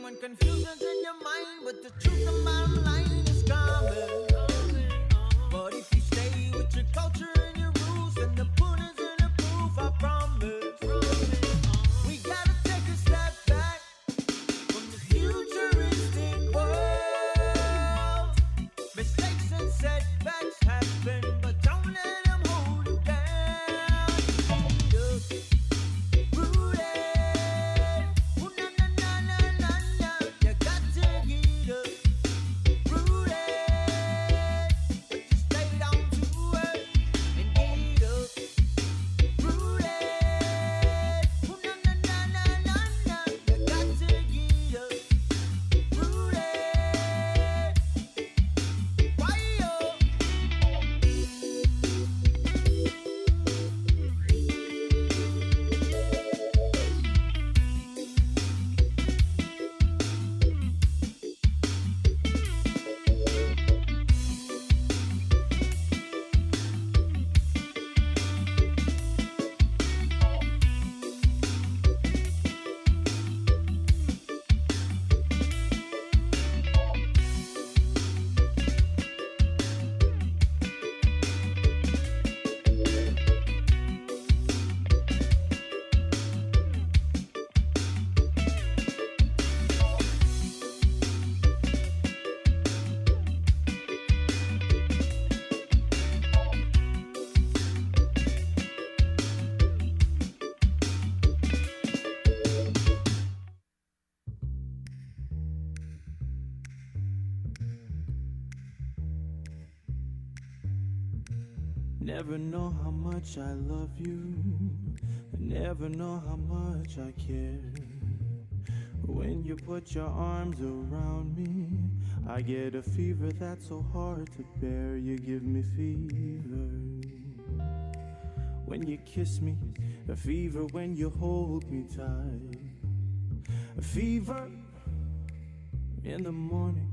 when confusion's in your mind, but the truth of my line is coming. But if you stay with your culture and your rules, then the pudding's in the proof, I promise. We gotta take a step back from the futuristic world. Mistakes and setbacks happen, but don't let them hold you down. Rooted, ooh, na na na na na na. You got to get up. Rooted, but you stay down to earth and get up. Rooted, ooh, na na na na na na. You got to get up. Rooted, why up? Never know how much I love you. Never know how much I care. When you put your arms around me, I get a fever that's so hard to bear. You give me fever when you kiss me, a fever when you hold me tight, a fever in the morning,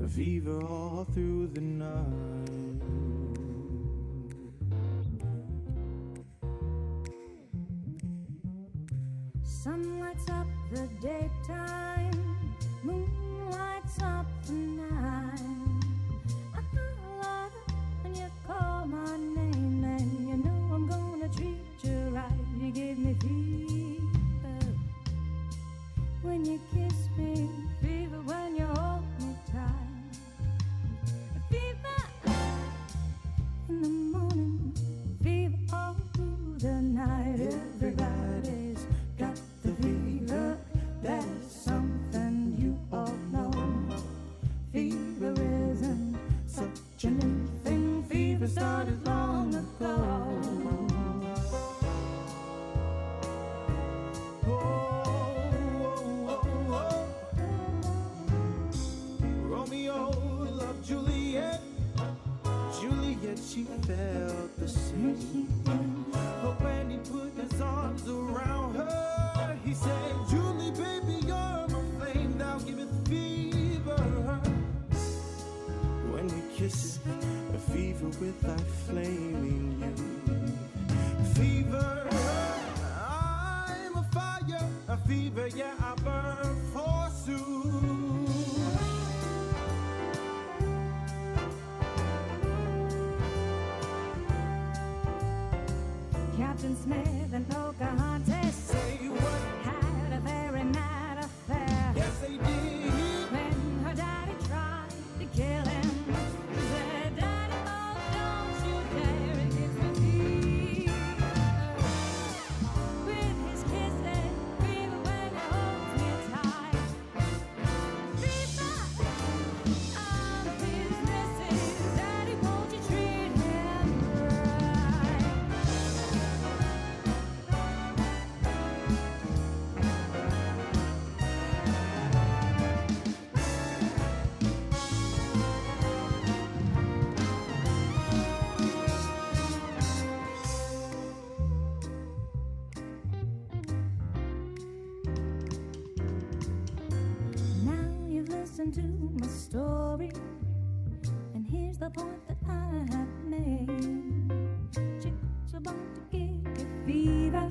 a fever all through the night. Sun lights up the daytime, moon lights up the night. I love it when you call my name, and you know I'm gonna treat you right. You give me fever when you kiss me, fever when you hold me tight, fever in the morning, fever all through the night. Everybody's got the fever, that's something you all know. Fever isn't such a new thing, fever started long ago. Romeo loved Juliet. Juliet, she felt the same. But when he put his arms around her, he said, Julie, baby, you're my flame, now give it fever. When we kiss, a fever with thy flaming you. Fever, I'm a fire, a fever, yeah, I burn forsooth. Captain Smith and Pocahontas Say what? had a very mad affair. Yes, they did. When her daddy tried to kill him, he said, Daddy, oh, don't you dare, it gives me fever. With his kisses, fever when he holds me tight. Fever, I'm his missus, Daddy, won't you treat him right? Now you've listened to my story, and here's the point that I have made. Chicks are born to give you fever,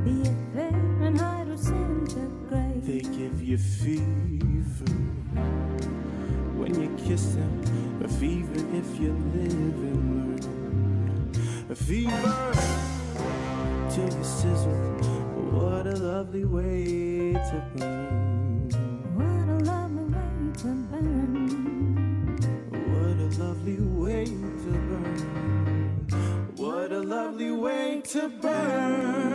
be it Fahrenheit or centigrade. they give you fever when you kiss them. A fever if you live and learn. A fever till you sizzle. What a lovely way to burn. What a lovely way to burn. What a lovely way to burn. What a lovely way to burn.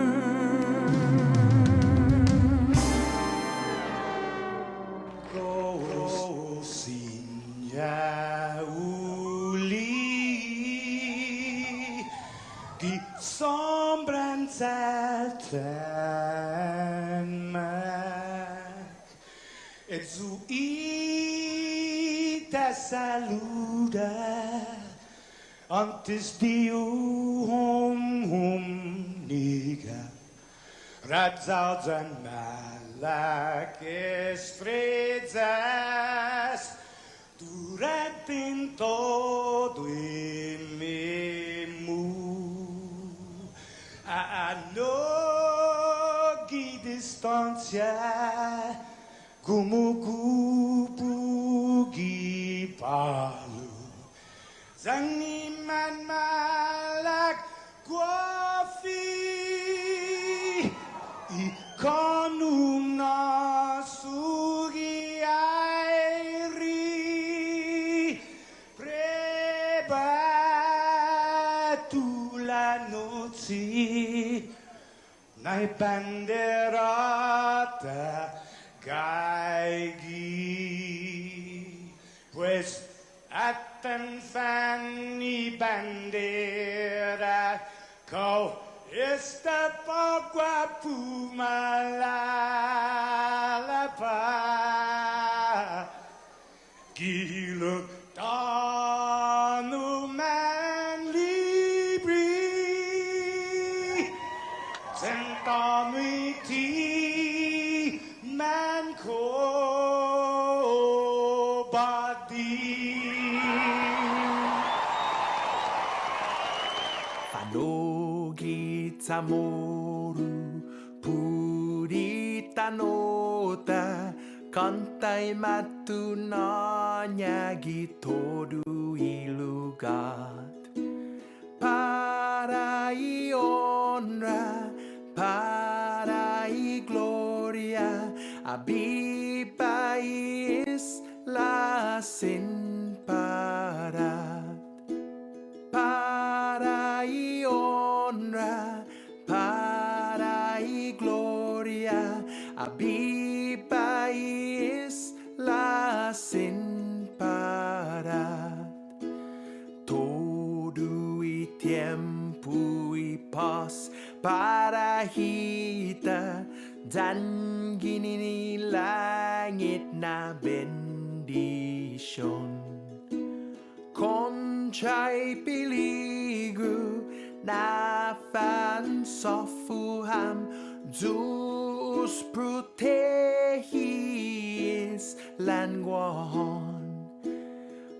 Die sombren zelten meg, et zu ite saluda, antes Dio hum niga, razzalds and malak estrezas, durante in todo in memu. A nogi distancia, como kupugi palu, zangiman malak guafi, ikonum nasugi airi, preba tu la noci, nai banderata caighi, pues atan fanni bandera, co esta pagua pumalapa, gilo tanu man libri, sentami ti man ko badi. Fanogi tamoru purita nota, kantai matu nanyagi todu ilugat. Para y honra, para y gloria, abiba is la sin para. Para y honra, para y gloria, abiba is la sin para. Todo y tiempo y paz para hita, dan gini langit na bendition. Conchay peligro na fan sofuham, Zeus protegis languahon.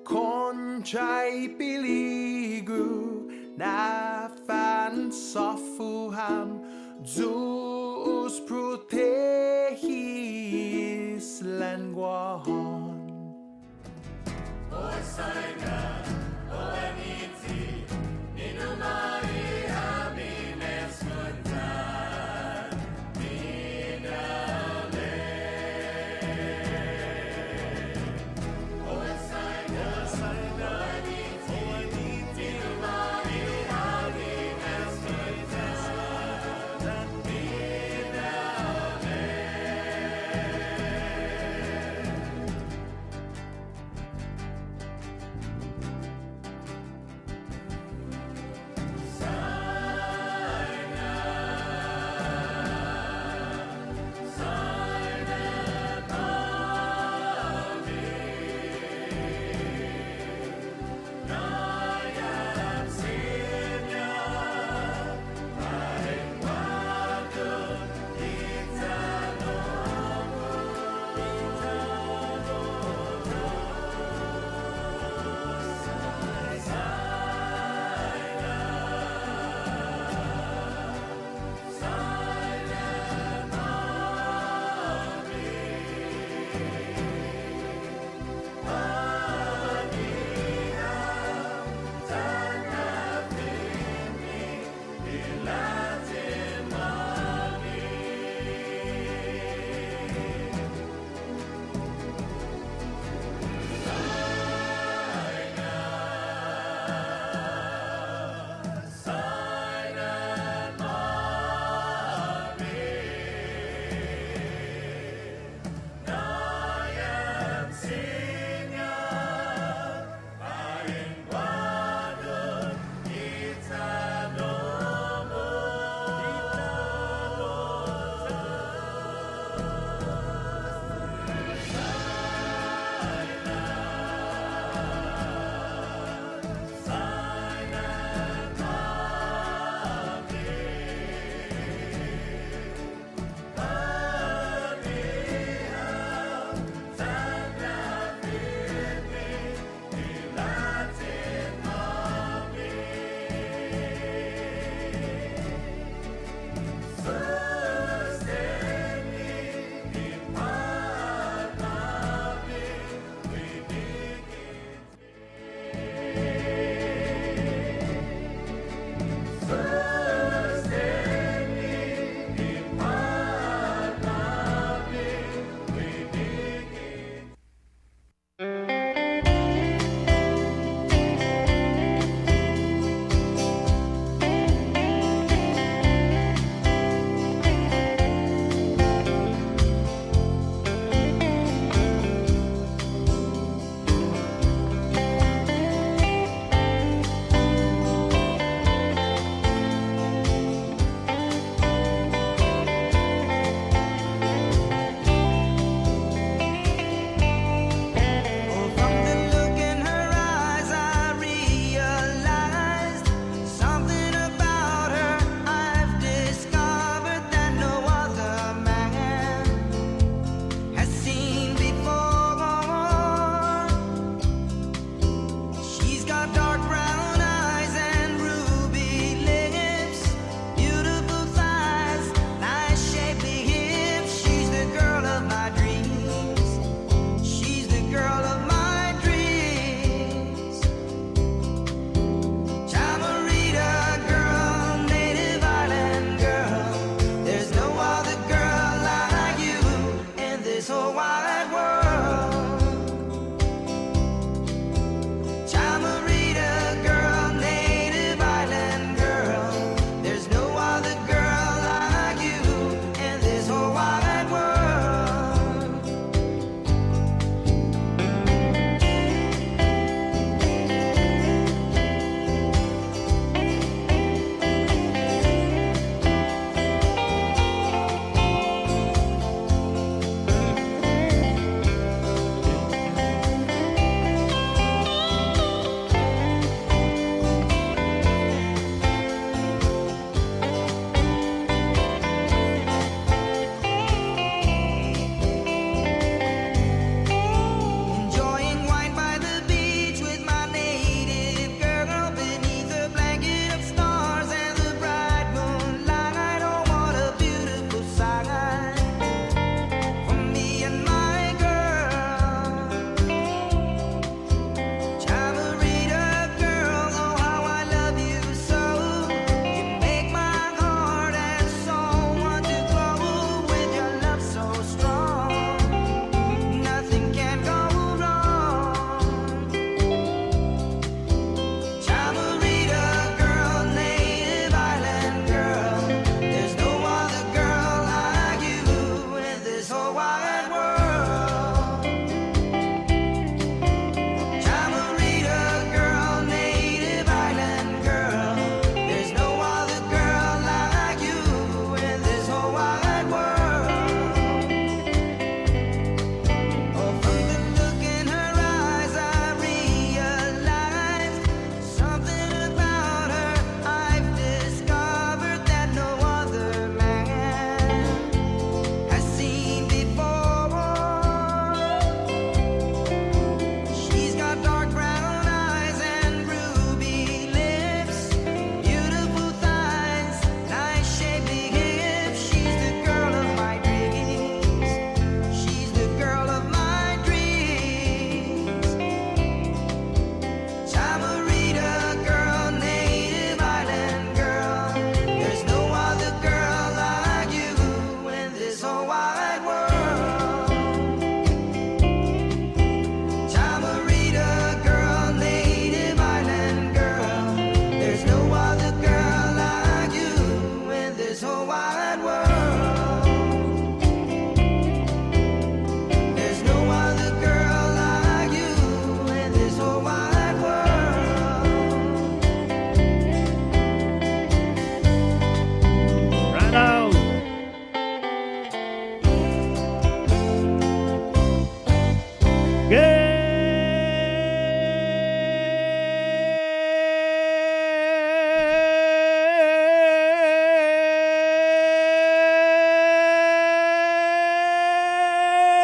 Conchay peligro na fan sofuham, Zeus protegis languahon.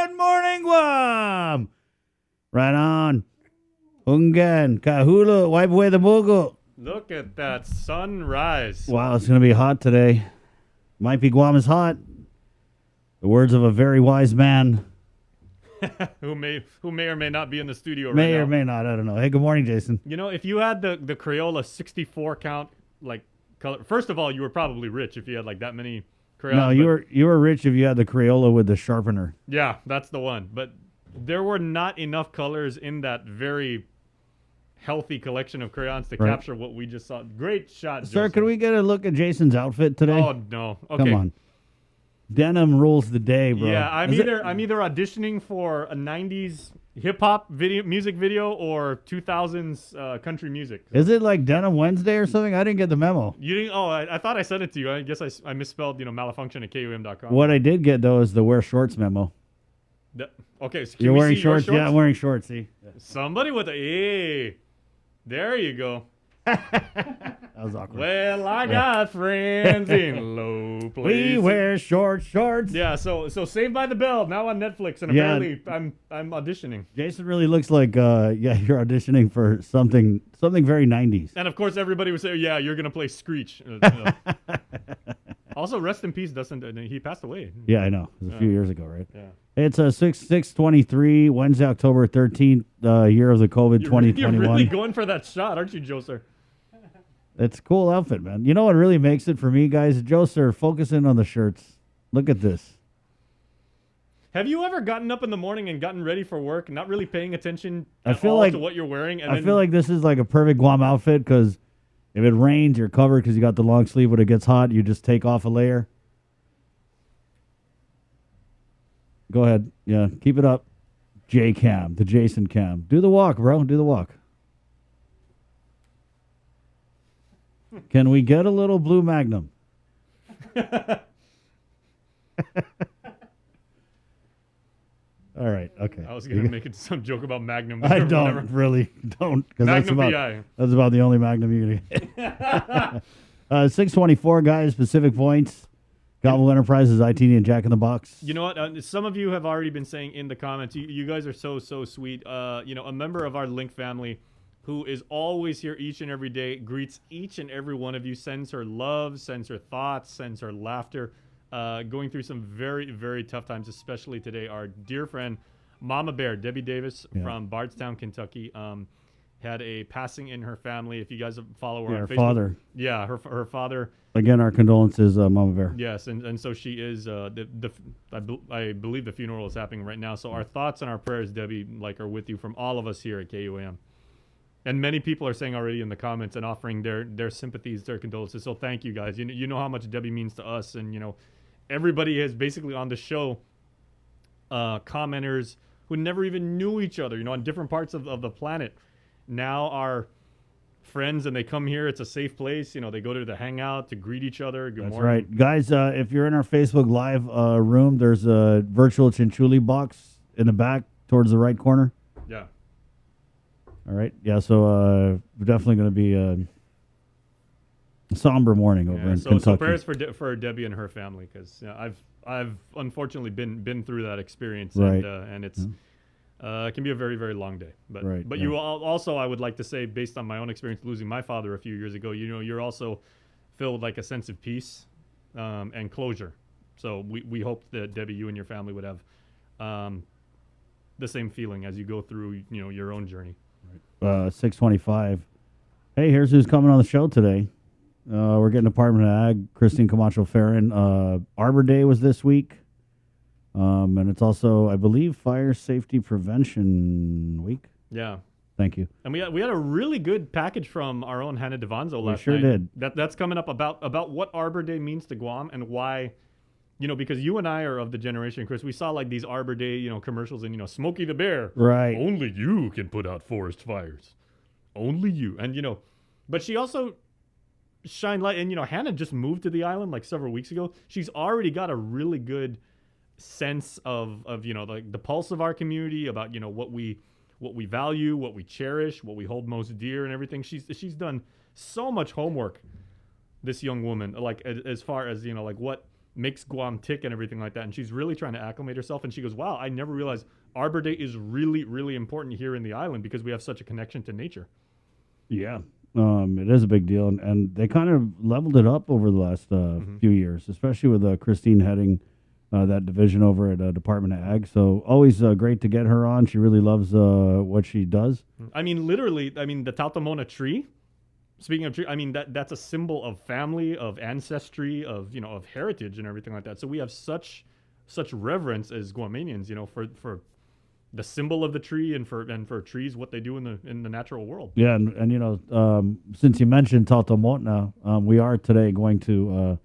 Good morning, Guam. Right on. Ungan, Kahula, wipe away the mogo. Look at that sunrise. Wow, it's going to be hot today. Might be Guam is hot. The words of a very wise man. who may or may not be in the studio May right now. or may not. I don't know. Hey, good morning, Jason. You know, if you had the Crayola 64 count, like, color, first of all, you were probably rich if you had, like, that many crayons. No, you were rich if you had the Crayola with the sharpener. Yeah, that's the one. But there were not enough colors in that very healthy collection of crayons to Right. capture what we just saw. Great shot, Sir, Joseph. can we get a look at Jason's outfit today? Oh, no. Okay. Come on. Denim rules the day, bro. Yeah, I'm Is it- either auditioning for a 90s hip hop music video or 2000s country music. Is it like Denim Wednesday or something? I didn't get the memo. You didn't? Oh, I thought I sent it to you. I guess I misspelled, malfunction at KUM.com. What I did get, though, is the wear shorts memo. Okay, so can You're we wearing see your shorts? Yeah, I'm wearing shorts, see? Somebody with a, hey, there you go. That was awkward. Well, I got friends in low places. We wear shorts. Yeah, so Saved by the Bell now on Netflix, and Yeah. apparently I'm auditioning. Jason really looks like, you're auditioning for something very 90s. And of course, everybody would say, "Yeah, you're gonna play Screech." Also, rest in peace, Dustin. He passed away. Yeah, I know. It was a few years ago, right? Yeah. It's a 6/23, Wednesday, October 13th, year of the COVID You're 2021. really going for that shot, aren't you, Joe, sir? It's a cool outfit, man. You know what really makes it for me, guys? Joe, sir, focus in on the shirts. Look at this. Have you ever gotten up in the morning and gotten ready for work, not really paying attention I at feel all like- to what you're wearing? And I then, feel like this is like a perfect Guam outfit because if it rains, you're covered because you got the long sleeve. When it gets hot, you just take off a layer. Go ahead. Yeah, keep it up. J Cam, the Jason Cam. Do the walk, bro. Do the walk. Can we get a little blue Magnum? All right. Okay. I was gonna make it some joke about Magnum. I or don't whatever. really don't because Magnum PI. that's about the only Magnum you're gonna get. 624 guys, Pacific Points, Gobble Enterprises, ITD, and Jack in the Box. You know what? Some of you have already been saying in the comments. You guys are so sweet. A member of our Link family, who is always here each and every day, greets each and every one of you, sends her love, sends her thoughts, sends her laughter. Going through some very, very tough times, especially today. Our dear friend, Mama Bear, Debbie Davis from Bardstown, Kentucky, had a passing in her family. If you guys follow her Yeah, on her Facebook. father. Yeah, her father. Again, our condolences, Mama Bear. Yes, and so she is. I believe the funeral is happening right now. So our thoughts and our prayers, Debbie, are with you from all of us here at KUAM. And many people are saying already in the comments and offering their sympathies, their condolences. So thank you guys. You know how much Debbie means to us, and everybody is basically on the show. Commenters who never even knew each other, on different parts of the planet, now are friends, and they come here. It's a safe place. They go to hangout to greet each other. Good That's morning. right. Guys, if you're in our Facebook Live room, there's a virtual chinchuli box in the back towards the right corner. Yeah. All right. Yeah, so definitely going to be a somber morning over in So Kentucky. prayers for Debbie and her family, because I've unfortunately been through that experience, Right. and it's it can be a very, very long day. But Right, but yeah. you also, I would like to say, based on my own experience losing my father a few years ago, you're also filled like a sense of peace and closure. So we hope that Debbie, you and your family would have the same feeling as you go through your own journey. 625. Hey, here's who's coming on the show today. We're getting Department of Ag, Christine Camacho Farron. Arbor Day was this week. And it's also, I believe, Fire Safety Prevention Week. Yeah. Thank you. And we had a really good package from our own Hannah Devanzo last sure night. did. That's coming up about what Arbor Day means to Guam and why, because you and I are of the generation, Chris. We saw these Arbor Day, commercials and Smokey the Bear. Right. Only you can put out forest fires. Only you. And but she also shined light. And Hannah just moved to the island several weeks ago. She's already got a really good sense of you know, like the pulse of our community, about, you know, what we value, what we cherish, what we hold most dear, and everything. She's done so much homework, this young woman, like as far as, you know, like what makes Guam tick and everything like that. And she's really trying to acclimate herself. And she goes, wow, I never realized Arbor Day is really, really important here in the island because we have such a connection to nature. Yeah. It is a big deal. And they kind of leveled it up over the last few years, especially with Christine heading that division over at Department of Ag. So always great to get her on. She really loves what she does. I mean, literally, I mean, the Tautomona tree, speaking of tree, I mean, that's a symbol of family, of ancestry, of, you know, of heritage and everything like that. So we have such reverence as Guamanians, you know, for the symbol of the tree and for trees, what they do in the natural world. Yeah, and you know, since you mentioned Tautomona, we are today going to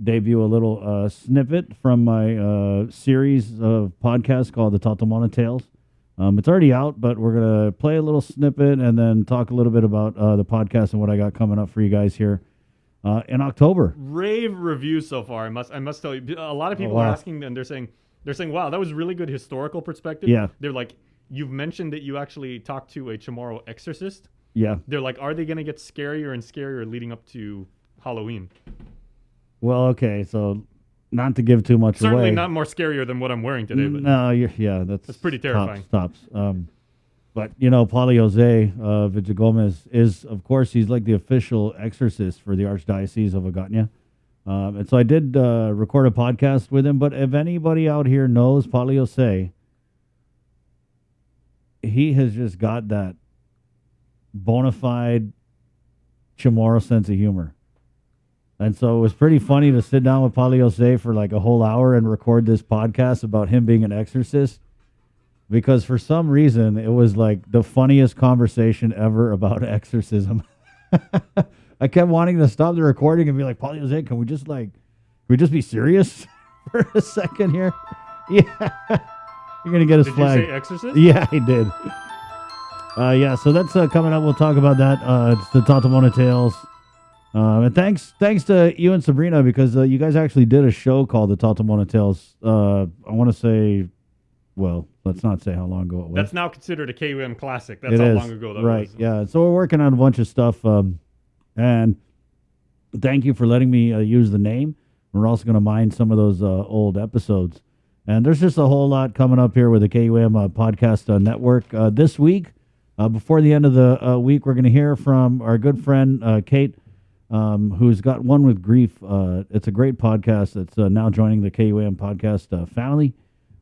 debut a little snippet from my series of podcasts called the Tautomona Tales. It's already out, but we're going to play a little snippet and then talk a little bit about the podcast and what I got coming up for you guys here in October. Rave reviews so far. I must tell you, a lot of people wow. are asking, and they're saying, wow, that was really good historical perspective. Yeah. They're like, you've mentioned that you actually talked to a Chamorro exorcist. Yeah. They're like, are they going to get scarier and scarier leading up to Halloween? Well, okay, so not to give too much Certainly away. not more scarier than what I'm wearing today. But No, yeah, that's pretty terrifying. Tops. But, you know, Paulie Jose Villagomez is, of course, he's like the official exorcist for the Archdiocese of Agutnia. And so I did record a podcast with him, but if anybody out here knows Paulie Jose, he has just got that bona fide Chamorro sense of humor. And so it was pretty funny to sit down with Paulie Jose for like a whole hour and record this podcast about him being an exorcist. Because for some reason, it was like the funniest conversation ever about exorcism. I kept wanting to stop the recording and be like, Paulie Jose, can we just be serious for a second here? Yeah. You're going to get us Did flagged. you say exorcist? Yeah, he did. Yeah, so that's coming up. We'll talk about that. It's the Tautomona Tales. And thanks to you and Sabrina, because you guys actually did a show called the Tautomona Tales. I want to say, well, let's not say how long ago it was. That's now considered a KUM classic. That's It how is, long ago that right, was. yeah. So we're working on a bunch of stuff. And thank you for letting me use the name. We're also going to mine some of those old episodes. And there's just a whole lot coming up here with the KUM podcast network. This week, before the end of the week, we're going to hear from our good friend, Kate, who's got One with Grief. It's a great podcast that's now joining the KUM podcast family.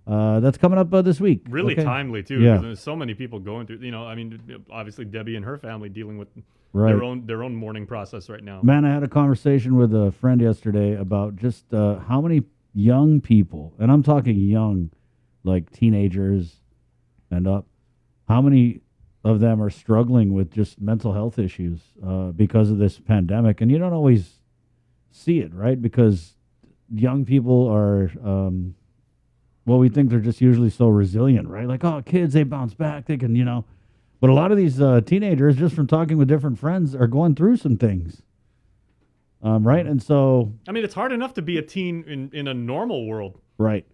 That's coming up this week. Really Okay. timely, too, Yeah. because there's so many people going through, you know, I mean, obviously Debbie and her family dealing with Right. their own mourning process right now. Man, I had a conversation with a friend yesterday about just how many young people, and I'm talking young, like teenagers and up, how many of them are struggling with just mental health issues because of this pandemic. And you don't always see it, right? Because young people are, well, we think they're just usually so resilient, right? Like, oh, kids, they bounce back. They can, you know. But a lot of these teenagers, just from talking with different friends, are going through some things. Right? And so... I mean, it's hard enough to be a teen in a normal world. Right.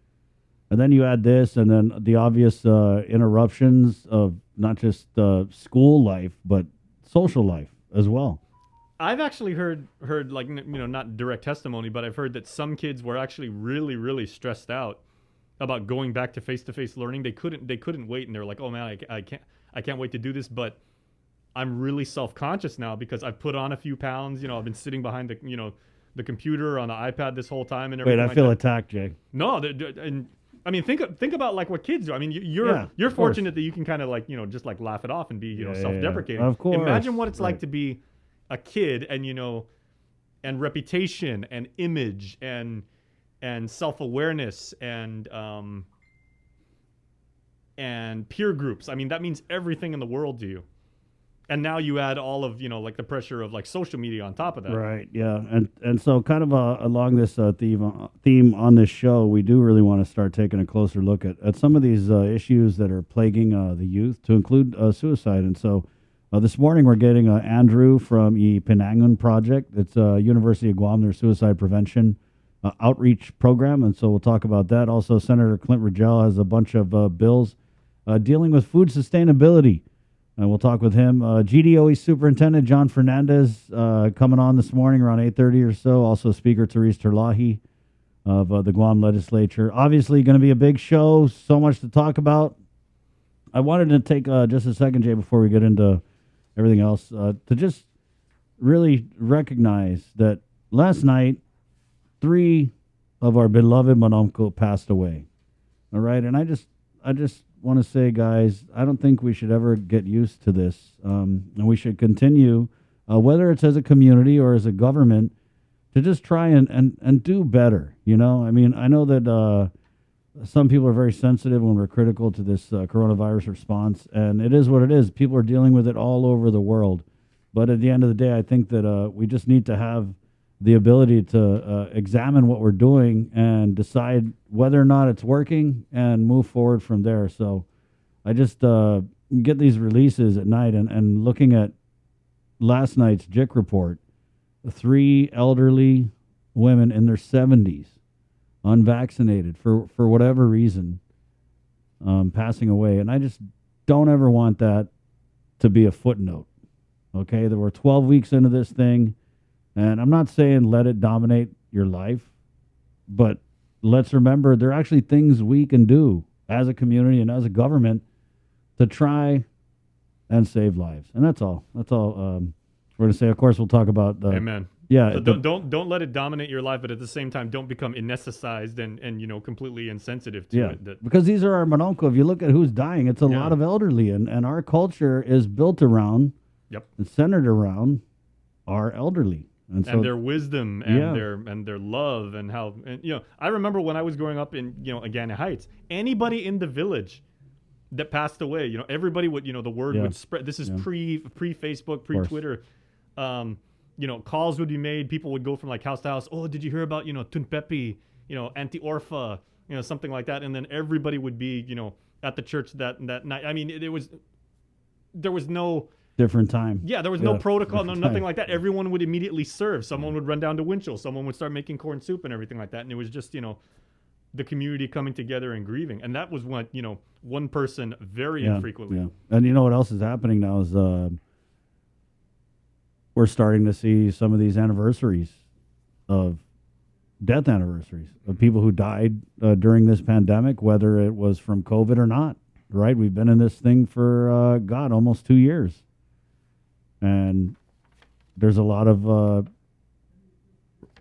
And then you add this, and then the obvious interruptions of not just school life, but social life as well. I've actually heard like, you know, not direct testimony, but I've heard that some kids were actually really, really stressed out about going back to face-to-face learning. They couldn't wait, and they were like, oh man, I can't wait to do this, but I'm really self-conscious now because I've put on a few pounds. You know, I've been sitting behind the computer on the iPad this whole time and everything. Wait, I like feel that. attacked, Jay. No, and I mean, think about like what kids do. I mean, you're Yeah, of course. fortunate that you can kind of like, you know, just like laugh it off and be, you know, Yeah, self-deprecating. of course. Imagine what it's like Right. to be a kid and, you know, and reputation and image and self-awareness and peer groups. I mean, that means everything in the world to you. And now you add all of, you know, like the pressure of like social media on top of that. Right, yeah. And so kind of along this theme on this show, we do really want to start taking a closer look at some of these issues that are plaguing the youth, to include suicide. And so this morning we're getting Andrew from the Penangun Project. It's University of Guam, their suicide prevention outreach program, and so we'll talk about that. Also, Senator Clint Rigel has a bunch of bills dealing with food sustainability, and we'll talk with him. GDOE Superintendent John Fernandez coming on this morning around 8:30 or so. Also, Speaker Therese Terlahi of the Guam Legislature. Obviously, going to be a big show. So much to talk about. I wanted to take just a second, Jay, before we get into everything else, to just really recognize that last night, 3 of our beloved Manomko passed away. All right, and I just want to say, guys, I don't think we should ever get used to this, and we should continue, whether it's as a community or as a government, to just try and do better. You know, I mean, I know that some people are very sensitive when we're critical to this coronavirus response, and it is what it is. People are dealing with it all over the world. But at the end of the day, I think that we just need to have the ability to examine what we're doing and decide whether or not it's working and move forward from there. So I just get these releases at night and looking at last night's JIC report, 3 elderly women in their 70s, unvaccinated for whatever reason, passing away. And I just don't ever want that to be a footnote. Okay, there were 12 weeks into this thing. And I'm not saying let it dominate your life, but let's remember there are actually things we can do as a community and as a government to try and save lives. And that's all. That's all we're going to say. Of course, we'll talk about the... Amen. Yeah. So don't let it dominate your life, but at the same time, don't become anesthetized and completely insensitive to it. Because these are our Mononko. If you look at who's dying, it's a lot of elderly. And our culture is built around and centered around our elderly. And their wisdom and their love and how I remember when I was growing up in Agana Heights, anybody in the village that passed away, everybody would the word would spread. This is pre Facebook, pre Twitter. Calls would be made. People would go from like house to house. Oh, did you hear about Tunpepi? Auntie Orpha, something like that. And then everybody would be at the church that night. I mean, there was no different time. Yeah, there was no protocol, nothing like that. Everyone would immediately serve. Someone would run down to Winchell. Someone would start making corn soup and everything like that. And it was just, the community coming together and grieving. And that was what, one person very infrequently. Yeah. And you know what else is happening now is we're starting to see some of these anniversaries of death anniversaries of people who died during this pandemic, whether it was from COVID or not, right? We've been in this thing for, almost 2 years. And there's a lot of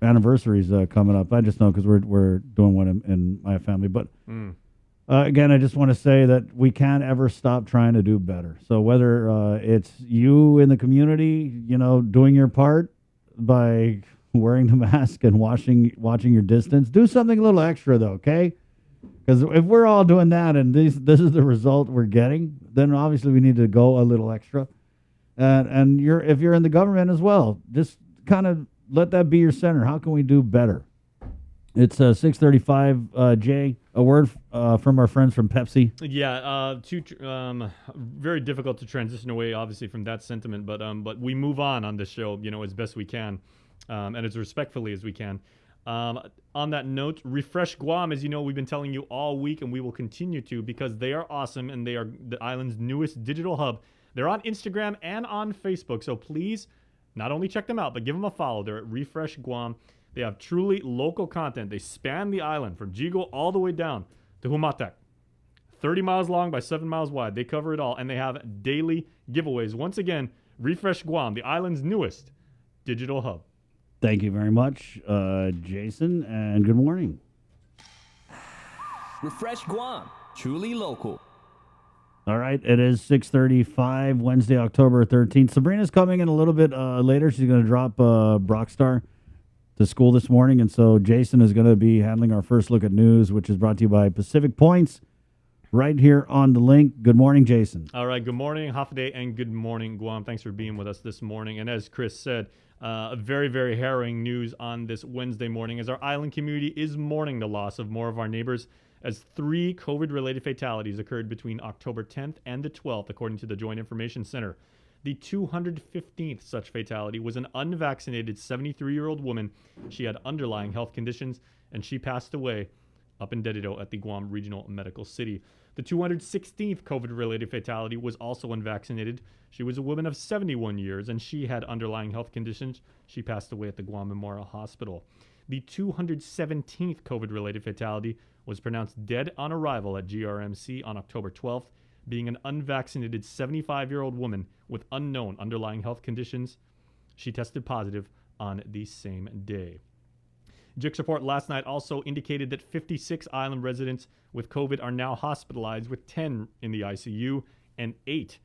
anniversaries coming up. I just know because we're doing one in my family. But again, I just want to say that we can't ever stop trying to do better. So whether it's you in the community, doing your part by wearing the mask and watching your distance, do something a little extra though, okay? Because if we're all doing that and this is the result we're getting, then obviously we need to go a little extra. And if you're in the government as well, just kind of let that be your center. How can we do better? It's 6:35. Jay, a word from our friends from Pepsi. Yeah, very difficult to transition away, obviously, from that sentiment. But we move on this show, as best we can, and as respectfully as we can. On that note, Refresh Guam, as you know, we've been telling you all week, and we will continue to because they are awesome and they are the island's newest digital hub. They're on Instagram and on Facebook, so please not only check them out, but give them a follow. They're at Refresh Guam. They have truly local content. They span the island from Jigo all the way down to Humatek. 30 miles long by 7 miles wide. They cover it all, and they have daily giveaways. Once again, Refresh Guam, the island's newest digital hub. Thank you very much, Jason, and good morning. Refresh Guam, truly local. All right, it is 6:35, Wednesday, October 13th. Sabrina's coming in a little bit later. She's going to drop Brockstar to school this morning, and so Jason is going to be handling our first look at news, which is brought to you by Pacific Points, right here on the link. Good morning, Jason. All right, good morning, Hafaday, and good morning, Guam. Thanks for being with us this morning. And as Chris said, a very, very harrowing news on this Wednesday morning as our island community is mourning the loss of more of our neighbors, as 3 COVID-related fatalities occurred between October 10th and the 12th, according to the Joint Information Center. The 215th such fatality was an unvaccinated 73-year-old woman. She had underlying health conditions, and she passed away up in Dededo at the Guam Regional Medical City. The 216th COVID-related fatality was also unvaccinated. She was a woman of 71 years, and she had underlying health conditions. She passed away at the Guam Memorial Hospital. The 217th COVID-related fatality was pronounced dead on arrival at GRMC on October 12th, being an unvaccinated 75-year-old woman with unknown underlying health conditions. She tested positive on the same day. JIC's report last night also indicated that 56 island residents with COVID are now hospitalized, with 10 in the ICU and 8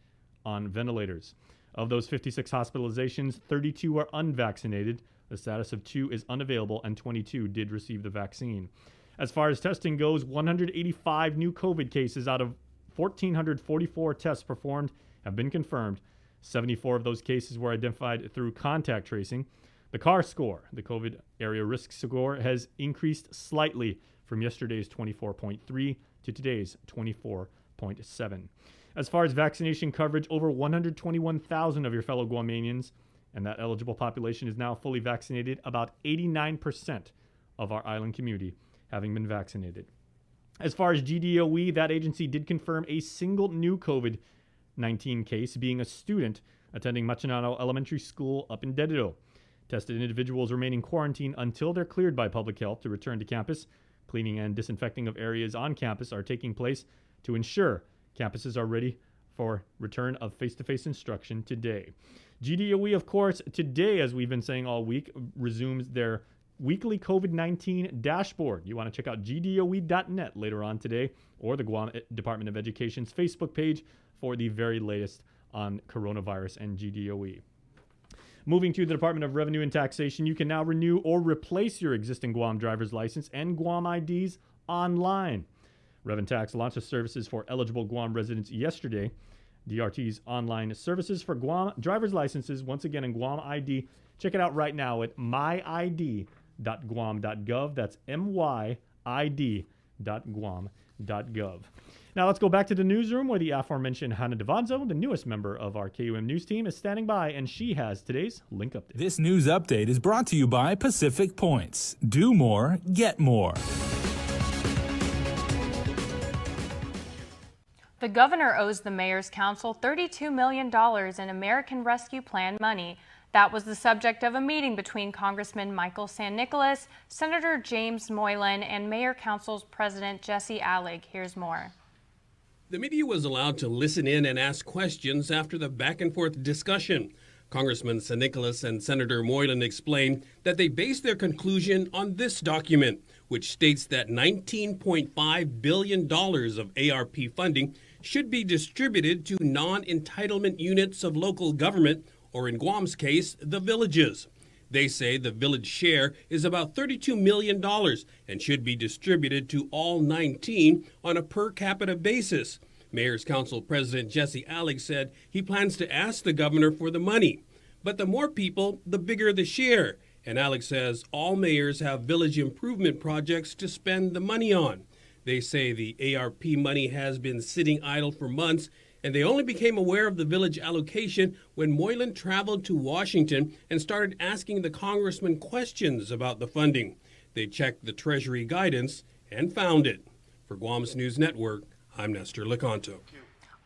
on ventilators. Of those 56 hospitalizations, 32 are unvaccinated. The status of 2 is unavailable, and 22 did receive the vaccine. As far as testing goes, 185 new COVID cases out of 1,444 tests performed have been confirmed. 74 of those cases were identified through contact tracing. The CAR score, the COVID area risk score, has increased slightly from yesterday's 24.3 to today's 24.7. As far as vaccination coverage, over 121,000 of your fellow Guamanians and that eligible population is now fully vaccinated, about 89% of our island community having been vaccinated. As far as GDOE, that agency did confirm a single new COVID-19 case, being a student attending Machinano Elementary School up in Dededo. Tested individuals remain in quarantine until they're cleared by public health to return to campus. Cleaning and disinfecting of areas on campus are taking place to ensure campuses are ready for return of face-to-face instruction today. GDOE, of course, today, as we've been saying all week, resumes their weekly COVID-19 dashboard. You want to check out gdoe.net later on today, or the Guam Department of Education's Facebook page for the very latest on coronavirus and GDOE. Moving to the Department of Revenue and Taxation, you can now renew or replace your existing Guam driver's license and Guam IDs online. Rev&Tax launched the services for eligible Guam residents yesterday. DRT's online services for Guam driver's licenses, once again in Guam ID. Check it out right now at myid.guam.gov. That's myid.guam.gov. Now let's go back to the newsroom where the aforementioned Hannah Devanzo, the newest member of our KUM news team, is standing by, and she has today's link update. This news update is brought to you by Pacific Points. Do more, get more. The governor owes the Mayor's Council $32 million in American Rescue Plan money. That was the subject of a meeting between Congressman Michael San Nicolas, Senator James Moylan, and Mayor Council's President Jesse Allig. Here's more. The media was allowed to listen in and ask questions after the back-and-forth discussion. Congressman San Nicolas and Senator Moylan explained that they based their conclusion on this document, which states that $19.5 billion of ARP funding should be distributed to non-entitlement units of local government, or in Guam's case, the villages. They say the village share is about $32 million and should be distributed to all 19 on a per capita basis. Mayor's Council President Jesse Allig said he plans to ask the governor for the money. But the more people, the bigger the share. And Allig says all mayors have village improvement projects to spend the money on. They say the ARP money has been sitting idle for months, and they only became aware of the village allocation when Moylan traveled to Washington and started asking the congressman questions about the funding. They checked the Treasury guidance and found it. For Guam's News Network, I'm Nestor Lecanto.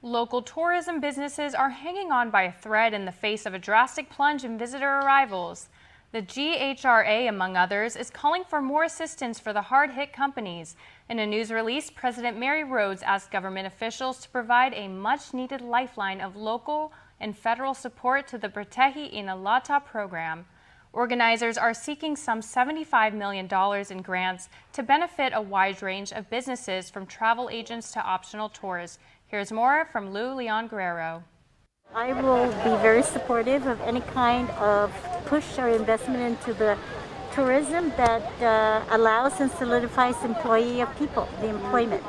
Local tourism businesses are hanging on by a thread in the face of a drastic plunge in visitor arrivals. The GHRA, among others, is calling for more assistance for the hard-hit companies. In a news release, President Mary Rhodes asked government officials to provide a much-needed lifeline of local and federal support to the Bertehi Inalata program. Organizers are seeking some $75 million in grants to benefit a wide range of businesses, from travel agents to optional tours. Here's more from Lou Leon Guerrero. I will be very supportive of any kind of push or investment into the tourism that allows and solidifies employment,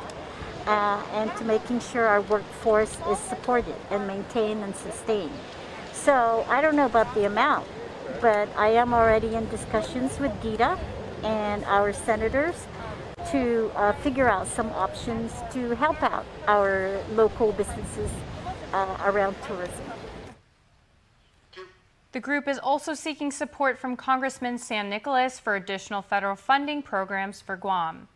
and to making sure our workforce is supported and maintained and sustained. So I don't know about the amount, but I am already in discussions with GITA and our senators to figure out some options to help out our local businesses around tourism. The group is also seeking support from Congressman San Nicolas for additional federal funding programs for Guam.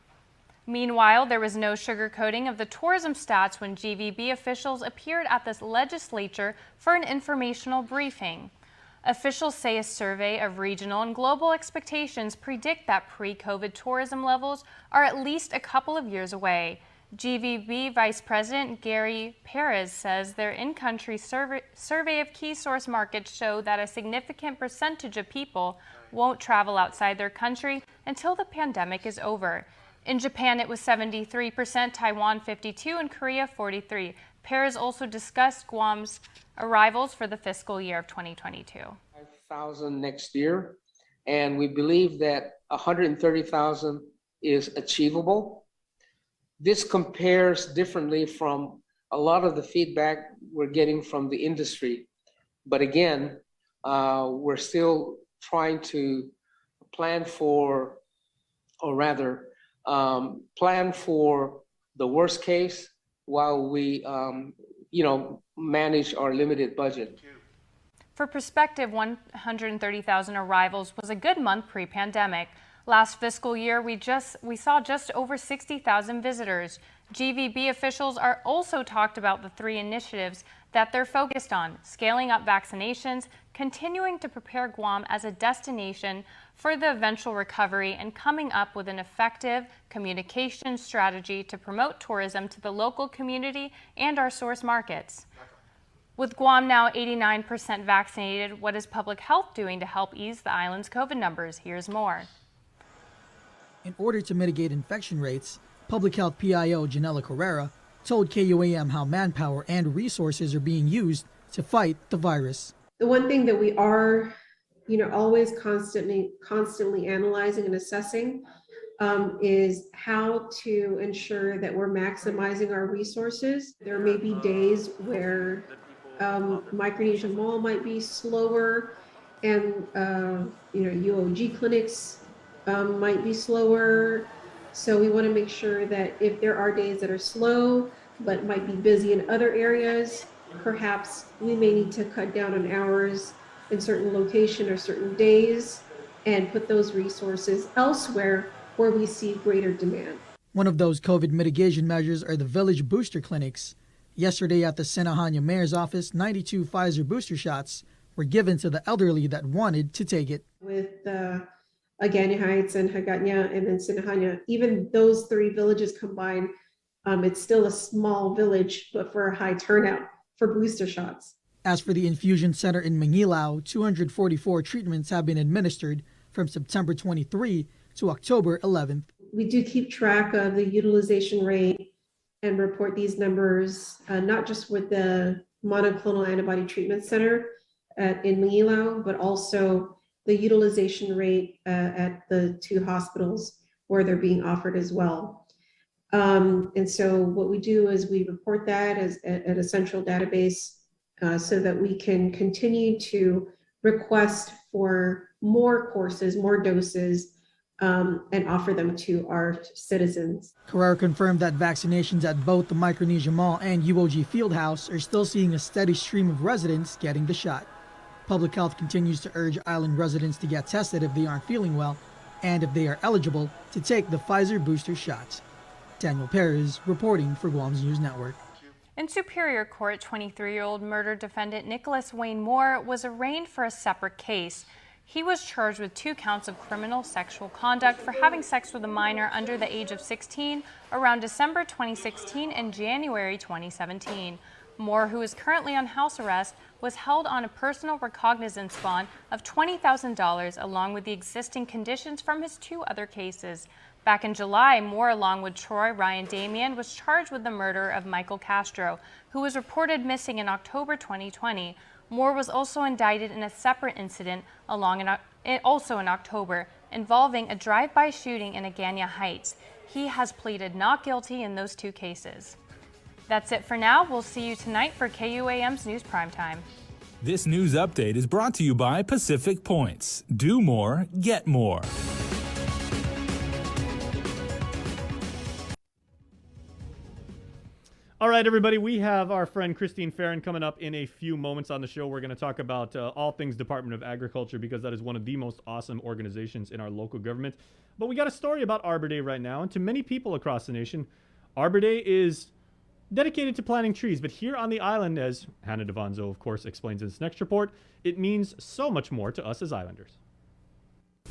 Meanwhile, there was no sugarcoating of the tourism stats when GVB officials appeared at the legislature for an informational briefing. Officials say a survey of regional and global expectations predict that pre-COVID tourism levels are at least a couple of years away. GVB Vice President Gary Perez says their in-country survey of key source markets show that a significant percentage of people won't travel outside their country until the pandemic is over. In Japan, it was 73%, Taiwan 52%, and Korea 43%. Perez also discussed Guam's arrivals for the fiscal year of 2022. 5,000 next year, and we believe that 130,000 is achievable. This compares differently from a lot of the feedback we're getting from the industry. But again, we're still trying to plan for, or rather, plan for the worst case while we, manage our limited budget. For perspective, 130,000 arrivals was a good month pre-pandemic. Last fiscal year, we saw just over 60,000 visitors. GVB officials are also talked about the 3 initiatives that they're focused on: scaling up vaccinations, continuing to prepare Guam as a destination for the eventual recovery, and coming up with an effective communication strategy to promote tourism to the local community and our source markets. With Guam now 89% vaccinated, what is public health doing to help ease the island's COVID numbers? Here's more. In order to mitigate infection rates, Public Health PIO Janela Carrera told KUAM how manpower and resources are being used to fight the virus. The one thing that we are, always constantly analyzing and assessing is how to ensure that we're maximizing our resources. There may be days where Micronesia Mall might be slower, and UOG clinics might be slower. So we want to make sure that if there are days that are slow but might be busy in other areas, perhaps we may need to cut down on hours in certain location or certain days and put those resources elsewhere where we see greater demand. One of those COVID mitigation measures are the village booster clinics. Yesterday at the Sinahanya Mayor's office, 92 Pfizer booster shots were given to the elderly that wanted to take it. With Agani Heights and Hagåtña and then Sinahanya, even those 3 villages combined, it's still a small village, but for a high turnout for booster shots. As for the infusion center in Mangilao, 244 treatments have been administered from September 23 to October 11th. We do keep track of the utilization rate and report these numbers, not just with the monoclonal antibody treatment center in Mangilao, but also the utilization rate at the 2 hospitals where they're being offered as well. And so what we do is we report that at a central database so that we can continue to request for more courses, more doses, and offer them to our citizens. Carrera confirmed that vaccinations at both the Micronesia Mall and UOG Fieldhouse are still seeing a steady stream of residents getting the shot. Public Health continues to urge island residents to get tested if they aren't feeling well and if they are eligible to take the Pfizer booster shots. Daniel Perez reporting for Guam's News Network. In Superior Court, 23-year-old murder defendant Nicholas Wayne Moore was arraigned for a separate case. He was charged with 2 counts of criminal sexual conduct for having sex with a minor under the age of 16 around December 2016 and January 2017. Moore, who is currently on house arrest, was held on a personal recognizance bond of $20,000 along with the existing conditions from his 2 other cases. Back in July, Moore, along with Troy Ryan Damian, was charged with the murder of Michael Castro, who was reported missing in October 2020. Moore was also indicted in a separate incident also in October involving a drive-by shooting in Agana Heights. He has pleaded not guilty in those 2 cases. That's it for now. We'll see you tonight for KUAM's News Primetime. This news update is brought to you by Pacific Points. Do more, get more. All right, everybody, we have our friend Christine Farron coming up in a few moments on the show. We're going to talk about all things Department of Agriculture because that is one of the most awesome organizations in our local government. But we got a story about Arbor Day right now, and to many people across the nation, Arbor Day is dedicated to planting trees. But here on the island, as Hannah Devonzo, of course, explains in this next report, it means so much more to us as islanders.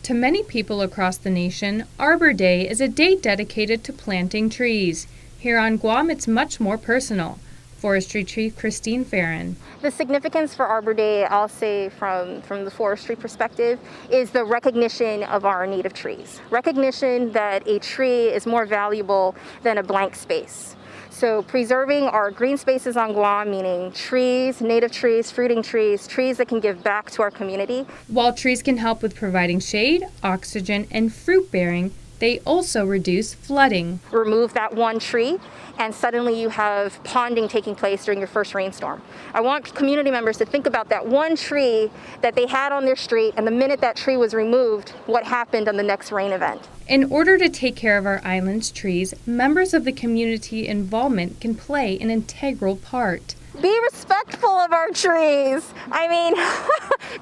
To many people across the nation, Arbor Day is a day dedicated to planting trees. Here on Guam, it's much more personal. Forestry Chief Christine Farron. The significance for Arbor Day, I'll say from the forestry perspective, is the recognition of our native trees. Recognition that a tree is more valuable than a blank space. So preserving our green spaces on Guam, meaning trees, native trees, fruiting trees, trees that can give back to our community. While trees can help with providing shade, oxygen, and fruit bearing, they also reduce flooding. Remove that one tree, and suddenly you have ponding taking place during your first rainstorm. I want community members to think about that one tree that they had on their street, and the minute that tree was removed, what happened on the next rain event. In order to take care of our island's trees, members of the community involvement can play an integral part. Be respectful of our trees. I mean,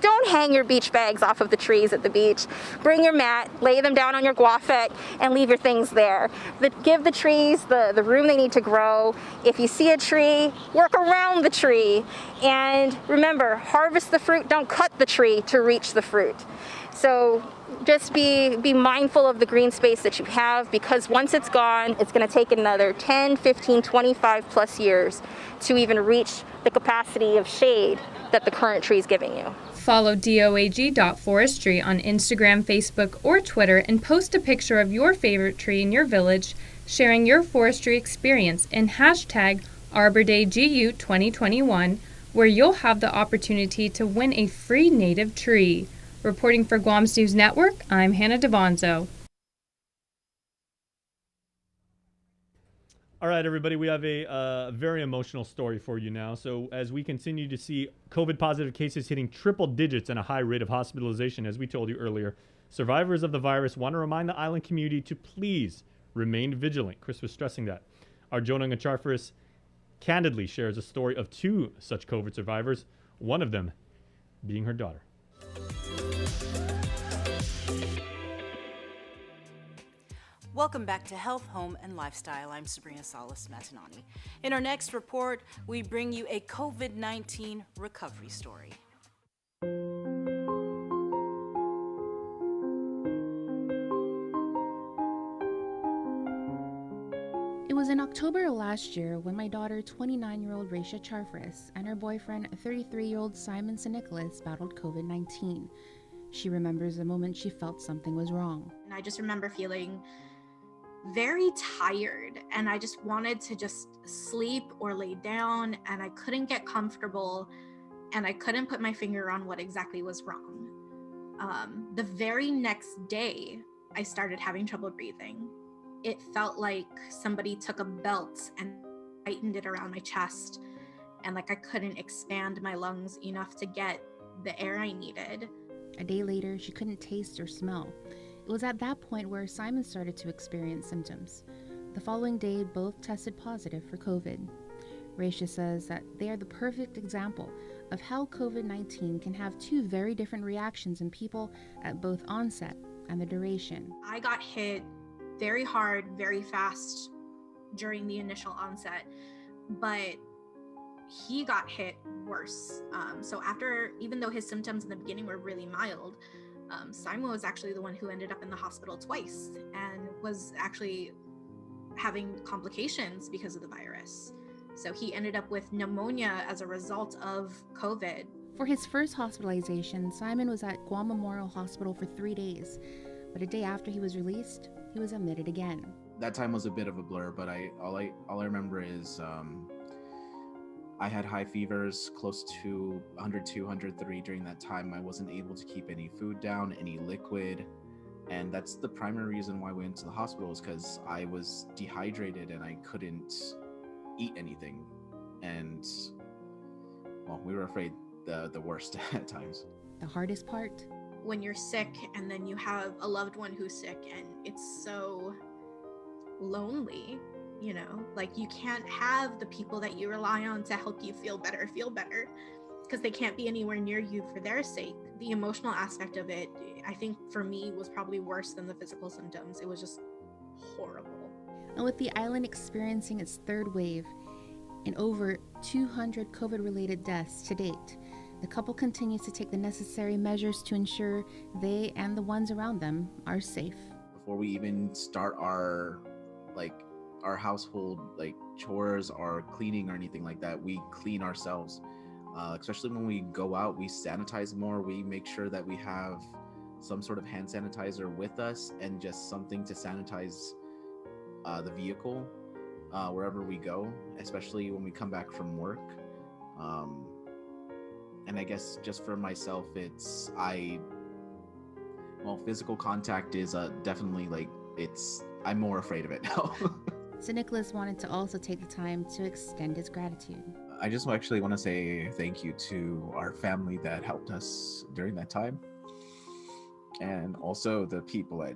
don't hang your beach bags off of the trees at the beach. Bring your mat, lay them down on your guafet, and leave your things there. Give the trees the room they need to grow. If you see a tree, work around the tree. And remember, harvest the fruit, don't cut the tree to reach the fruit. So just be mindful of the green space that you have, because once it's gone, it's going to take another 10, 15, 25 plus years to even reach the capacity of shade that the current tree is giving you. Follow doag.forestry on Instagram, Facebook, or Twitter and post a picture of your favorite tree in your village, sharing your forestry experience in hashtag ArborDayGU 2021, where you'll have the opportunity to win a free native tree. Reporting for Guam's News Network, I'm Hannah Devonzo. All right, everybody, we have a very emotional story for you now. So as we continue to see COVID-positive cases hitting triple digits and a high rate of hospitalization, as we told you earlier, survivors of the virus want to remind the island community to please remain vigilant. Chris was stressing that. Our Jonah Ngacharfaris candidly shares a story of two such COVID survivors, one of them being her daughter. Welcome back to Health, Home, and Lifestyle. I'm Sabrina Salas Matanani. In our next report, we bring you a COVID-19 recovery story. It was in October of last year when my daughter, 29-year-old Raisha Charfaris, and her boyfriend, 33-year-old Simon St. Nicholas, battled COVID-19. She remembers the moment she felt something was wrong. And I just remember feeling very tired, and I just wanted to just sleep or lay down, and I couldn't get comfortable, and I couldn't put my finger on what exactly was wrong. The very next day, I started having trouble breathing. It felt like somebody took a belt and tightened it around my chest, and like I couldn't expand my lungs enough to get the air I needed. A day later, she couldn't taste or smell. It was at that point where Simon started to experience symptoms. The following day, both tested positive for COVID. Raisha says that they are the perfect example of how COVID-19 can have two very different reactions in people at both onset and the duration. I got hit very hard, very fast during the initial onset, but he got hit worse. So after, even though his symptoms in the beginning were really mild, Simon was actually the one who ended up in the hospital twice and was actually having complications because of the virus. So he ended up with pneumonia as a result of COVID. For his first hospitalization, Simon was at Guam Memorial Hospital for 3 days, but a day after he was released, he was admitted again. That time was a bit of a blur, but all I remember is I had high fevers close to 102, 103 during that time. I wasn't able to keep any food down, any liquid. And that's the primary reason why we went to the hospital, is because I was dehydrated and I couldn't eat anything. And, well, we were afraid the worst at times. The hardest part? When you're sick and then you have a loved one who's sick and it's so lonely. you know, like you can't have the people that you rely on to help you feel better because they can't be anywhere near you for their sake. The emotional aspect of it, I think for me, was probably worse than the physical symptoms. It was just horrible. And with the island experiencing its third wave and over 200 COVID-related deaths to date, the couple continues to take the necessary measures to ensure they and the ones around them are safe. Before we even start our household chores or cleaning or anything like that, we clean ourselves. Especially when we go out, we sanitize more. We make sure that we have some sort of hand sanitizer with us and just something to sanitize the vehicle wherever we go, especially when we come back from work. And I guess just for myself, physical contact is definitely I'm more afraid of it now. So Nicholas wanted to also take the time to extend his gratitude. I just actually want to say thank you to our family that helped us during that time. And also the people at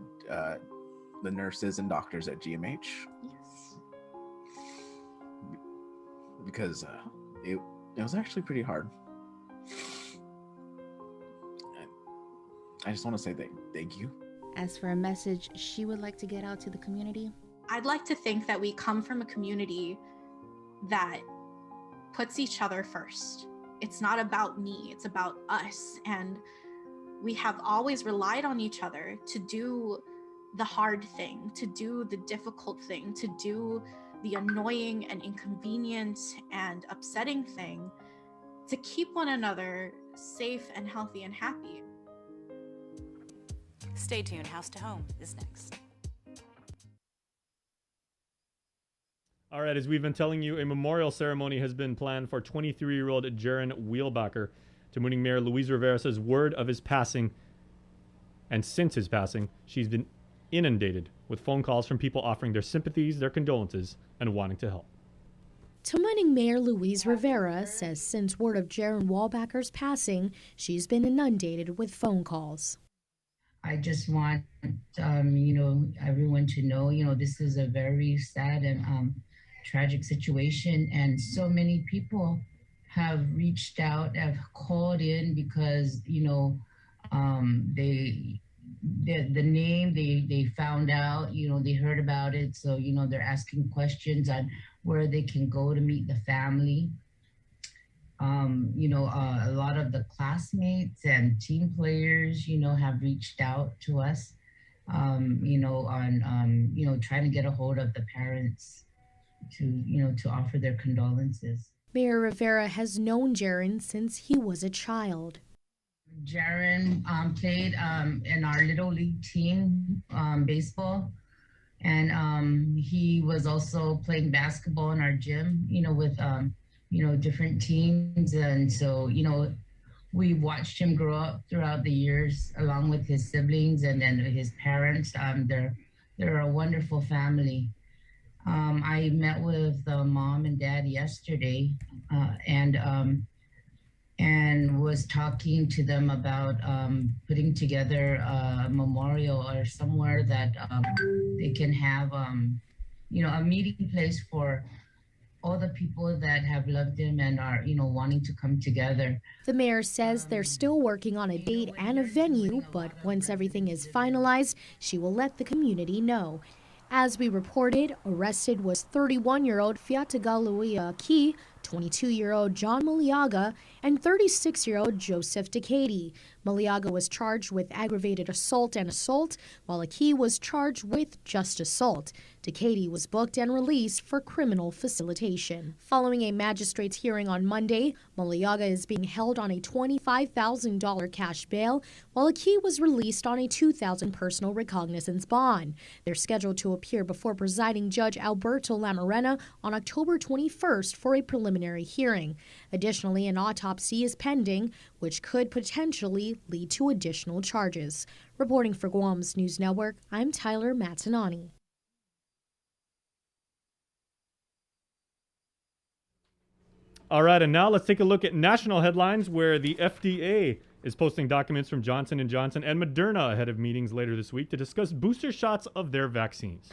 the nurses and doctors at GMH. Yes. Because it was actually pretty hard. I just want to say thank you. As for a message she would like to get out to the community, I'd like to think that we come from a community that puts each other first. It's not about me, it's about us. And we have always relied on each other to do the hard thing, to do the difficult thing, to do the annoying and inconvenient and upsetting thing, to keep one another safe and healthy and happy. Stay tuned. House to Home is next. All right, as we've been telling you, a memorial ceremony has been planned for 23-year-old Jaron Wheelbacker. Tamuning Mayor Luis Rivera says word of his passing, and since his passing, she's been inundated with phone calls from people offering their sympathies, their condolences, and wanting to help. Tamuning Mayor Luis Rivera says since word of Jaron Wheelbacker's passing, she's been inundated with phone calls. I just want, everyone to know, this is a very sad and tragic situation, and so many people have reached out, have called in because the name they found out, they heard about it, so they're asking questions on where they can go to meet the family. A lot of the classmates and team players, have reached out to us, on trying to get a hold of the parents to offer their condolences. Mayor Rivera has known Jaron since he was a child. Jaron played in our Little League team, baseball, and he was also playing basketball in our gym, with different teams. And so, we watched him grow up throughout the years along with his siblings and then his parents. They're a wonderful family. I met with mom and dad yesterday and was talking to them about putting together a memorial or somewhere that they can have, a meeting place for all the people that have loved him and are, wanting to come together. The mayor says they're still working on a date and a venue, but once everything is finalized, she will let the community know. As we reported, arrested was 31-year-old Fiatagaluia Aki, 22-year-old John Maliaga, and 36-year-old Joseph Decady. Maliaga was charged with aggravated assault and assault, while Aki was charged with just assault. Decady was booked and released for criminal facilitation. Following a magistrate's hearing on Monday, Maliaga is being held on a $25,000 cash bail, while Aki was released on a $2,000 personal recognizance bond. They're scheduled to appear before presiding Judge Alberto Lamarena on October 21st for a preliminary hearing. Additionally, an autopsy is pending, which could potentially lead to additional charges. Reporting for Guam's News Network, I'm Tyler Matanani. All right, and now let's take a look at national headlines where the FDA is posting documents from Johnson & Johnson and Moderna ahead of meetings later this week to discuss booster shots of their vaccines.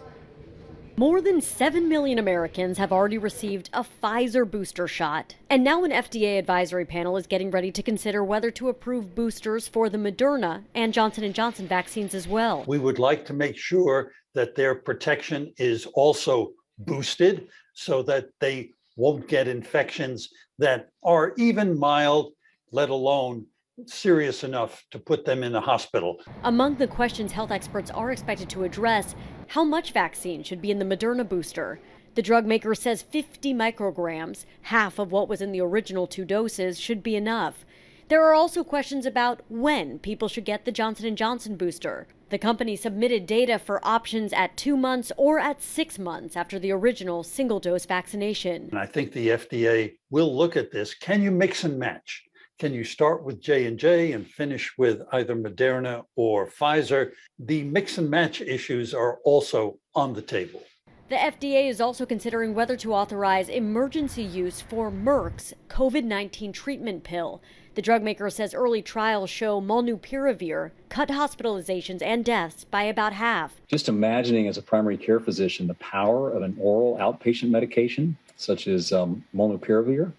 More than 7 million Americans have already received a Pfizer booster shot. And now an FDA advisory panel is getting ready to consider whether to approve boosters for the Moderna and Johnson & Johnson vaccines as well. We would like to make sure that their protection is also boosted so that they won't get infections that are even mild, let alone serious enough to put them in a hospital. Among the questions health experts are expected to address, how much vaccine should be in the Moderna booster? The drug maker says 50 micrograms, half of what was in the original 2 doses, should be enough. There are also questions about when people should get the Johnson & Johnson booster. The company submitted data for options at 2 months or at 6 months after the original single-dose vaccination. And I think the FDA will look at this. Can you mix and match? Can you start with J&J and finish with either Moderna or Pfizer? The mix and match issues are also on the table. The FDA is also considering whether to authorize emergency use for Merck's COVID-19 treatment pill. The drug maker says early trials show molnupiravir cut hospitalizations and deaths by about half. Just imagining as a primary care physician the power of an oral outpatient medication such as molnupiravir,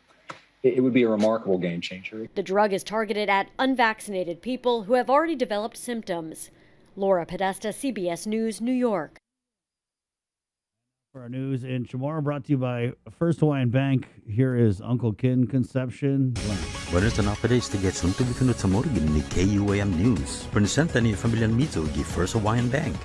it would be a remarkable game changer. The drug is targeted at unvaccinated people who have already developed symptoms. Laura Podesta, CBS News, New York. For our news in Chamorro, brought to you by First Hawaiian Bank. Here is Uncle Kin Conception. Buenas noches to get some to be kunut sa morgan ni KUAM News. Presenta ni Familian Mizo gi First Hawaiian Bank.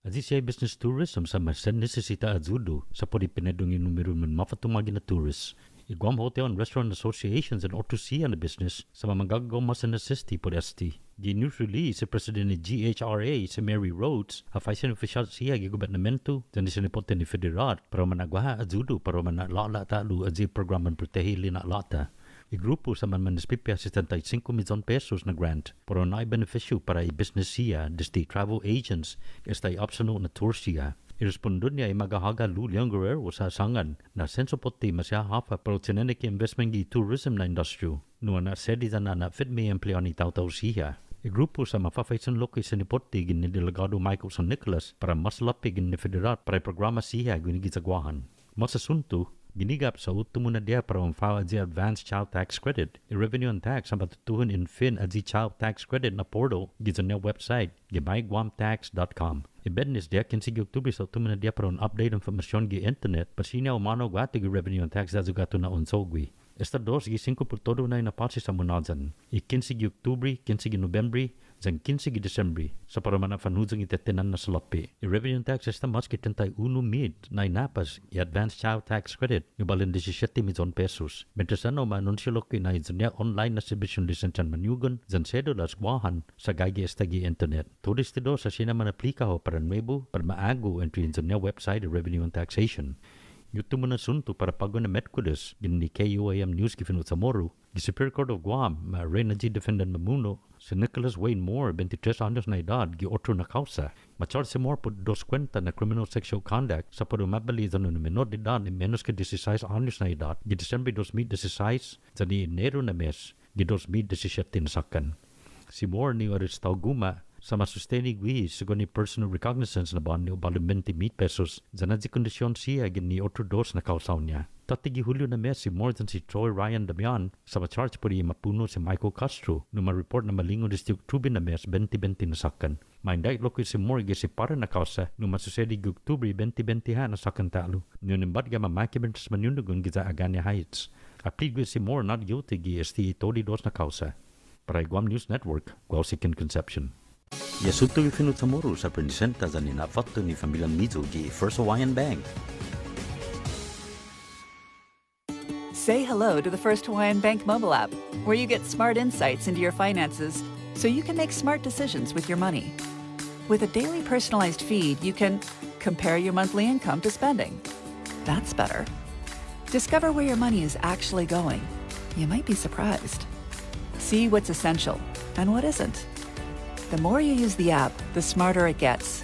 Adi siya business tourism sa masan necesita azudo sa podi pinadungin numero man mafatumagi na tourists. Iguam Hotel and Restaurant Associations and Ortusia na business sa mamagagaw mas na sisti por esti. Di news release sa president ni GHRA sa Mary Rhodes, hafaisan official siya gi gobernamento, dan di sinipote ni federal, para managwaha azudo para manalala talu azi programan protehili na lata. Igrupo sa manmanespipia 75 milyon pesos na grant para na beneficio para i-business siya desde travel agents esta optional na tour siya. Irespondon niya ay magahaga Luliang Guerrero sa sangan na sensopoti masya hafa pero tinenik investment gi tourism na industry. Nua na sedi na fit may empleo ni tau siya. Igrupo sa mafafaisan loki sa nipoti gini delegado Michael San Nicolas para mas lapig ni federal para programa siya ginigizagwahan. Masasunto, ginigap sa utumo na dia para mafao di advanced child tax credit. I-revenue and tax ang matutuhan in fin at di child tax credit na portal gizon niya website gibayguamtax.com. I-business dia kinsig Oktubre sa utumo na dia para un update informasyon gi internet pasina umano gato gi revenue and tax dazu gato na unsogwi. Esta dos gi 5 por todo na inapasi sa munazan. I-kinsig Oktubre, kinsig Nobyembre, zang 15 Desembre sa para manafanhuzang itetinan na salapi. I-revenue and tax esta mas kitentay uno mid na inapas i-advanced child tax credit ibalin 17 milyon pesos. Mientras ano manunsilo ko na izanya online na submission lisensyan manyugon zan sedo las guahan sa gagi esta gi internet. Tulis tido sa sina manaplika ho para nuevo para maago entry izanya website revenue and taxation. Yuto mo na sunto para pagod na Metkudes gini KUAM News gifinut sa Moro. The Superior Court of Guam, Reina G. Defendant Mamuno, si Nicholas Wayne Moore, 23 años na edad, gi otro na kausa. Machar si Moore por 2 cuenta na criminal sexual conduct sa pagmamaliza ng menor de edad ni menos que 16 años na edad. Gi December 2016, sa ni Enero na mes, gi 2017 nasakan. Si Moore ni Aristao Guma, sa masustaining gui sigo ni personal recognizance na ba ni ubalong 20 pesos zanad si kondisyon siya gini otro dos na kausaw niya. Tatigi Hulyo na mes si more than si Troy Ryan Damian sa ma-charge po rin mapuno si Michael Castro no ma-report na malingo District Octubre na mes 2020 nasakan. Ma-indict lokoy si Moore si para na kausa no masusedi gi Octubre 2020 ha nasakan talo. No nimbad ga mamakibentes manyunugun giza Agania Heights. Appeal si Moore not guilty gi ST 32 na kausa. Para Guam News Network, Guausikin Conception. Yasunto gifinut sa Moro sa presenta sa ninafatto ni Familiang Mizo gi First Hawaiian Bank. Say hello to the First Hawaiian Bank mobile app, where you get smart insights into your finances so you can make smart decisions with your money. With a daily personalized feed, you can compare your monthly income to spending. That's better. Discover where your money is actually going. You might be surprised. See what's essential and what isn't. The more you use the app, the smarter it gets.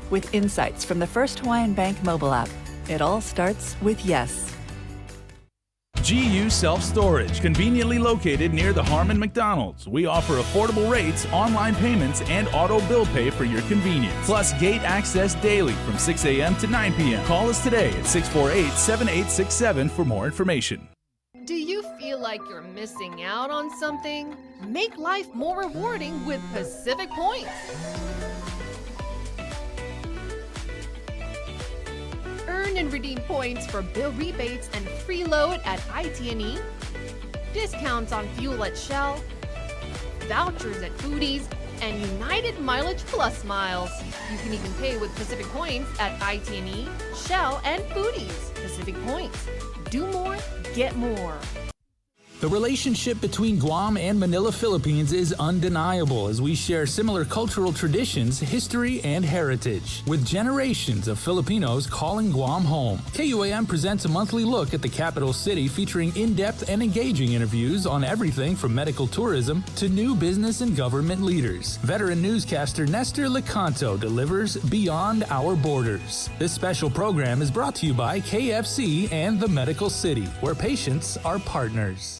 With insights from the First Hawaiian Bank mobile app, it all starts with yes. GU Self-Storage, conveniently located near the Harmon McDonald's. We offer affordable rates, online payments, and auto bill pay for your convenience. Plus gate access daily from 6 a.m. to 9 p.m. Call us today at 648-7867 for more information. Do you feel like you're missing out on something? Make life more rewarding with Pacific Points. Earn and redeem points for bill rebates and free load at IT&E, discounts on fuel at Shell, vouchers at Foodies, and United Mileage Plus miles. You can even pay with Pacific Points at IT&E, Shell, and Foodies. Pacific Points. Do more, get more. The relationship between Guam and Manila, Philippines is undeniable as we share similar cultural traditions, history, and heritage, with generations of Filipinos calling Guam home. KUAM presents a monthly look at the capital city featuring in-depth and engaging interviews on everything from medical tourism to new business and government leaders. Veteran newscaster Nestor Lecanto delivers Beyond Our Borders. This special program is brought to you by KFC and the Medical City, where patients are partners.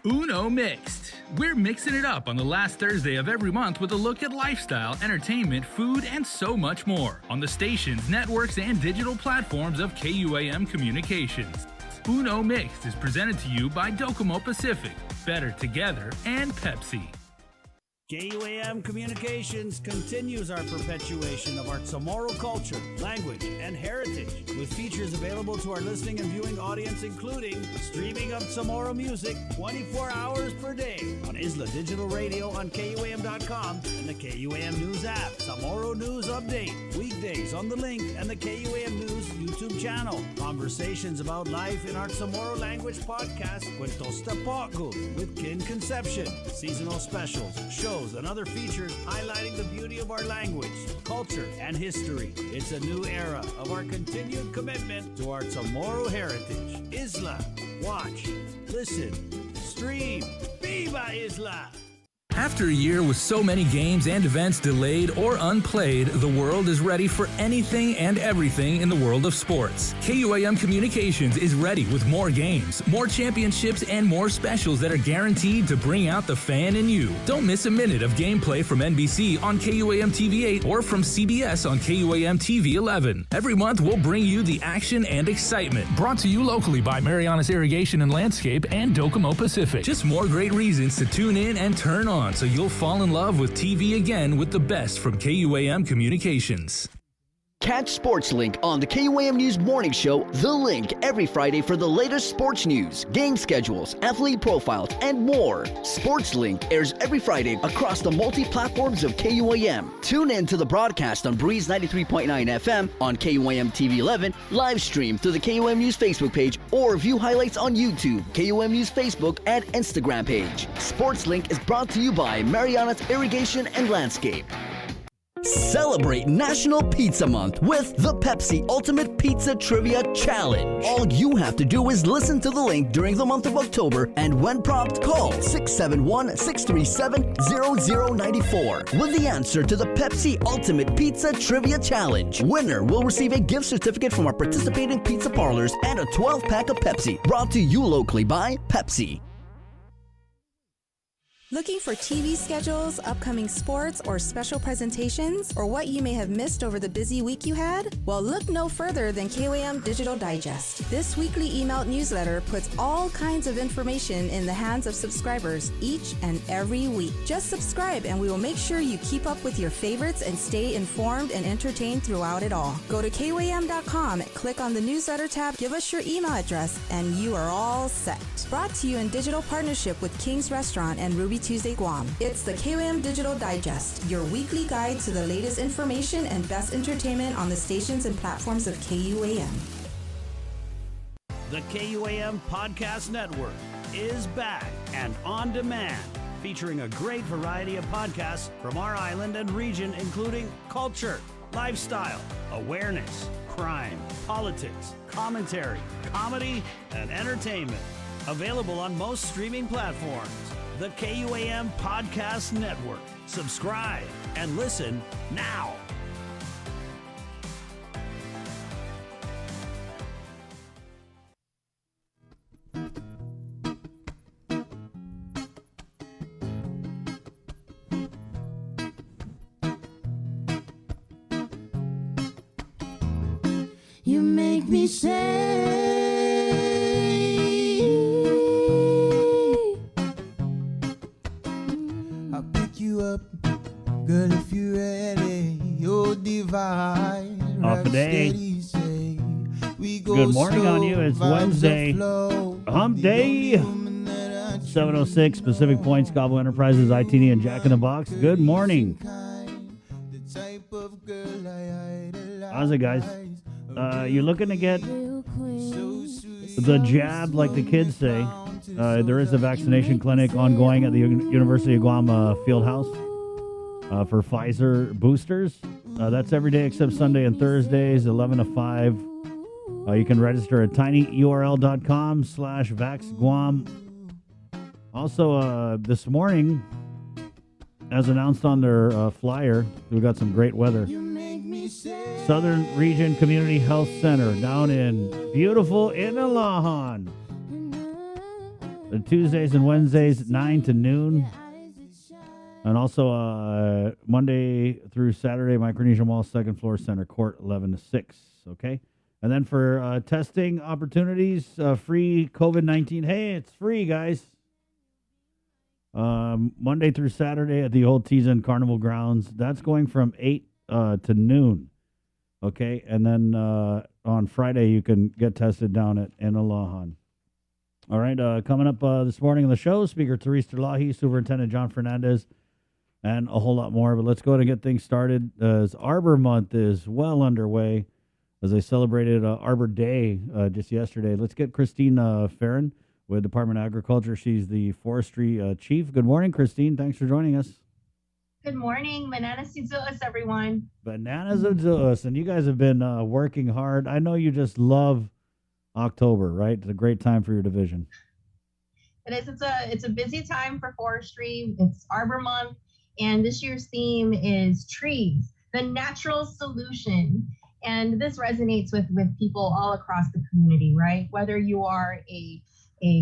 Uno Mixed. We're mixing it up on the last Thursday of every month with a look at lifestyle, entertainment, food, and so much more on the stations, networks, and digital platforms of KUAM Communications. Uno Mixed is presented to you by Docomo Pacific, Better Together, and Pepsi. KUAM Communications continues our perpetuation of our Chamorro culture, language, and heritage, with features available to our listening and viewing audience, including streaming of Chamorro music 24 hours per day on Isla Digital Radio on KUAM.com and the KUAM News app. Chamorro News Update, weekdays on The Link and the KUAM News YouTube channel. Conversations about life in our Chamorro language podcast, Cuentos Tapoco, with Kin Conception, seasonal specials, shows, and other features highlighting the beauty of our language, culture, and history. It's a new era of our continued commitment to our Chamorro heritage. Isla, watch, listen, stream. Viva Isla! After a year with so many games and events delayed or unplayed, the world is ready for anything and everything in the world of sports. KUAM Communications is ready with more games, more championships, and more specials that are guaranteed to bring out the fan in you. Don't miss a minute of gameplay from NBC on KUAM TV 8 or from CBS on KUAM TV 11. Every month, we'll bring you the action and excitement. Brought to you locally by Marianas Irrigation and Landscape and Docomo Pacific. Just more great reasons to tune in and turn on, so you'll fall in love with TV again with the best from KUAM Communications. Catch SportsLink on the KUAM News Morning Show, The Link, every Friday for the latest sports news, game schedules, athlete profiles, and more. SportsLink airs every Friday across the multi-platforms of KUAM. Tune in to the broadcast on Breeze 93.9 FM, on KUAM TV 11, live stream through the KUAM News Facebook page, or view highlights on YouTube, KUAM News Facebook, and Instagram page. SportsLink is brought to you by Marianas Irrigation and Landscape. Celebrate National Pizza Month with the Pepsi Ultimate Pizza Trivia Challenge. All you have to do is listen to The Link during the month of October, and when prompted, call 671-637-0094 with the answer to the Pepsi Ultimate Pizza Trivia Challenge. Winner will receive a gift certificate from our participating pizza parlors and a 12-pack of Pepsi, brought to you locally by Pepsi. Looking for TV schedules, upcoming sports, or special presentations, or what you may have missed over the busy week you had? Well, look no further than KUAM Digital Digest. This weekly emailed newsletter puts all kinds of information in the hands of subscribers each and every week. Just subscribe and we will make sure you keep up with your favorites and stay informed and entertained throughout it all. Go to KUAM.com, click on the newsletter tab, give us your email address, and you are all set. Brought to you in digital partnership with King's Restaurant and Ruby Tuesday Guam. It's the KUAM Digital Digest, your weekly guide to the latest information and best entertainment on the stations and platforms of KUAM. The KUAM Podcast Network is back and on demand, featuring a great variety of podcasts from our island and region, including culture, lifestyle, awareness, crime, politics, commentary, comedy, and entertainment. Available on most streaming platforms. The KUAM Podcast Network. Subscribe and listen now. make me say, I'll pick you up, girl, if you're ready. You're divine. Off a day. Good morning on you. It's Wednesday. Hump Day. 7:06 Pacific Point, Scavo Enterprises, ITD, and Jack in the Box. Good morning. How's it, guys? You looking to get the jab, like the kids say? There is a vaccination clinic ongoing at the University of Guam Fieldhouse for Pfizer boosters. That's every day except Sunday and Thursdays, 11 to 5. You can register at tinyurl.com/vaxguam. Also, this morning, as announced on their flyer, we got some great weather. Southern Region Community Health Center down in beautiful Inalahan. The Tuesdays and Wednesdays, 9 to noon. And also Monday through Saturday, Micronesia Mall, second floor, center court, 11 to 6. Okay? And then for testing opportunities, free COVID-19. Hey, it's free, guys. Monday through Saturday at the old Tizen Carnival Grounds. That's going from 8 to noon. Okay? And then on Friday, you can get tested down at Inalahan. All right, coming up this morning on the show, Speaker Therese Terlahi, Superintendent John Fernandez, and a whole lot more. But let's go ahead and get things started. As Arbor Month is well underway, as they celebrated Arbor Day just yesterday. Let's get Christine Farron with Department of Agriculture. She's the forestry chief. Good morning, Christine. Thanks for joining us. Good morning. Bananas to us, everyone. Bananas to us. And you guys have been working hard. I know you just love October, right? It's a great time for your division. It is. It's a busy time for forestry. It's Arbor Month, and this year's theme is trees, the natural solution. And this resonates with people all across the community, right? Whether you are a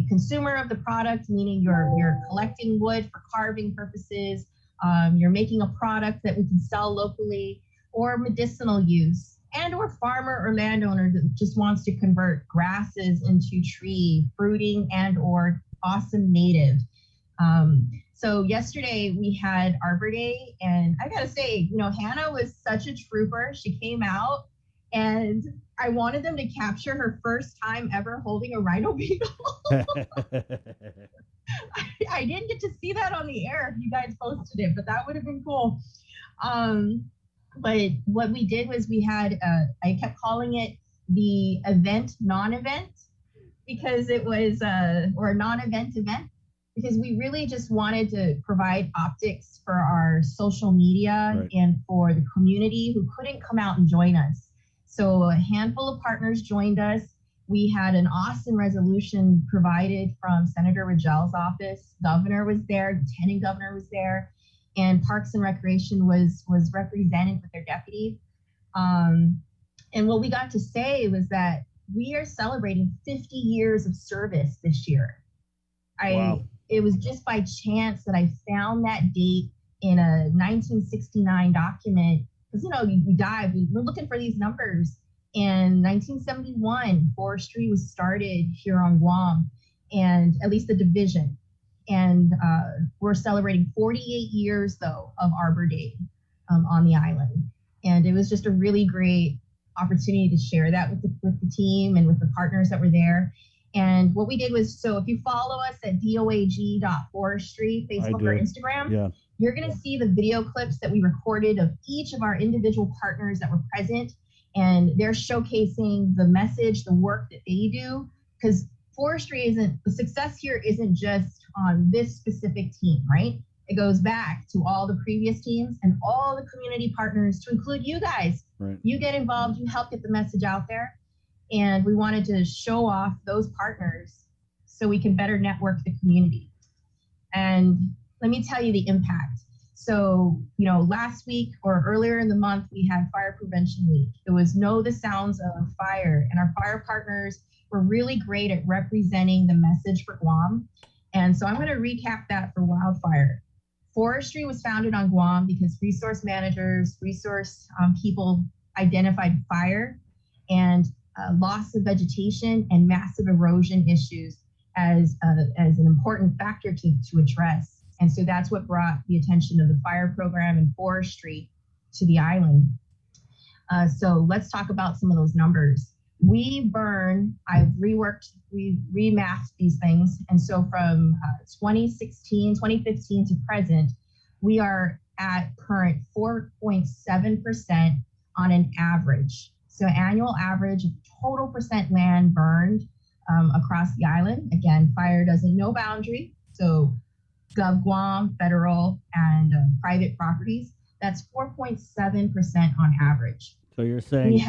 consumer of the product, meaning you're collecting wood for carving purposes, you're making a product that we can sell locally, or medicinal use, and or farmer or landowner that just wants to convert grasses into tree, fruiting and or awesome native. So yesterday we had Arbor Day, and I gotta say, Hannah was such a trooper. She came out, and I wanted them to capture her first time ever holding a rhino beetle. I didn't get to see that on the air if you guys posted it, but that would have been cool. But what we did was we had, I kept calling it the event non-event, because it was, or a non-event event, because we really just wanted to provide optics for our social media, right, and for the community who couldn't come out and join us. So a handful of partners joined us. We had an awesome resolution provided from Senator Ragel's office. Governor was there, Lieutenant Governor was there, and Parks and Recreation was represented with their deputy. And what we got to say was that we are celebrating 50 years of service this year. Wow. It was just by chance that I found that date in a 1969 document, because we're looking for these numbers. In 1971, forestry was started here on Guam, and at least the division. And we're celebrating 48 years, though, of Arbor Day on the island. And it was just a really great opportunity to share that with the team and with the partners that were there. And what we did was, so if you follow us at doag.forestry, Facebook or Instagram, yeah, you're going to see the video clips that we recorded of each of our individual partners that were present. And they're showcasing the message, the work that they do, because forestry the success here isn't just on this specific team, right? It goes back to all the previous teams and all the community partners, to include you guys. Right. You get involved, you help get the message out there. And we wanted to show off those partners so we can better network the community. And let me tell you the impact. So, last week or earlier in the month, we had Fire Prevention Week. It was Know the Sounds of Fire. And our fire partners were really great at representing the message for Guam. And so I'm going to recap that for wildfire. Forestry was founded on Guam because resource managers, people identified fire, and loss of vegetation and massive erosion issues as an important factor to address. And so that's what brought the attention of the fire program and forestry to the island. So let's talk about some of those numbers. We remapped these things. And so from 2015 to present, we are at current 4.7% on an average. So annual average of total percent land burned across the island. Again, fire doesn't know boundary. So Gov Guam, federal, and private properties, that's 4.7% on average. So you're saying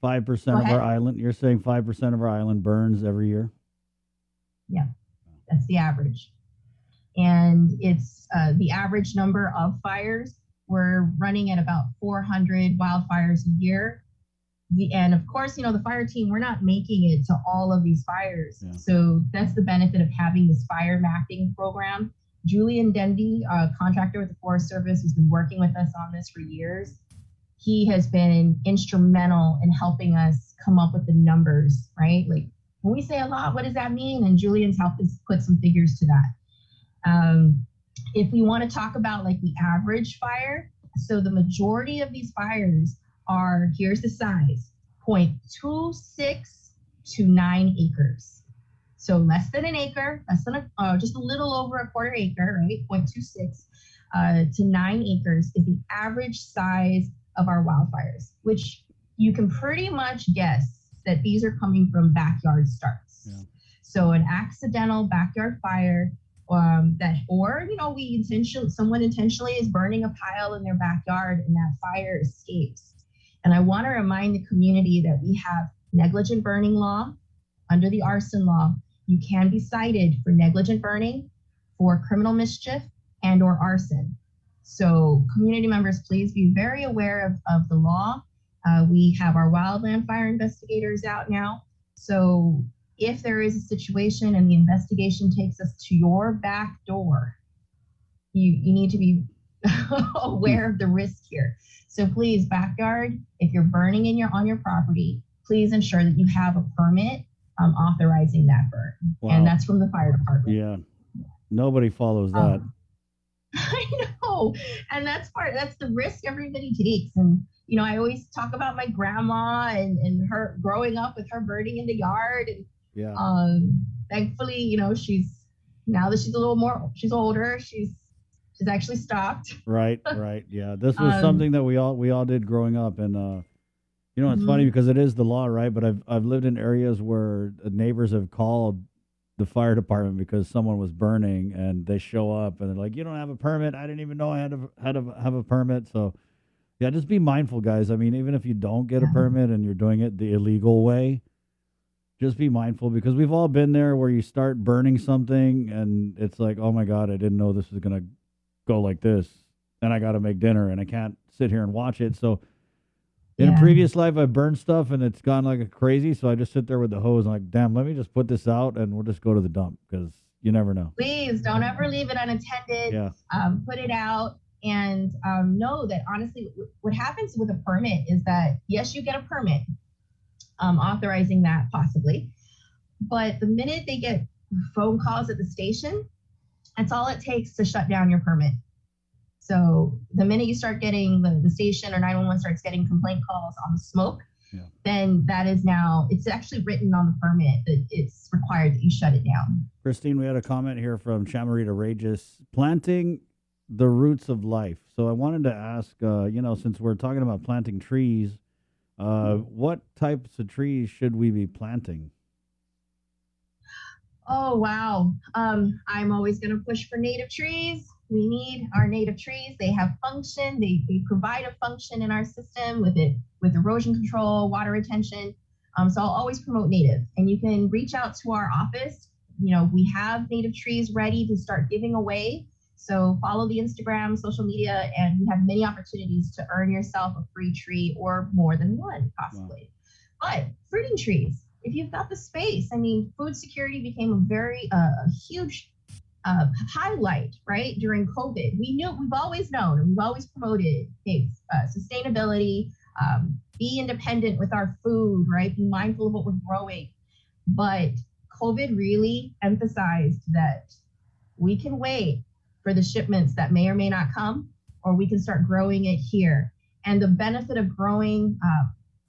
5% of our island. You're saying 5% of our island burns every year. Yeah, that's the average, and it's the average number of fires. We're running at about 400 wildfires a year. And of course, the fire team, we're not making it to all of these fires. Yeah. So that's the benefit of having this fire mapping program. Julian Dendy, a contractor with the Forest Service, has been working with us on this for years. He has been instrumental in helping us come up with the numbers, right? Like when we say a lot, what does that mean? And Julian's helped us put some figures to that. If we want to talk about like the average fire, so the majority of these fires are, here's the size, 0.26 to 9 acres. So less than an acre, just a little over a quarter acre, right? 0.26 to 9 acres is the average size of our wildfires, which you can pretty much guess that these are coming from backyard starts. Yeah. So an accidental backyard fire someone intentionally is burning a pile in their backyard and that fire escapes. And I want to remind the community that we have negligent burning law. Under the arson law, you can be cited for negligent burning, for criminal mischief, and or arson. So community members, please be very aware of the law. We have our wildland fire investigators out now. So if there is a situation and the investigation takes us to your back door, you need to be aware of the risk here. So please, backyard, if you're burning on your property, please ensure that you have a permit authorizing that burn. Wow. And that's from the fire department. Yeah. Nobody follows that. I know. And that's the risk everybody takes. And, I always talk about my grandma and her growing up with her burning in the yard. And yeah. Thankfully, now that she's a little more, she's older, she's actually stopped. Right. Yeah. This was something that we all did growing up. And, it's funny because it is the law, right? But I've lived in areas where neighbors have called the fire department because someone was burning, and they show up and they're like, "You don't have a permit." I didn't even know I had to have a permit. So, yeah, just be mindful, guys. I mean, even if you don't get a permit and you're doing it the illegal way, just be mindful, because we've all been there where you start burning something and it's like, oh my God, I didn't know this was gonna go like this, and I got to make dinner and I can't sit here and watch it. So. In a previous life, I've burned stuff and it's gone like a crazy. So I just sit there with the hose and like, damn, let me just put this out and we'll just go to the dump, because you never know. Please don't ever leave it unattended. Yeah. Put it out and know that honestly, what happens with a permit is that, yes, you get a permit authorizing that possibly. But the minute they get phone calls at the station, that's all it takes to shut down your permit. So the minute you start getting the station or 911 starts getting complaint calls on the smoke, then that is now, it's actually written on the permit that it's required that you shut it down. Christine, we had a comment here from Chamarita Regis, planting the roots of life. So I wanted to ask, since we're talking about planting trees, what types of trees should we be planting? Oh, wow. I'm always going to push for native trees. We need our native trees. They have function. They provide a function in our system with erosion control, water retention. So I'll always promote native. And you can reach out to our office. We have native trees ready to start giving away. So follow the Instagram, social media, and we have many opportunities to earn yourself a free tree or more than one, possibly. Wow. But fruiting trees, if you've got the space, food security became a very huge highlight, right, during COVID. We've always known and we've always promoted sustainability, be independent with our food, right? Be mindful of what we're growing. But COVID really emphasized that we can wait for the shipments that may or may not come, or we can start growing it here. And the benefit of growing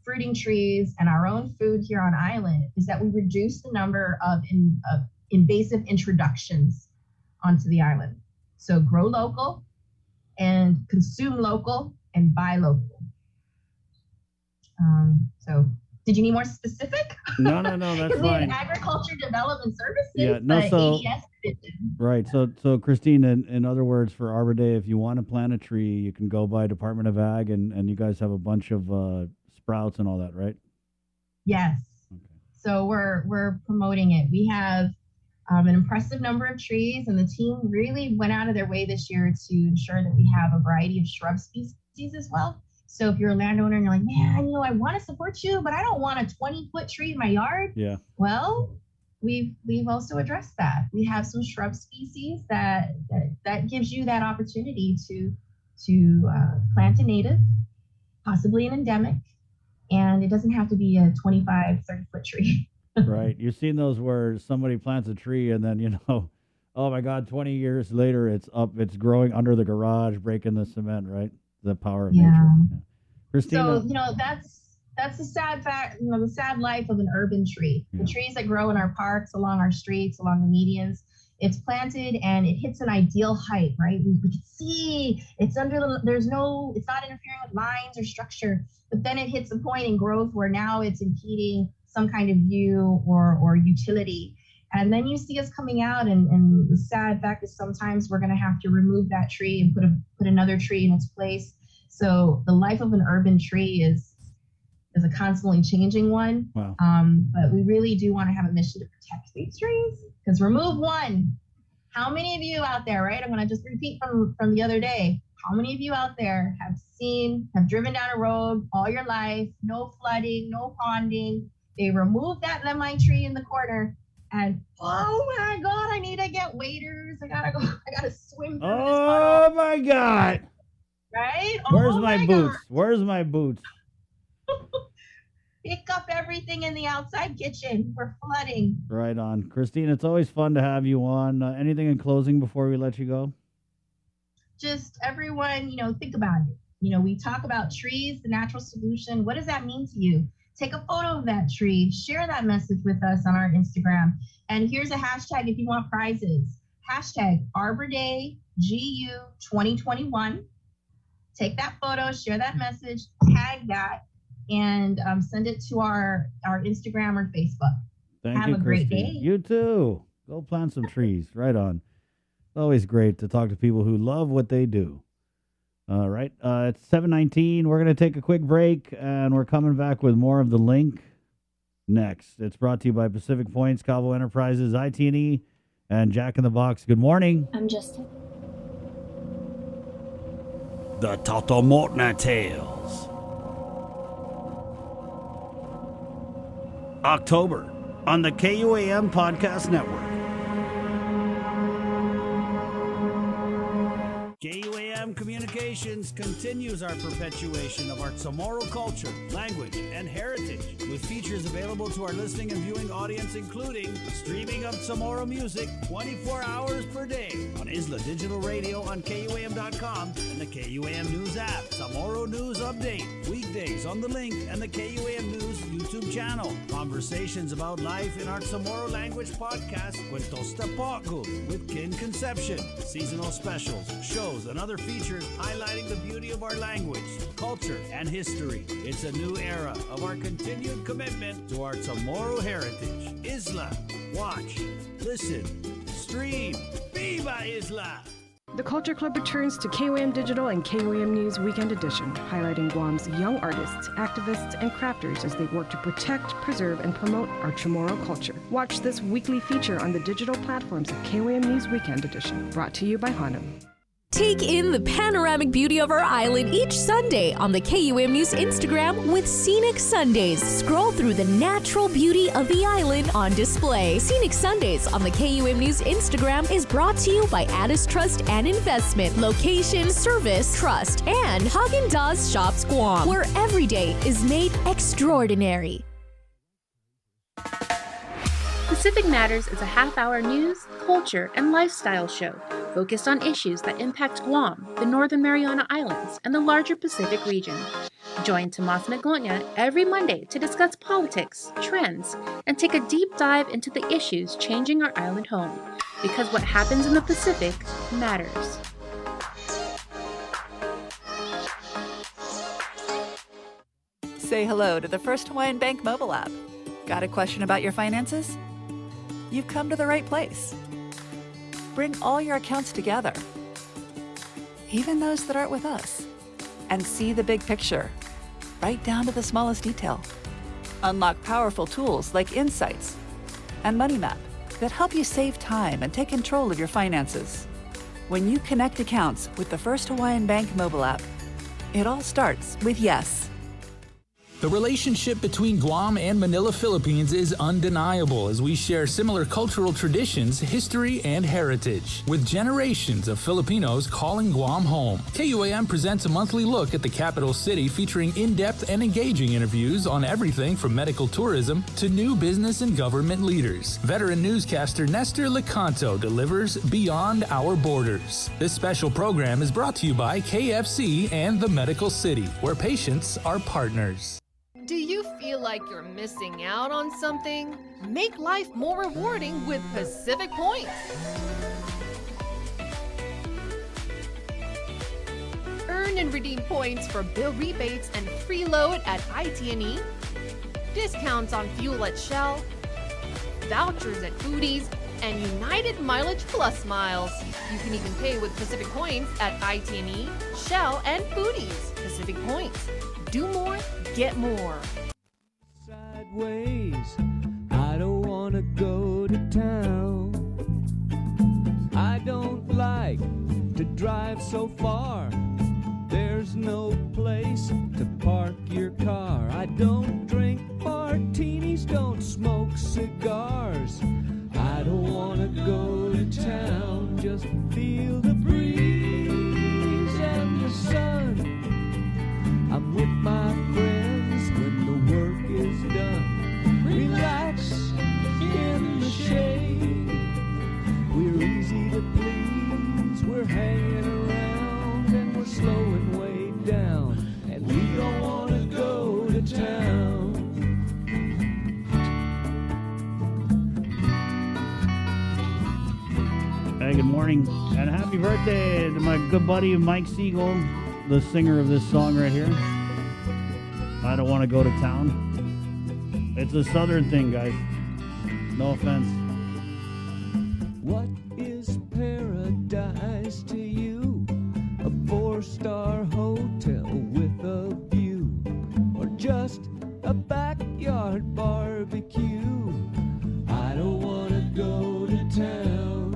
fruiting trees and our own food here on island is that we reduce the number of invasive introductions onto the island. So grow local and consume local and buy local. So did you need more specific? No, that's We have fine. agriculture development services, Yeah, no, but so- ADS division. Right. So Christine, in other words, for Arbor Day, if you want to plant a tree, you can go by Department of Ag, and you guys have a bunch of sprouts and all that, right? Yes. So we're promoting it. We have an impressive number of trees, and the team really went out of their way this year to ensure that we have a variety of shrub species as well. So if you're a landowner and you're like, man, I want to support you, but I don't want a 20-foot tree in my yard. Yeah. Well, we've also addressed that. We have some shrub species that gives you that opportunity to plant a native, possibly an endemic, and it doesn't have to be a 25, 30-foot tree. Right. You've seen those where somebody plants a tree and then, oh my God, 20 years later, it's growing under the garage, breaking the cement, right? The power of nature. Yeah. Christina. So, that's the sad fact, the sad life of an urban tree. Yeah. The trees that grow in our parks, along our streets, along the medians, it's planted and it hits an ideal height, right? We can see it's it's not interfering with lines or structure, but then it hits a point in growth where now it's impeding some kind of view or utility. And then you see us coming out, and the sad fact is sometimes we're going to have to remove that tree and put another tree in its place. So the life of an urban tree is a constantly changing one. Wow. But we really do want to have a mission to protect these trees, because remove one. How many of you out there, right? I'm going to just repeat from the other day. How many of you out there have driven down a road all your life, no flooding, no ponding. They removed that lemon tree in the corner. And oh my God, I need to get waders. I gotta swim through this Oh puddle. my God. Right? Where's Oh my God. boots? Where's my boots? Pick up everything in the outside kitchen. We're flooding. Right on. Christine, it's always fun to have you on. Anything in closing before we let you go? Just everyone, think about it. We talk about trees, the natural solution. What does that mean to you? Take a photo of that tree, share that message with us on our Instagram. And here's a hashtag if you want prizes. Hashtag Arbor Day GU 2021. Take that photo, share that message, tag that, and send it to our Instagram or Facebook. Thank Have you, a great Christine. day. You too. Go plant some trees. Right on. It's always great to talk to people who love what they do. All right. It's 7:19. We're going to take a quick break, and we're coming back with more of The Link next. It's brought to you by Pacific Points, Cabo Enterprises, IT&E, and Jack in the Box. Good morning. I'm just... The Totomotna Tales. October on the KUAM Podcast Network. KUAM Communications continues our perpetuation of our Chamorro culture, language, and heritage, with features available to our listening and viewing audience, including streaming of Chamorro music 24 hours per day on Isla Digital Radio on KUAM.com and the KUAM News app. Chamorro News Update, weekdays on The Link and the KUAM News YouTube channel. Conversations about life in our Chamorro language podcast, Cuentos Tapaco, with Kin Conception. Seasonal specials, shows, and other features highlighting the beauty of our language, culture, and history. It's a new era of our continued commitment to our Chamorro heritage. Isla, watch, listen, stream. Viva Isla! The Culture Club returns to KOAM Digital and KOAM News Weekend Edition, highlighting Guam's young artists, activists, and crafters as they work to protect, preserve, and promote our Chamorro culture. Watch this weekly feature on the digital platforms of KOAM News Weekend Edition, brought to you by Hanum. Take in the panoramic beauty of our island each Sunday on the KUM News Instagram with Scenic Sundays. Scroll through the natural beauty of the island on display. Scenic Sundays on the KUM News Instagram is brought to you by Addis Trust and Investment, Location, Service, Trust, and Haagen-Dazs Shops Guam, where every day is made extraordinary. Pacific Matters is a half-hour news, culture, and lifestyle show focused on issues that impact Guam, the Northern Mariana Islands, and the larger Pacific region. Join Tomas Maglonia every Monday to discuss politics, trends, and take a deep dive into the issues changing our island home, because what happens in the Pacific matters. Say hello to the First Hawaiian Bank mobile app. Got a question about your finances? You've come to the right place. Bring all your accounts together, even those that aren't with us, and see the big picture, right down to the smallest detail. Unlock powerful tools like Insights and Money Map that help you save time and take control of your finances. When you connect accounts with the First Hawaiian Bank mobile app, it all starts with yes. The relationship between Guam and Manila, Philippines is undeniable as we share similar cultural traditions, history, and heritage, with generations of Filipinos calling Guam home. KUAM presents a monthly look at the capital city featuring in-depth and engaging interviews on everything from medical tourism to new business and government leaders. Veteran newscaster Nestor Lecanto delivers Beyond Our Borders. This special program is brought to you by KFC and the Medical City, where patients are partners. Do you feel like you're missing out on something? Make life more rewarding with Pacific Points. Earn and redeem points for bill rebates and free load at IT&E, discounts on fuel at Shell, vouchers at Foodies, and United Mileage Plus miles. You can even pay with Pacific Points at IT&E, Shell, and Foodies. Pacific Points. Do more, get more. Sideways, I don't wanna go to town. I don't like to drive so far. There's no place to park your car. I don't drink martinis, don't smoke cigars. I don't wanna go to town, just feel the breeze and the sun. I'm with my friends when the work is done. Relax in the shade. We're easy to please. We're hanging around and we're slowing way down. And we don't want to go to town. Hey, good morning and happy birthday to my good buddy Mike Siegel, the singer of this song right here. I don't want to go to town. It's a southern thing, guys. No offense. What is paradise to you? A 4-star hotel with a view, or just a backyard barbecue? I don't want to go to town.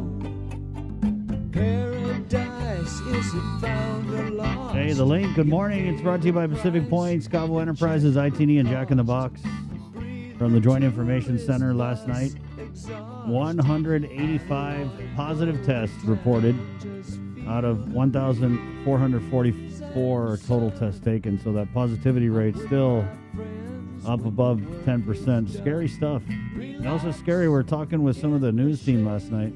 Paradise isn't found or lost. Hey, the link. Good morning. It's brought to you by Pacific Points, Cabo Enterprises, IT&E, and Jack in the Box. From the Joint Information Center last night, 185 positive tests reported out of 1,444 total tests taken. So that positivity rate still up above 10%. Scary stuff. And also scary, we're talking with some of the news team last night.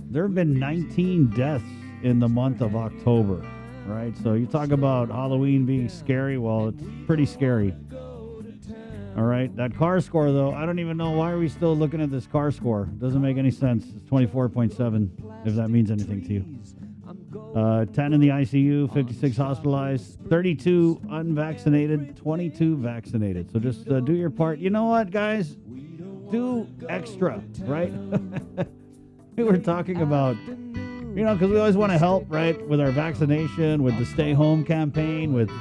There have been 19 deaths in the month of October, right? So you talk about Halloween being scary. Well, it's pretty scary. All right. That car score, though, I don't even know why are we still looking at this car score. Doesn't make any sense. It's 24.7, if that means anything to you. 10 in the ICU, 56 hospitalized, 32 unvaccinated, 22 vaccinated. So just do your part. You know what, guys? Do extra, right? We were talking about, you know, because we always want to help, right, with our vaccination, with the stay home campaign, with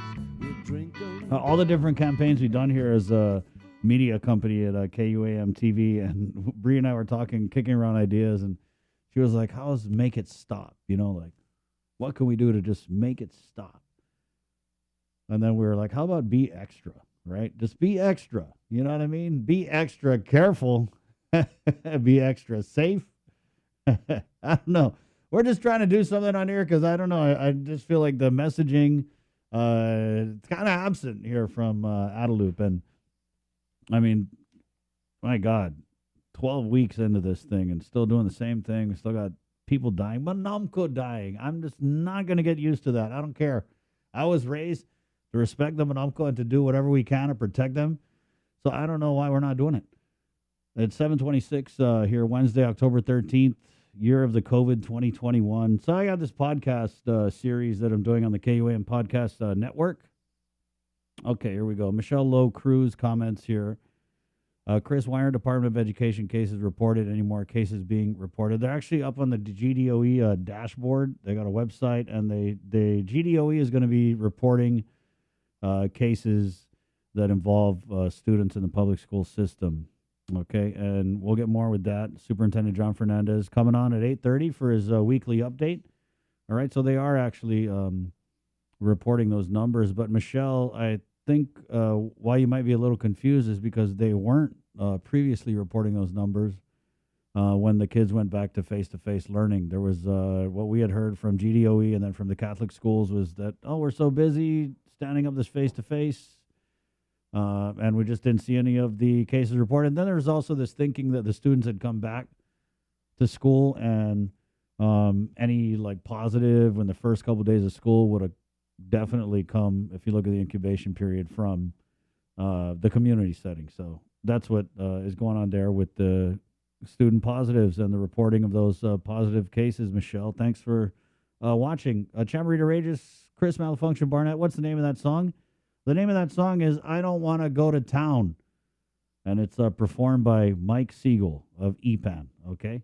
all the different campaigns we've done here as a media company at KUAM TV. And Bree and I were talking, kicking around ideas, and she was like, how's Make It Stop? You know, like, What can we do to just make it stop? And then we were like, how about be extra, right? Just be extra. You know what I mean? Be extra careful. Be extra safe. I don't know. We're just trying to do something on here because I don't know. I just feel like the messaging it's kind of absent here from Adeloop. And I mean, my God, 12 weeks into this thing and still doing the same thing. We still got people dying. Manamco dying. I'm just not going to get used to that. I don't care. I was raised to respect the Manamco and to do whatever we can to protect them. So I don't know why we're not doing it. It's 7:26 here, Wednesday, October 13th, year of the COVID 2021. So I got this podcast series that I'm doing on the KUAM Podcast Network. Okay, here we go. Michelle Lowe Cruz comments here. Chris Weyer, Department of Education cases reported. Any more cases being reported? They're actually up on the GDOE dashboard. They got a website, and the GDOE is going to be reporting cases that involve students in the public school system. Okay, and we'll get more with that. Superintendent John Fernandez coming on at 8:30 for his weekly update. All right, so they are actually reporting those numbers. But Michelle, I think why you might be a little confused is because they weren't previously reporting those numbers when the kids went back to face-to-face learning. There was what we had heard from GDOE and then from the Catholic schools was that, oh, we're so busy standing up this face-to-face, and we just didn't see any of the cases reported. And then there was also this thinking that the students had come back to school and any like positive in the first couple of days of school would have definitely come, if you look at the incubation period, from the community setting. So that's what is going on there with the student positives and the reporting of those positive cases. Michelle, thanks for watching. Chamberita Rages, Chris Malfunction Barnett, what's the name of that song? The name of that song is I Don't Want to Go to Town, and it's performed by Mike Siegel of EPAN, okay?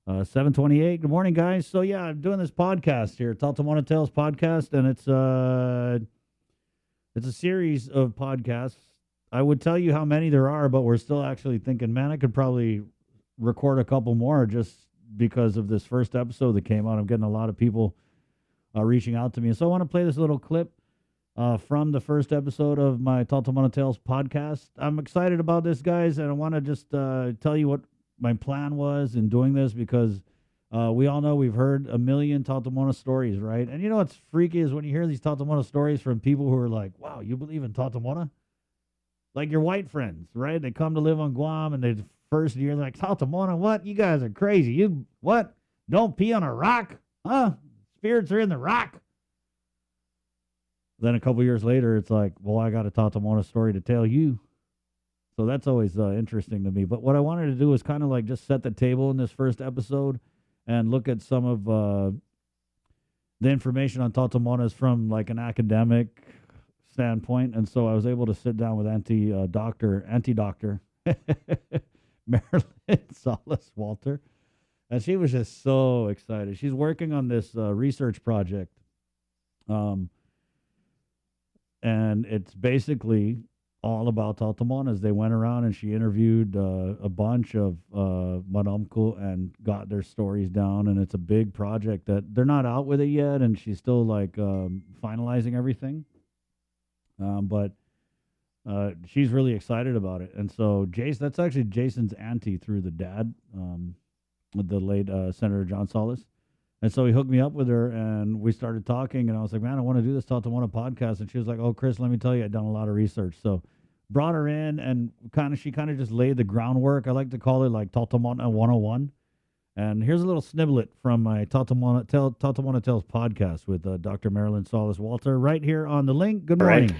7:28. Good morning, guys. So, yeah, I'm doing this podcast here, Taltamona Tales podcast, and it's a series of podcasts. I would tell you how many there are, but we're still actually thinking, man, I could probably record a couple more just because of this first episode that came out. I'm getting a lot of people reaching out to me. So I want to play this little clip from the first episode of my Taltamona Tales podcast. I'm excited about this, guys, and I want to just tell you what my plan was in doing this because we all know we've heard a million Taltamona stories, right? And you know what's freaky is when you hear these Taltamona stories from people who are like, wow, you believe in Taltamona? Like your white friends, right? They come to live on Guam and they first year, they're like, Taltamona, what? You guys are crazy. You, what? Don't pee on a rock? Huh? Spirits are in the rock. Then a couple years later, it's like, well, I got a Taltamona story to tell you. So that's always interesting to me. But what I wanted to do was kind of like just set the table in this first episode and look at some of the information on Taltamonas from like an academic standpoint. And so I was able to sit down with anti-doctor Marilyn Salas Walter. And she was just so excited. She's working on this research project. And it's basically all about Taltamonas. They went around and she interviewed a bunch of Manamco and got their stories down. And it's a big project that they're not out with it yet. And she's still like finalizing everything. But she's really excited about it. And so that's actually Jason's auntie through the dad, with the late Senator John Salas. And so he hooked me up with her, and we started talking, and I was like, man, I want to do this Taltamona podcast. And she was like, oh, Chris, let me tell you, I've done a lot of research. So brought her in, and she kind of just laid the groundwork. I like to call it like Taltamona 101. And here's a little snippet from my Taltamona Tales podcast with Dr. Marilyn Salas Walter right here on the link. Good morning. Right.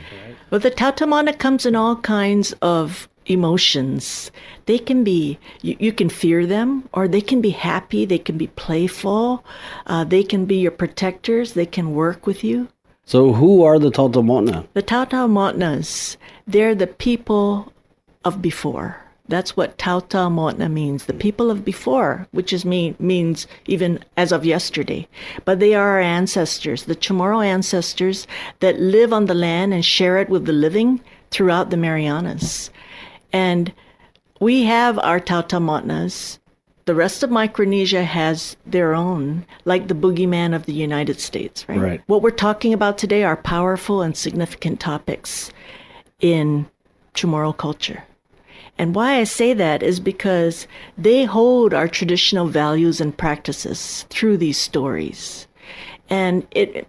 Well, the Taltamona comes in all kinds of emotions. They can be, you can fear them, or they can be happy, they can be playful, they can be your protectors, they can work with you. So who are the Taltamona? The Taltamonas, they're the people of before. That's what Taltamona means, the people of before, which means even as of yesterday. But they are our ancestors, the Chamorro ancestors that live on the land and share it with the living throughout the Marianas. And we have our Taltamonas the rest of Micronesia has their own, like the boogeyman of the United States, right? Right. What we're talking about today are powerful and significant topics in Chamorro culture. And why I say that is because they hold our traditional values and practices through these stories. And it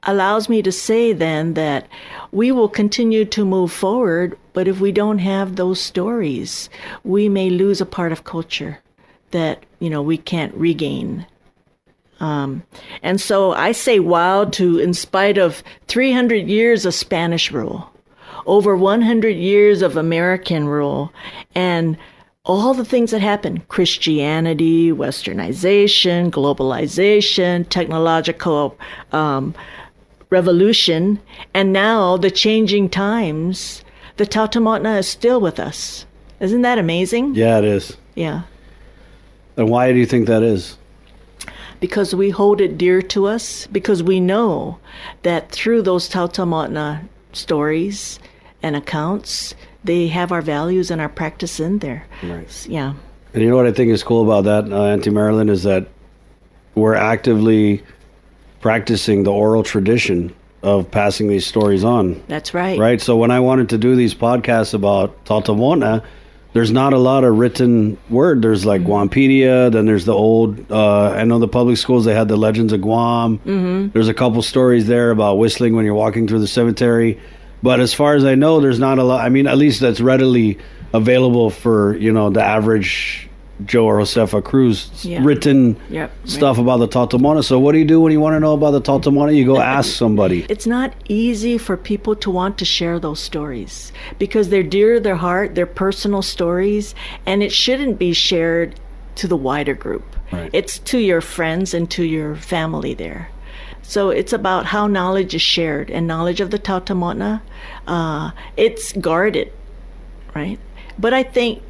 allows me to say then that we will continue to move forward, but if we don't have those stories, we may lose a part of culture that, we can't regain. And so I say wow to, in spite of 300 years of Spanish rule, over 100 years of American rule, and all the things that happen, Christianity, westernization, globalization, technological revolution, and now the changing times, the Tautomotna is still with us. Isn't that amazing? Yeah, it is. Yeah. And why do you think that is? Because we hold it dear to us, because we know that through those Tautomotna stories and accounts, they have our values and our practice in there. Right. Yeah. And you know what I think is cool about that, Auntie Marilyn, is that we're actively practicing the oral tradition of passing these stories on. That's right. Right? So when I wanted to do these podcasts about Tautomotna, there's not a lot of written word. There's like Guampedia, then there's the old, I know the public schools, they had the Legends of Guam. Mm-hmm. There's a couple stories there about whistling when you're walking through the cemetery. But as far as I know, there's not a lot. I mean, at least that's readily available for, the average Joe or Josefa Cruz written stuff about the Tautomotna. So what do you do when you want to know about the Tautomotna? You go ask somebody. It's not easy for people to want to share those stories because they're dear to their heart, they're personal stories, and it shouldn't be shared to the wider group. Right. It's to your friends and to your family there. So it's about how knowledge is shared, and knowledge of the Tautomotna, it's guarded, right? But I think,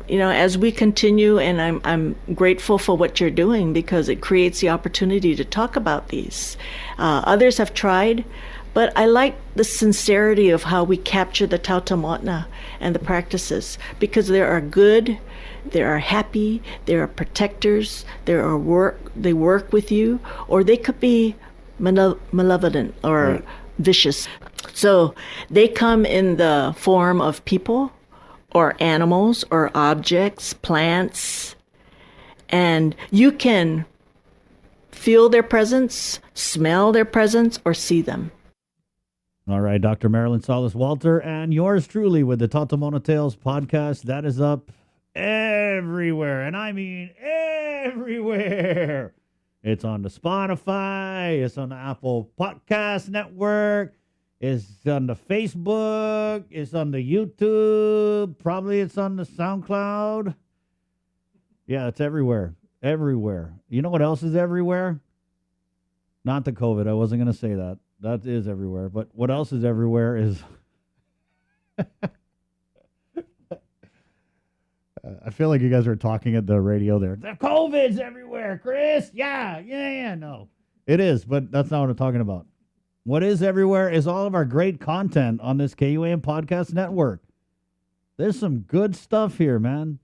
as we continue, and I'm grateful for what you're doing because it creates the opportunity to talk about these. Others have tried, but I like the sincerity of how we capture the Tautomotna and the practices because there are good, there are happy, there are protectors, they work with you, or they could be malevolent or vicious. So they come in the form of people or animals or objects, plants, and you can feel their presence, smell their presence, or see them. All right, Dr. Marilyn Salas-Walter and yours truly with the Tautomona Tales podcast. That is up everywhere, and I mean everywhere. It's on the Spotify. It's on the Apple Podcast Network. It's on the Facebook. It's on the YouTube. Probably it's on the SoundCloud. Yeah, it's everywhere. Everywhere. You know what else is everywhere? Not the COVID. I wasn't going to say that. That is everywhere. But what else is everywhere is... I feel like you guys are talking at the radio there. The COVID's everywhere, Chris. Yeah, no. It is, but that's not what I'm talking about. What is everywhere is all of our great content on this KUAM Podcast Network. There's some good stuff here, man.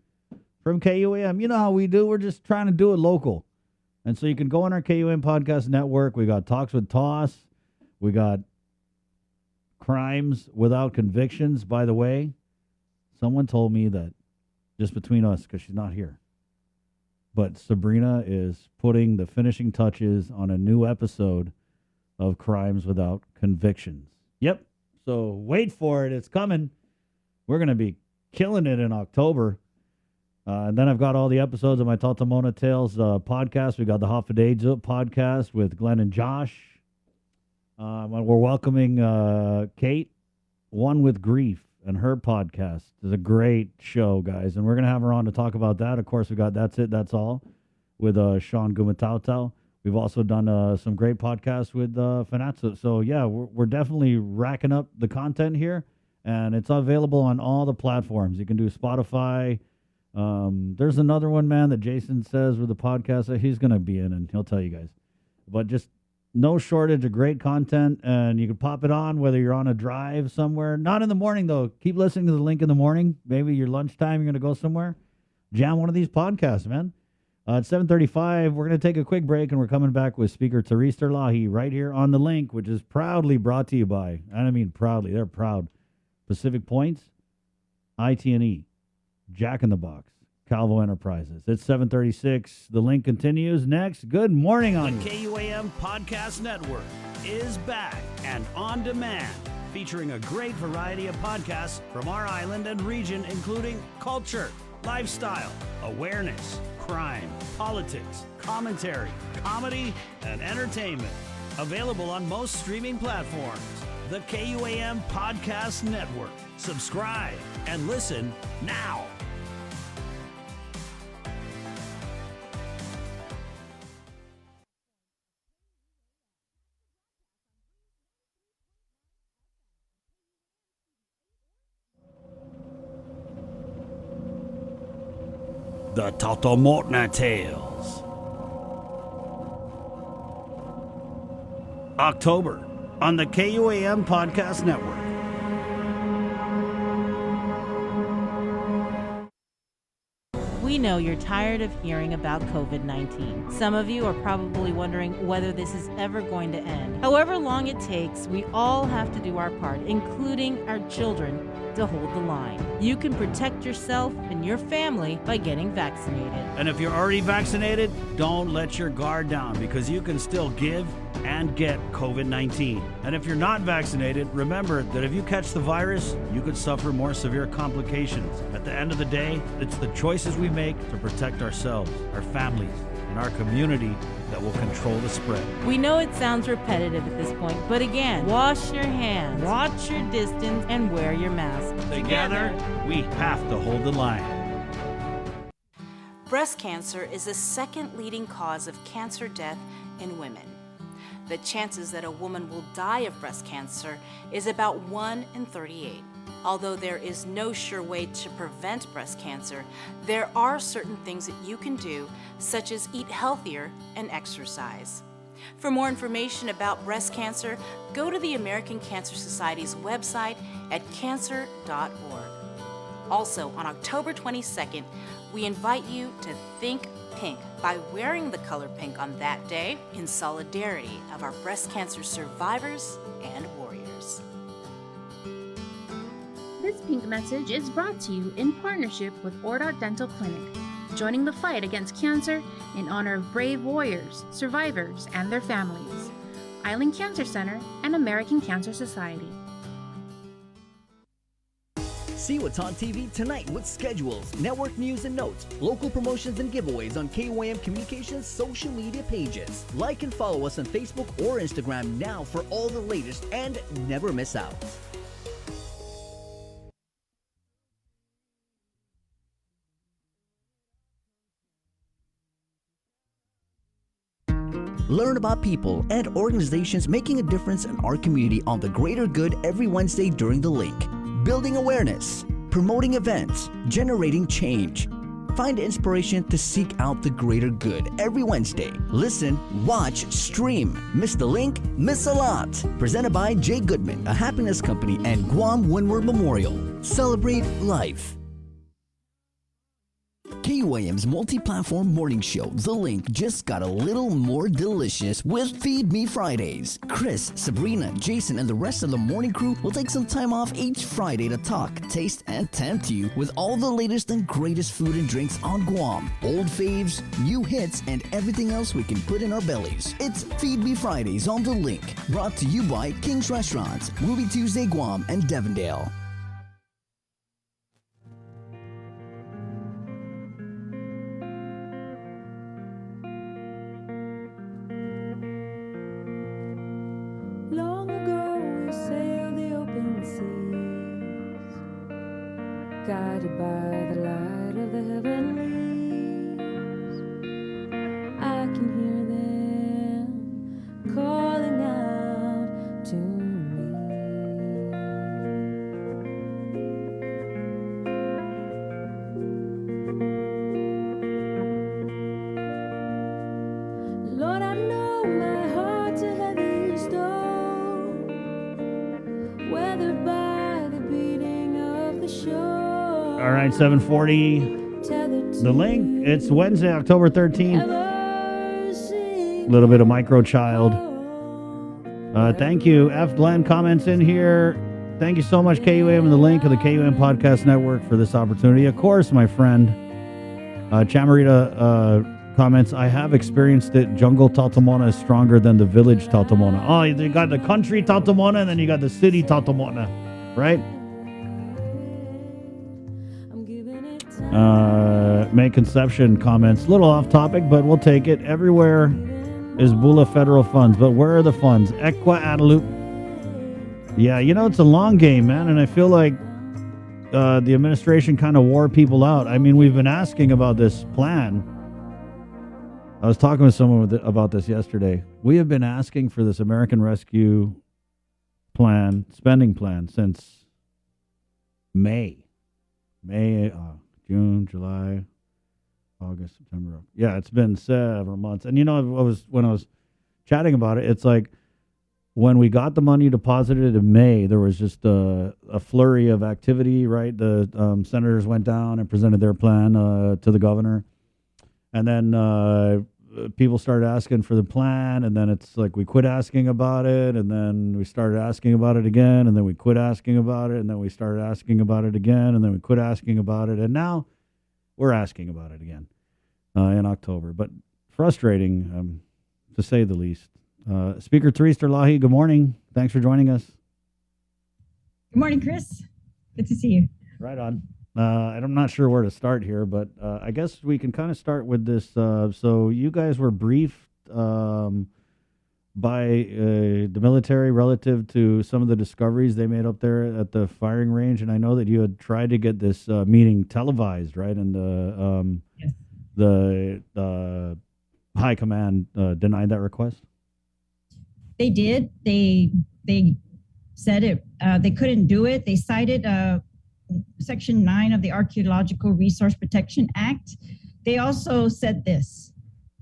From KUAM. You know how we do. We're just trying to do it local. And so you can go on our KUAM Podcast Network. We got Talks with Toss. We got Crimes Without Convictions. By the way, someone told me that just between us, because she's not here, but Sabrina is putting the finishing touches on a new episode of Crimes Without Convictions. Yep. So wait for it. It's coming. We're going to be killing it in October. And then I've got all the episodes of my Tautomona Tales podcast. We got the Hoffaday podcast with Glenn and Josh. We're welcoming Kate, One with Grief, and her podcast. It's a great show, guys. And we're going to have her on to talk about that. Of course, we got That's It, That's All with Sean Gumatautau. We've also done some great podcasts with Fanatsu. So, yeah, we're definitely racking up the content here. And it's available on all the platforms. You can do Spotify. There's another one, man, that Jason says with the podcast that he's going to be in, and he'll tell you guys. But just no shortage of great content, and you can pop it on whether you're on a drive somewhere. Not in the morning, though. Keep listening to the link in the morning. Maybe your lunchtime, you're going to go somewhere. jam one of these podcasts, man. At 7:35, we're going to take a quick break, and we're coming back with Speaker Therese Terlahi right here on The Link, which is proudly brought to you by, and I mean proudly, they're proud, Pacific Points, IT&E, Jack in the Box, Calvo Enterprises. It's 7:36. The Link continues next. Good morning on The KUAM Podcast Network is back and on demand, featuring a great variety of podcasts from our island and region, including culture, lifestyle, awareness, crime, politics, commentary, comedy, and entertainment. Available on most streaming platforms. The KUAM Podcast Network. Subscribe and listen now. The Totomotna Tales. October on the KUAM Podcast Network. We know you're tired of hearing about COVID-19. Some of you are probably wondering whether this is ever going to end. However long it takes, we all have to do our part, including our children, to hold the line. You can protect yourself and your family by getting vaccinated. And if you're already vaccinated, don't let your guard down, because you can still give and get COVID-19. And if you're not vaccinated, remember that if you catch the virus, you could suffer more severe complications. At the end of the day, it's the choices we make to protect ourselves, our families, and our community that will control the spread. We know it sounds repetitive at this point, but again, wash your hands, watch your distance, and wear your mask. Together, we have to hold the line. Breast cancer is the second leading cause of cancer death in women. The chances that a woman will die of breast cancer is about 1 in 38. Although there is no sure way to prevent breast cancer, there are certain things that you can do, such as eat healthier and exercise. For more information about breast cancer, go to the American Cancer Society's website at cancer.org. Also, on October 22nd, we invite you to think pink by wearing the color pink on that day in solidarity of our breast cancer survivors and warriors. This pink message is brought to you in partnership with Ordot Dental Clinic, joining the fight against cancer in honor of brave warriors, survivors, and their families. Island Cancer Center and American Cancer Society. See what's on TV tonight with schedules, network news and notes, local promotions and giveaways on KUAM Communications social media pages. Like and follow us on Facebook or Instagram now for all the latest and never miss out. Learn about people and organizations making a difference in our community on the greater good every Wednesday during The Link. Building awareness, promoting events, generating change. Find inspiration to seek out the greater good every Wednesday. Listen, watch, stream. Miss The Link? Miss a lot. Presented by Jay Goodman, a happiness company, and Guam Windward Memorial. Celebrate life. KUAM's multi-platform morning show, The Link, just got a little more delicious with Feed Me Fridays. Chris, Sabrina, Jason, and the rest of the morning crew will take some time off each Friday to talk, taste, and tempt you with all the latest and greatest food and drinks on Guam. Old faves, new hits, and everything else we can put in our bellies. It's Feed Me Fridays on The Link, brought to you by King's Restaurants, Ruby Tuesday Guam, and Devondale. Long ago we sailed the open seas, guided by the light of the heavenlies. I can hear them calling out to me. Lord, I know my heart's a heavy stone, weathered by the beating of the shore. All right, 7:40. The link, it's Wednesday, October 13th. A little bit of Micro Child. Thank you. F. Glenn comments in here. Thank you so much, KUAM, and the link of the KUAM Podcast Network for this opportunity. Of course, my friend. Chamarita comments, I have experienced it. Jungle Tatamona is stronger than the village Tatamona. Oh, you got the country Tatamona, and then you got the city Tatamona, right? May Conception comments, little off topic, but we'll take it. Everywhere is Bula federal funds, but where are the funds? Equa Adelup. Yeah, it's a long game, man, and I feel like the administration kind of wore people out. I mean, we've been asking about this plan. I was talking with someone about this yesterday. We have been asking for this American Rescue Plan, spending plan, since May, June, July, August, September. Yeah, it's been several months. And when I was chatting about it, it's like when we got the money deposited in May, there was just a flurry of activity, right? The senators went down and presented their plan to the governor. And then people started asking for the plan, and then it's like we quit asking about it, and then we started asking about it again, and then we quit asking about it, and then we started asking about it again, and then we quit asking about it, and now we're asking about it again in October. But frustrating, to say the least. Speaker Therese Terlahi, good morning. Thanks for joining us. Good morning, Chris. Good to see you. Right on. I'm not sure where to start here, but I guess we can kind of start with this. So you guys were briefed by the military relative to some of the discoveries they made up there at the firing range, and I know that you had tried to get this meeting televised, right? And the high command denied that request. They did. They said it. They couldn't do it. They cited Section 9 of the Archaeological Resource Protection Act. They also said this: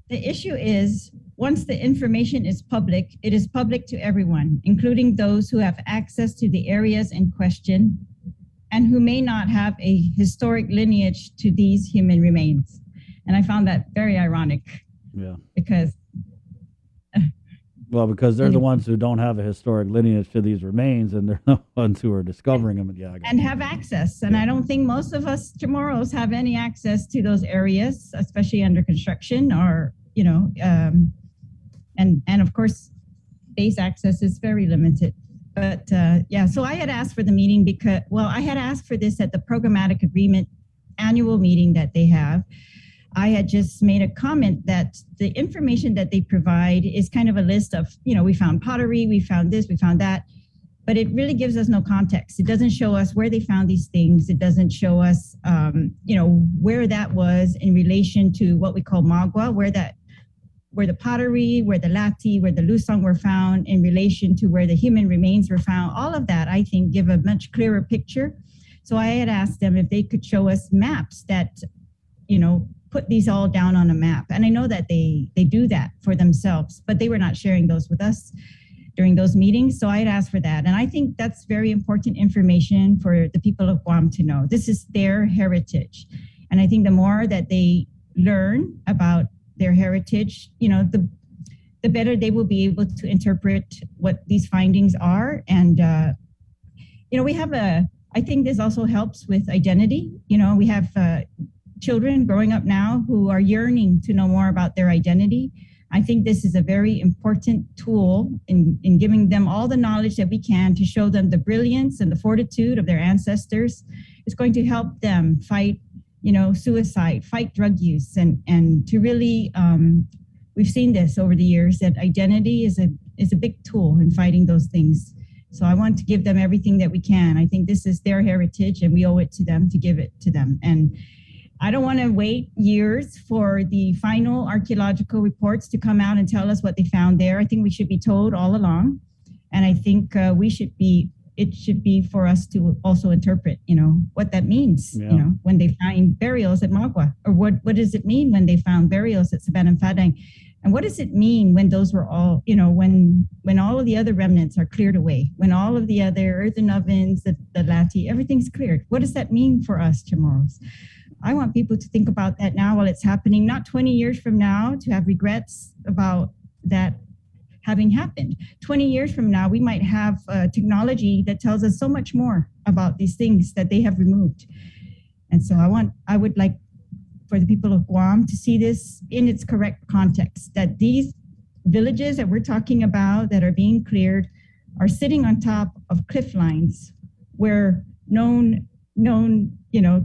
the issue is, once the information is public, it is public to everyone, including those who have access to the areas in question and who may not have a historic lineage to these human remains. And I found that very ironic. Yeah. Because they're the ones who don't have a historic lineage to these remains, and they're the ones who are discovering them. And have access. And I don't think most of us Chamorros have any access to those areas, especially under construction, or, and of course, base access is very limited. But so I had asked for the meeting because, I had asked for this at the programmatic agreement annual meeting that they have. I had just made a comment that the information that they provide is kind of a list of, we found pottery, we found this, we found that, but it really gives us no context. It doesn't show us where they found these things. It doesn't show us, where that was in relation to what we call magua, where the pottery, where the lati, where the lusong were found in relation to where the human remains were found. All of that, I think, give a much clearer picture. So I had asked them if they could show us maps that, put these all down on a map. And I know that they do that for themselves, but they were not sharing those with us during those meetings. So I had asked for that. And I think that's very important information for the people of Guam to know. This is their heritage. And I think the more that they learn about their heritage, the better they will be able to interpret what these findings are. And, we have I think this also helps with identity. We have children growing up now who are yearning to know more about their identity. I think this is a very important tool in giving them all the knowledge that we can to show them the brilliance and the fortitude of their ancestors. It's going to help them fight, suicide, fight drug use, and to really, we've seen this over the years, that identity is a big tool in fighting those things. So I want to give them everything that we can. I think this is their heritage, and we owe it to them to give it to them. And I don't want to wait years for the final archaeological reports to come out and tell us what they found there. I think we should be told all along. And I think it should be for us to also interpret, what that means, when they find burials at Magua, or what does it mean when they found burials at Saban and Fadang? And what does it mean when those were all, when all of the other remnants are cleared away, when all of the other earthen ovens, the lati, everything's cleared? What does that mean for us Chamorros? I want people to think about that now while it's happening, not 20 years from now to have regrets about that having happened. 20 years from now, we might have technology that tells us so much more about these things that they have removed. And so I would like for the people of Guam to see this in its correct context, that these villages that we're talking about that are being cleared are sitting on top of cliff lines where known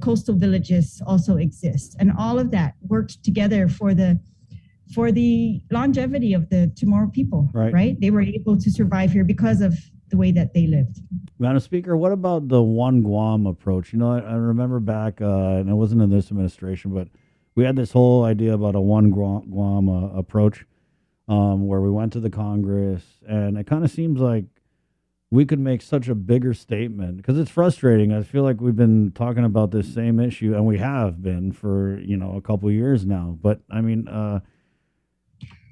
coastal villages also exist. And all of that worked together for the longevity of the Chamorro people, right? They were able to survive here because of the way that they lived. Madam Speaker, what about the One Guam approach? You know, I remember back, and it wasn't in this administration, but we had this whole idea about a One Guam approach, where we went to the Congress, and it kind of seems like we could make such a bigger statement, because it's frustrating. I feel like we've been talking about this same issue, and we have been for, a couple of years now. But I mean,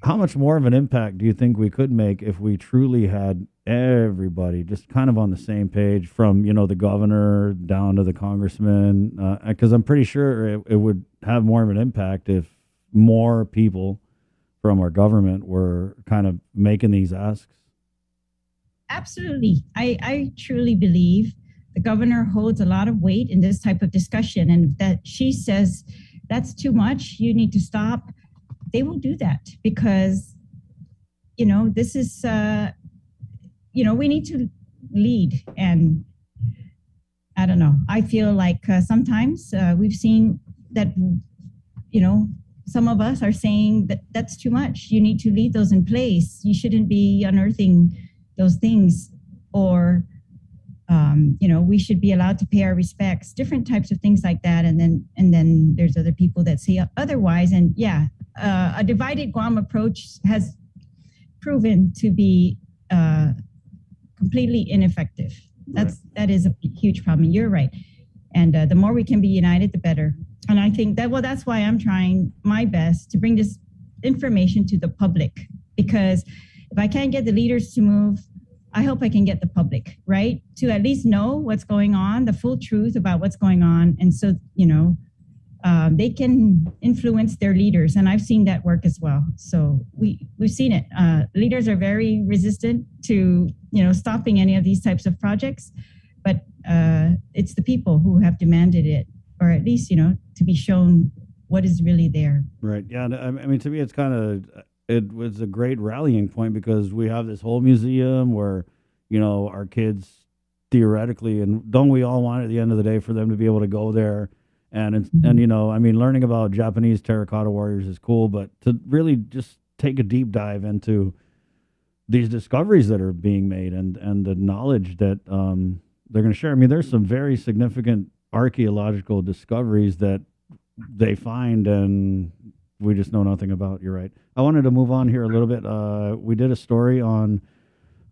how much more of an impact do you think we could make if we truly had everybody just kind of on the same page, from, the governor down to the congressman? Because I'm pretty sure it would have more of an impact if more people from our government were kind of making these asks. Absolutely. I truly believe the governor holds a lot of weight in this type of discussion, and that she says that's too much, you need to stop. They will do that because, this is, we need to lead. And I don't know, I feel like sometimes we've seen that, some of us are saying that that's too much. You need to leave those in place. You shouldn't be unearthing those things, or, we should be allowed to pay our respects, different types of things like that. And then there's other people that say otherwise. And a divided Guam approach has proven to be completely ineffective. That is a huge problem. You're right. And the more we can be united, the better. And I think that's why I'm trying my best to bring this information to the public, because if I can't get the leaders to move, I hope I can get the public, right? To at least know what's going on, the full truth about what's going on. And so, they can influence their leaders. And I've seen that work as well. So we've seen it. Leaders are very resistant to, stopping any of these types of projects, but it's the people who have demanded it, or at least, to be shown what is really there. Right. Yeah. I mean, to me, it was a great rallying point, because we have this whole museum where, our kids theoretically, and don't we all want at the end of the day for them to be able to go there and learning about Japanese terracotta warriors is cool, but to really just take a deep dive into these discoveries that are being made and the knowledge that they're going to share. I mean, there's some very significant archaeological discoveries that they find and we just know nothing about. You're right. I wanted to move on here a little bit. We did a story on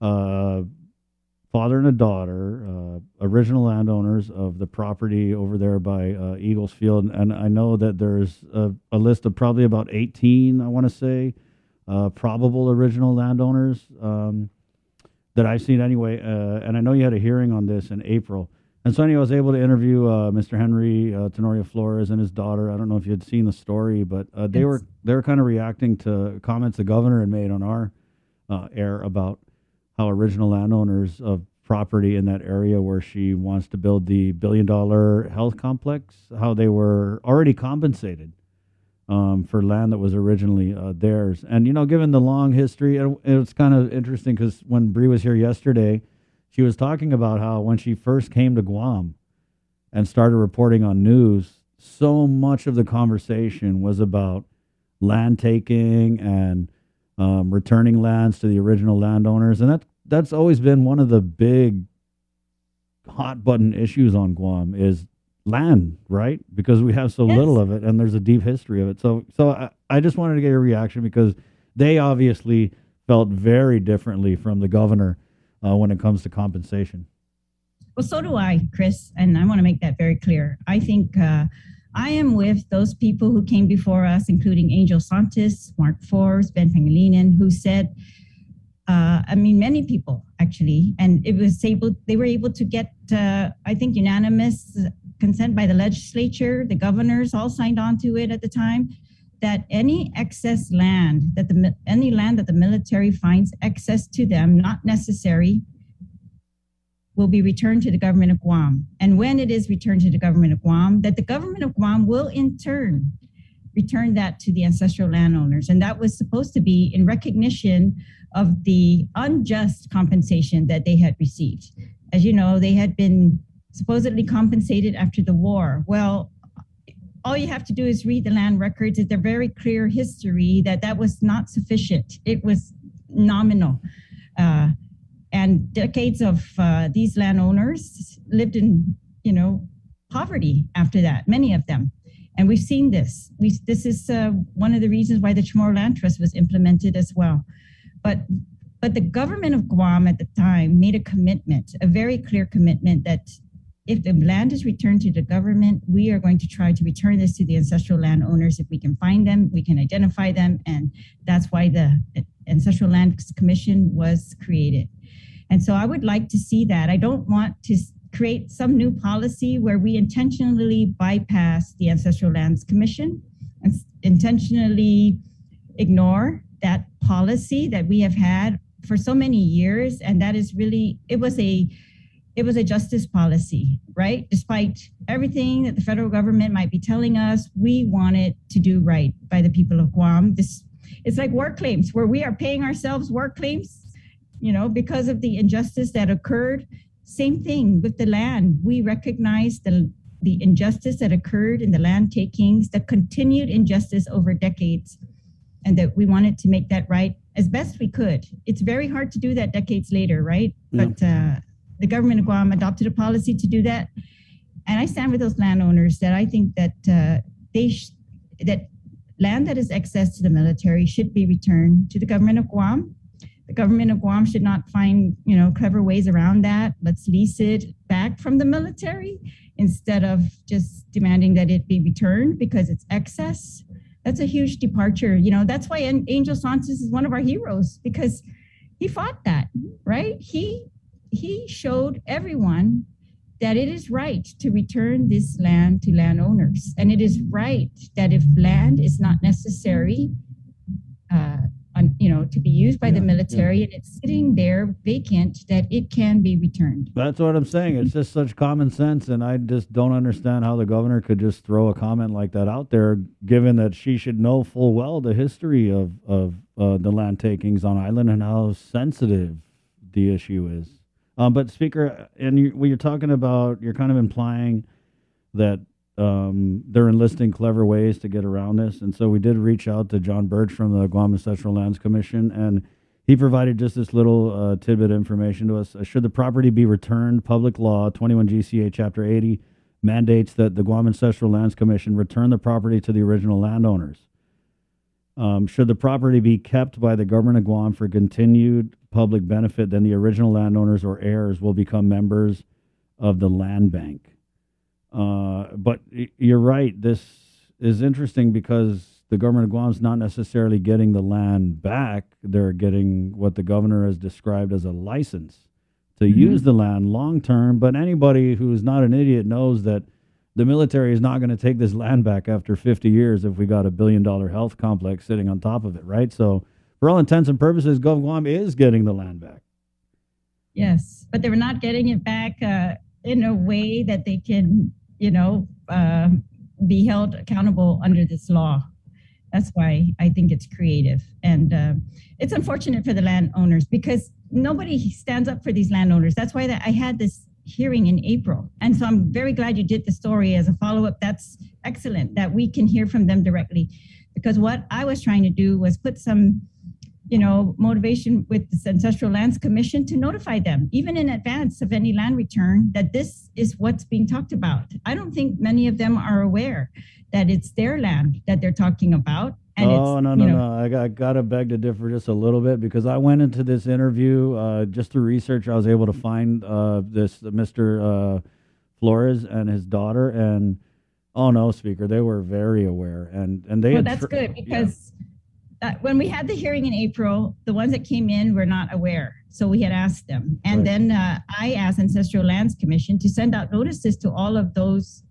father and a daughter, original landowners of the property over there by Eagles Field. And I know that there's a list of probably about 18, I want to say, probable original landowners that I've seen anyway. And I know you had a hearing on this in April. And so anyway, I was able to interview Mr. Henry Tenorio Flores and his daughter. I don't know if you had seen the story, but they were kind of reacting to comments the governor had made on our air about how original landowners of property in that area where she wants to build the $1 billion health complex, how they were already compensated for land that was originally theirs. And, given the long history, it's kind of interesting because when Bree was here yesterday, she was talking about how when she first came to Guam and started reporting on news, so much of the conversation was about land taking and returning lands to the original landowners. And that's always been one of the big hot button issues on Guam is land, right? Because we have so little of it and there's a deep history of it. So I just wanted to get your reaction, because they obviously felt very differently from the governor when it comes to compensation. Well, so do I, Chris, and I want to make that very clear. I think I am with those people who came before us, including Angel Santos, Mark Forbes, Ben Pangilinan, who said many people actually, and they were able to get, I think, unanimous consent by the legislature. The governors all signed on to it at the time, that any excess land, any land that the military finds excess to them, not necessary, will be returned to the government of Guam. And when it is returned to the government of Guam, that the government of Guam will in turn return that to the ancestral landowners. And that was supposed to be in recognition of the unjust compensation that they had received. As you know, they had been supposedly compensated after the war. Well, all you have to do is read the land records. It's a very clear history that was not sufficient. It was nominal. And decades of these landowners lived in, poverty after that, many of them. And we've seen this. This is one of the reasons why the Chamorro Land Trust was implemented as well. But the government of Guam at the time made a commitment, a very clear commitment, that if the land is returned to the government, we are going to try to return this to the ancestral landowners. If we can find them, we can identify them. And that's why the Ancestral Lands Commission was created. And so I would like to see that. I don't want to create some new policy where we intentionally bypass the Ancestral Lands Commission and intentionally ignore that policy that we have had for so many years. And that is really, it was a justice policy, right? Despite everything that the federal government might be telling us, we wanted to do right by the people of Guam. It's like work claims, where we are paying ourselves work claims, because of the injustice that occurred. Same thing with the land. We recognize the injustice that occurred in the land takings, the continued injustice over decades, and that we wanted to make that right as best we could. It's very hard to do that decades later, right? Yeah. But the government of Guam adopted a policy to do that. And I stand with those landowners that I think that that land that is excess to the military should be returned to the government of Guam. The government of Guam should not find, clever ways around that. Let's lease it back from the military instead of just demanding that it be returned because it's excess. That's a huge departure. That's why Angel Sanchez is one of our heroes, because he fought that, right? He showed everyone that it is right to return this land to landowners. And it is right that if land is not necessary, to be used by the military and it's sitting there vacant, that it can be returned. That's what I'm saying. It's just such common sense, and I just don't understand how the governor could just throw a comment like that out there, given that she should know full well the history of the land takings on island and how sensitive the issue is. But Speaker, and you're talking about, you're kind of implying that they're enlisting clever ways to get around this. And so we did reach out to John Birch from the Guam Ancestral Lands Commission, and he provided just this little tidbit information to us. Should the property be returned, public law 21 GCA Chapter 80 mandates that the Guam Ancestral Lands Commission return the property to the original landowners. Should the property be kept by the government of Guam for continued public benefit, then the original landowners or heirs will become members of the land bank. But you're right. This is interesting because the government of Guam is not necessarily getting the land back. They're getting what the governor has described as a license to use the land long term. But anybody who's not an idiot knows that the military is not going to take this land back after 50 years if we got $1 billion health complex sitting on top of it, right? So for all intents and purposes, Gov Guam is getting the land back. Yes, but they're not getting it back in a way that they can, be held accountable under this law. That's why I think it's creative. And it's unfortunate for the landowners because nobody stands up for these landowners. That's why I had this hearing in April. And so I'm very glad you did the story as a follow-up. That's excellent that we can hear from them directly. Because what I was trying to do was put some motivation with the Ancestral Lands Commission to notify them, even in advance of any land return, that this is what's being talked about. I don't think many of them are aware that it's their land that they're talking about. And No. I got to beg to differ just a little bit because I went into this interview just through research. I was able to find this Mr. Flores and his daughter, and Speaker, they were very aware, and they. Well, that's good because when we had the hearing in April, the ones that came in were not aware. So we had asked them. And then I asked Ancestral Lands Commission to send out notices to all of those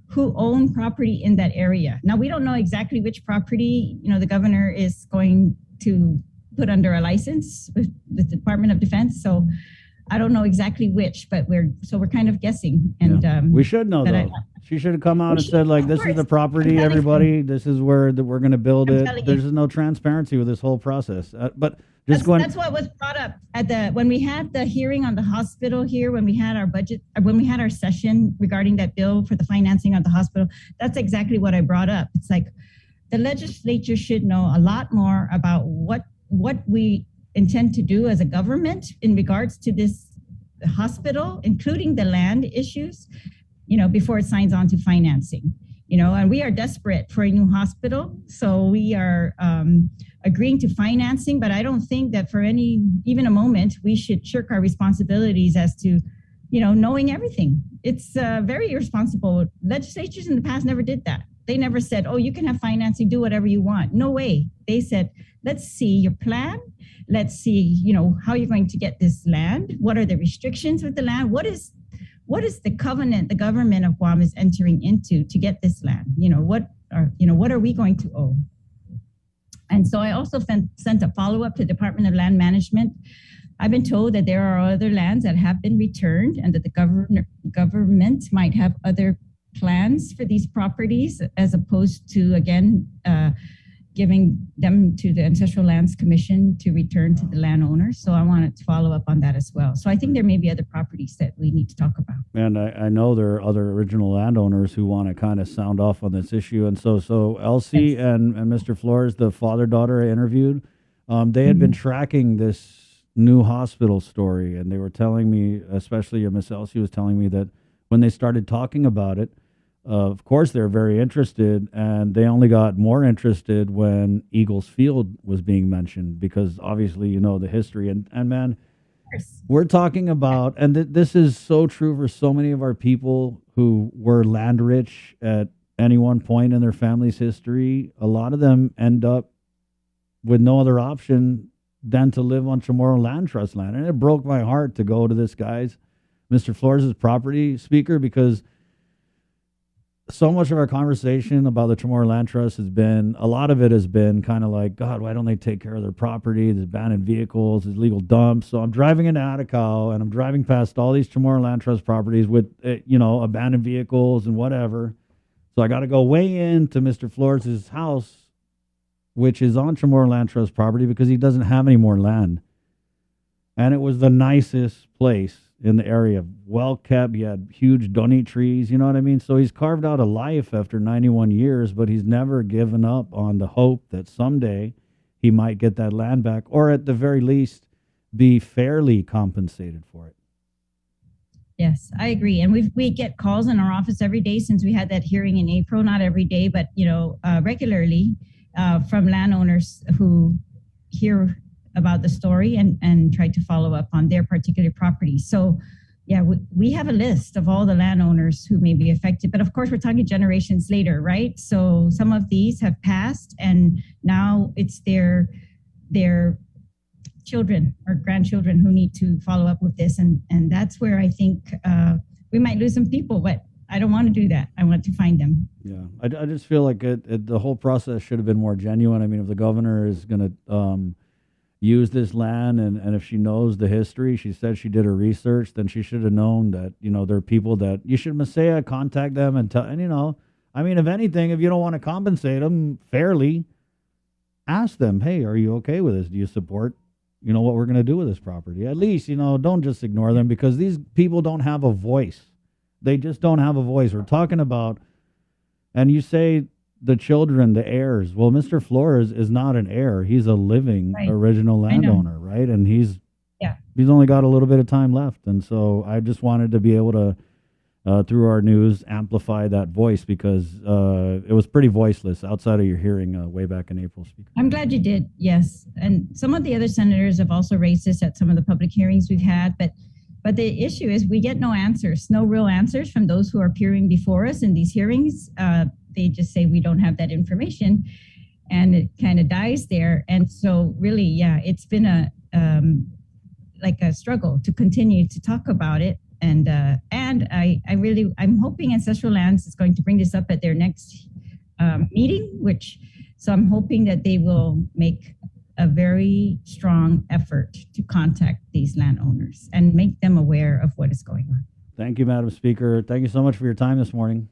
who own property in that area. Now, we don't know exactly which property, the governor is going to put under a license with the Department of Defense. So I don't know exactly which, but we're kind of guessing. And we should know though. She should have come out and said, like, this is the property, everybody. This is where we're going to build it. There's no transparency with this whole process. But that's what was brought up when we had the hearing on the hospital here, when we had our budget, when we had our session regarding that bill for the financing of the hospital. That's exactly what I brought up. It's like the legislature should know a lot more about what we intend to do as a government in regards to this hospital, including the land issues, before it signs on to financing. And we are desperate for a new hospital. So we are agreeing to financing, but I don't think that for even a moment, we should shirk our responsibilities as to, knowing everything. It's very irresponsible. Legislatures in the past never did that. They never said, oh, you can have financing, do whatever you want. No way. They said, let's see your plan. Let's see, how you're going to get this land. What are the restrictions with the land? What is the covenant the government of Guam is entering into to get this land? What are we going to owe? And so I also sent a follow-up to Department of Land Management. I've been told that there are other lands that have been returned and that the government might have other plans for these properties as opposed to, again, giving them to the Ancestral Lands Commission to return to the landowners. So I wanted to follow up on that as well. So I think there may be other properties that we need to talk about. And I know there are other original landowners who want to kind of sound off on this issue. And so Elsie and Mr. Flores, the father-daughter I interviewed, they had been tracking this new hospital story. And they were telling me, especially Miss Elsie was telling me that when they started talking about it, of course, they're very interested, and they only got more interested when Eagles Field was being mentioned because obviously, the history. And man, we're talking about, and this is so true for so many of our people who were land rich at any one point in their family's history. A lot of them end up with no other option than to live on Chamorro Land Trust land. And it broke my heart to go to this guy's, Mr. Flores' property speaker, because so much of our conversation about the Chamorro Land Trust a lot of it has been kind of like, God, why don't they take care of their property? There's abandoned vehicles, there's illegal dumps. So I'm driving into Atacao and I'm driving past all these Chamorro Land Trust properties with, abandoned vehicles and whatever. So I got to go way into Mr. Flores' house, which is on Chamorro Land Trust property because he doesn't have any more land. And it was the nicest place in the area, well kept. He had huge donate trees, you know what I mean? So he's carved out a life after 91 years, but he's never given up on the hope that someday he might get that land back, or at the very least be fairly compensated for it. Yes, I agree. And we get calls in our office every day since we had that hearing in April, not every day, but regularly from landowners who hear about the story and try to follow up on their particular property. So yeah, we have a list of all the landowners who may be affected, but of course we're talking generations later, right? So some of these have passed and now it's their children or grandchildren who need to follow up with this. And that's where I think we might lose some people, but I don't want to do that. I want to find them. Yeah, I just feel like the whole process should have been more genuine. I mean, if the governor is going to use this land and if she knows the history, she said she did her research, then she should have known that, there are people that you should contact them and tell, and if anything, if you don't want to compensate them fairly, ask them, hey, are you okay with this? Do you support, what we're going to do with this property? At least, don't just ignore them because these people don't have a voice. They just don't have a voice. We're talking about, and you say the children, the heirs. Well, Mr. Flores is not an heir. He's a living original landowner, right? And he's only got a little bit of time left. And so I just wanted to be able to, through our news, amplify that voice because it was pretty voiceless outside of your hearing way back in April. Speaker. I'm glad you did, yes. And some of the other senators have also raised this at some of the public hearings we've had, but the issue is we get no answers, no real answers from those who are appearing before us in these hearings. They just say we don't have that information. and it kind of dies there. And so really, yeah, it's been a like a struggle to continue to talk about it. And I'm hoping Ancestral Lands is going to bring this up at their next meeting, so I'm hoping that they will make a very strong effort to contact these landowners and make them aware of what is going on. Thank you, Madam Speaker. Thank you so much for your time this morning.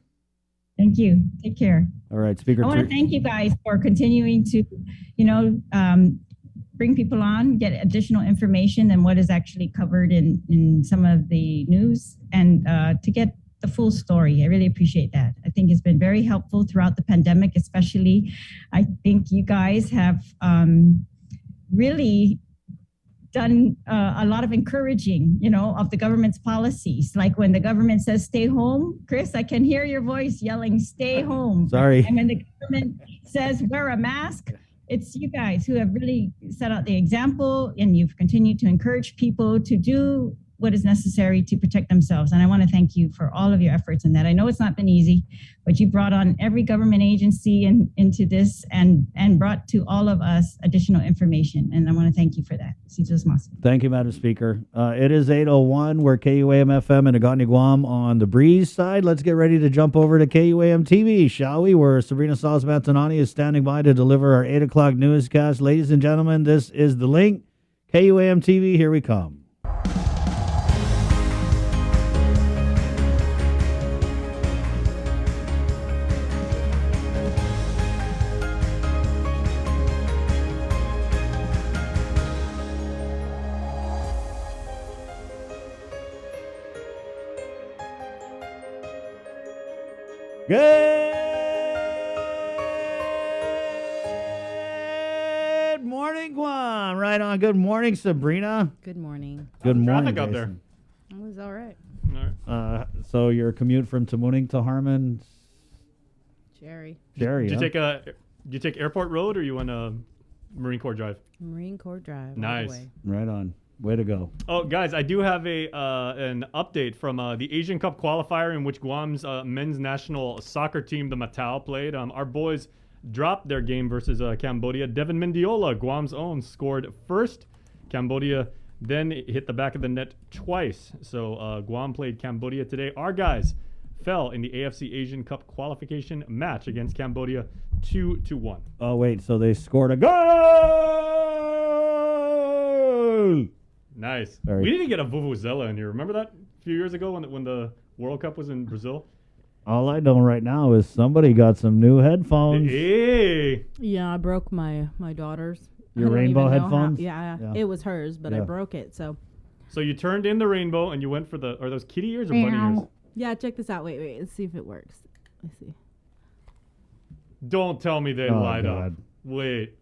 Thank you. Take care. All right, Speaker. I want to thank you guys for continuing to, bring people on, get additional information than what is actually covered in some of the news, and to get the full story. I really appreciate that. I think it's been very helpful throughout the pandemic, especially. I think you guys have really done a lot of encouraging, of the government's policies. Like when the government says stay home, Chris, I can hear your voice yelling, stay home. Sorry. And when the government says wear a mask, it's you guys who have really set out the example, and you've continued to encourage people to do what is necessary to protect themselves. And I want to thank you for all of your efforts in that. I know it's not been easy, but you brought on every government agency into this and brought to all of us additional information. And I want to thank you for that. Thank you, Madam Speaker. It is 8:01. We're KUAM-FM in Agani, Guam on the Breeze side. Let's get ready to jump over to KUAM TV, shall we? Where Sabrina Salas-Mantanani is standing by to deliver our 8 o'clock newscast. Ladies and gentlemen, this is The Link. KUAM TV, here we come. Good morning, Guam. Right on. Good morning, Sabrina. Good morning. Good morning, traffic out there? Jason. It was all right. So your commute from Tamuning to Harmon? Jerry. Jerry, Did you take Airport Road, or you went Marine Corps Drive? Marine Corps Drive. all the Nice. way. Right on. Way to go. Oh, guys, I do have an update from the Asian Cup qualifier in which Guam's men's national soccer team, the Matao, played. Our boys dropped their game versus Cambodia. Devin Mendiola, Guam's own, scored first. Cambodia then hit the back of the net twice. So Guam played Cambodia today. Our guys fell in the AFC Asian Cup qualification match against Cambodia 2-1. Oh, wait. So they scored a goal! Nice. Very- We need to get a Vuvuzela in here. Remember that a few years ago when the World Cup was in Brazil? All I know right now is somebody got some new headphones. Hey. Yeah, I broke my daughter's. Your I don't rainbow even know how- headphones? Yeah, Yeah. it was hers, but I Yeah. broke it. So So you turned in the rainbow and you went for are those kitty ears or bunny ears? yeah, check this out. Wait, let's see if it works. Let's see. Don't tell me they Oh, light God. up. Wait.